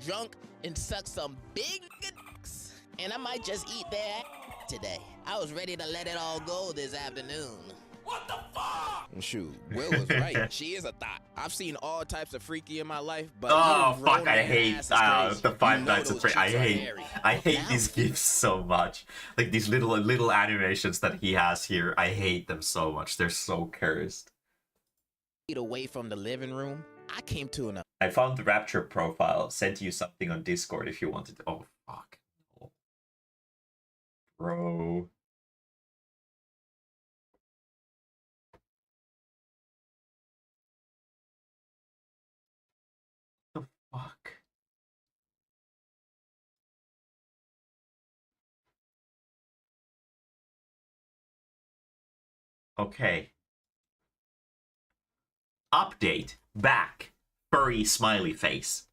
drunk, and suck some big dicks. And I might just eat their ass today. I was ready to let it all go this afternoon. What the fuck? Shoot, Will was right. She is a thought. I've seen all types of freaky in my life, but oh fuck, I hate the Five Nights at Freddy's. I hate these gifs so much. Like these little animations that he has here. I hate them so much. They're so cursed. Away from the living room, I came to an. I found the Rapture profile. Sent you something on Discord if you wanted. Oh fuck, bro. Fuck. Okay. Update. Back. Furry smiley face.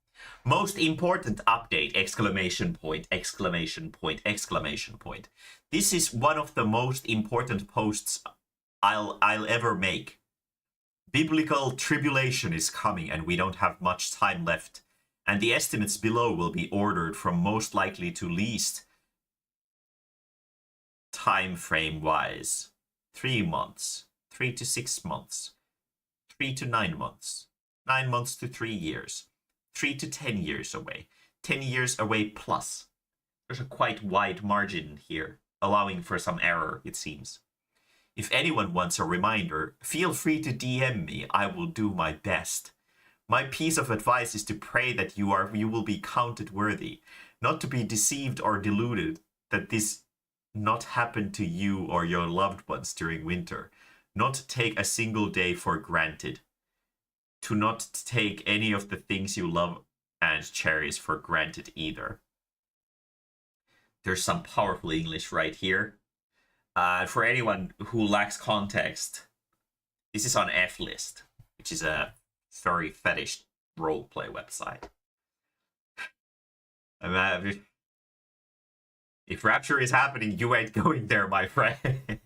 Most important update! Exclamation point, exclamation point, exclamation point. This is one of the most important posts I'll ever make. Biblical tribulation is coming and we don't have much time left. And the estimates below will be ordered from most likely to least time frame wise. 3 months, 3 to 6 months, 3 to 9 months, 9 months to 3 years, 3 to 10 years away, 10 years away plus. There's a quite wide margin here, allowing for some error, it seems. If anyone wants a reminder, feel free to DM me. I will do my best. My piece of advice is to pray that you will be counted worthy, not to be deceived or deluded that this not happen to you or your loved ones during winter, not to take a single day for granted, to not take any of the things you love and cherish for granted either. There's some powerful English right here. For anyone who lacks context, this is on F-List, which is a furry fetish roleplay website. If Rapture is happening, you ain't going there, my friend.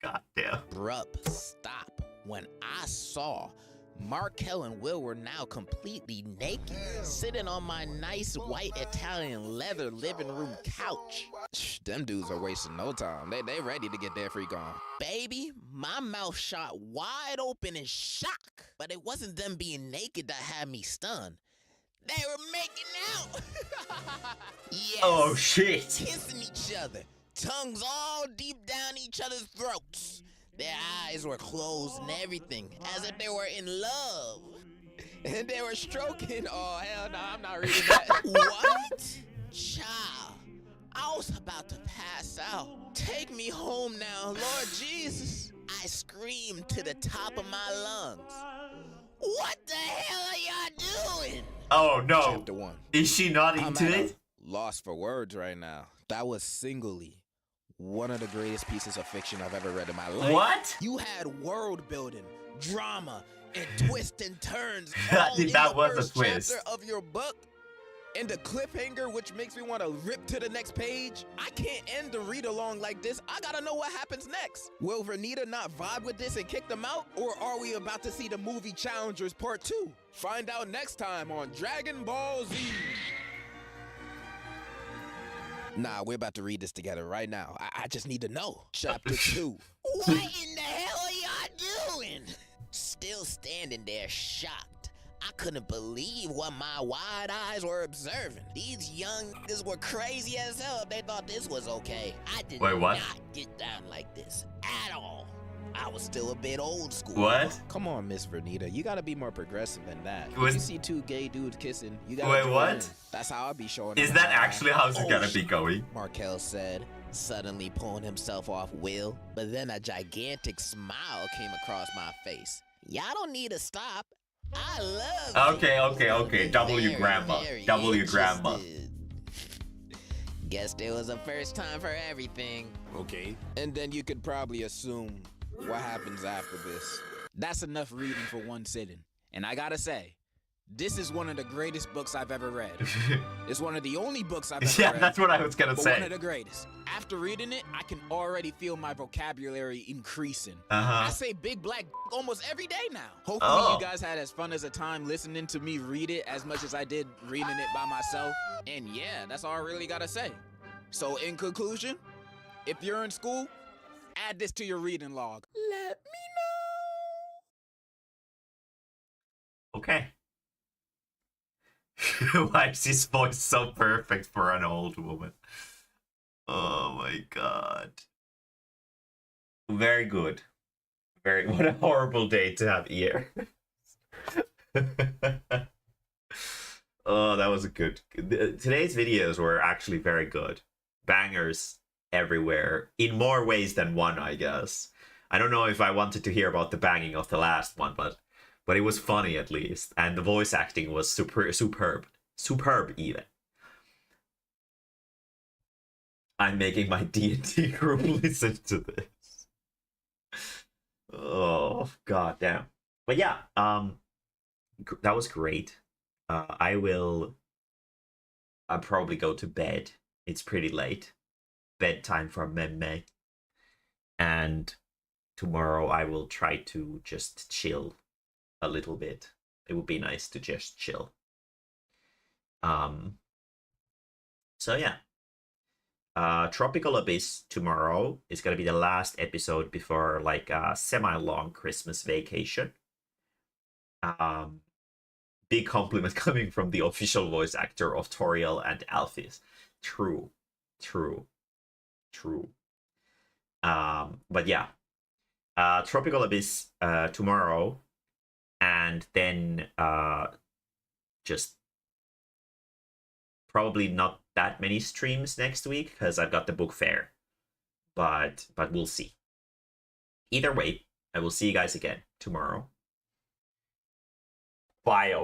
God damn. Bruh, stop. When I saw Markel and Will were now completely naked, sitting on my nice white Italian leather living room couch. Them dudes are wasting no time. They ready to get their freak on. Baby, my mouth shot wide open in shock. But it wasn't them being naked that had me stunned. They were making out. Yes. Oh shit. Kissing each other. Tongues all deep down each other's throats. Their eyes were closed and everything, as if they were in love. And they were stroking. Oh, hell no, I'm not reading that. What? Child, I was about to pass out. Take me home now, Lord Jesus. I screamed to the top of my lungs. What the hell are y'all doing? Oh no. Chapter 1. Is she not into it? Lost for words right now. That was singly one of the greatest pieces of fiction I've ever read in my life. What? You had world building, drama, and twists and turns. That was a twist. Chapter of your book, and the cliffhanger, which makes me want to rip to the next page. I can't end the read along like this. I gotta know what happens next. Will Vernita not vibe with this and kick them out, or are we about to see the movie Challengers Part 2? Find out next time on Dragon Ball Z. Nah, we're about to read this together right now. I just need to know. Chapter 2. What in the hell are y'all doing? Still standing there shocked. I couldn't believe what my wide eyes were observing. These young niggas were crazy as hell if they thought this was okay. I did not get down like this at all. I was still a bit old school. What? Come on, Miss Vernita. You gotta be more progressive than that. Was... If you see two gay dudes kissing, you gotta Wait, join what? in. That's how I'll be showing Is up. that actually how it's gonna be going? Markel said, suddenly pulling himself off Will, but then a gigantic smile came across my face. Y'all don't need to stop. I love Okay. W grandma. W grandma. Guess there was a first time for everything. Okay. And then you could probably assume what happens after this. That's enough reading for one sitting. And I gotta say, this is one of the greatest books I've ever read. It's one of the only books I've ever read. Yeah, that's what I was gonna say. One of the greatest. After reading it, I can already feel my vocabulary increasing. Uh-huh. I say big black almost every day now. Hopefully you guys had as fun as a time listening to me read it as much as I did reading it by myself. And yeah, that's all I really gotta say. So in conclusion, if you're in school, add this to your reading log. Let me know. Okay. Why is his voice so perfect for an old woman? Oh my god. Very good. What a horrible day to have ear. Oh, that was good. Today's videos were actually very good. Bangers everywhere. In more ways than one, I guess. I don't know if I wanted to hear about the banging of the last one, but it was funny at least, and the voice acting was superb even. I'm making my D&D group listen to this. Oh god damn. But yeah, that was great. I'll probably go to bed. It's pretty late. Bedtime for Mae-mae. And tomorrow I will try to just chill a little bit. It would be nice to just chill. So yeah. Tropical Abyss tomorrow is gonna be the last episode before like a semi-long Christmas vacation. Big compliment coming from the official voice actor of Toriel and Alphys. True. But yeah. Tropical Abyss tomorrow. And then just probably not that many streams next week because I've got the book fair. But we'll see. Either way, I will see you guys again tomorrow. Bye.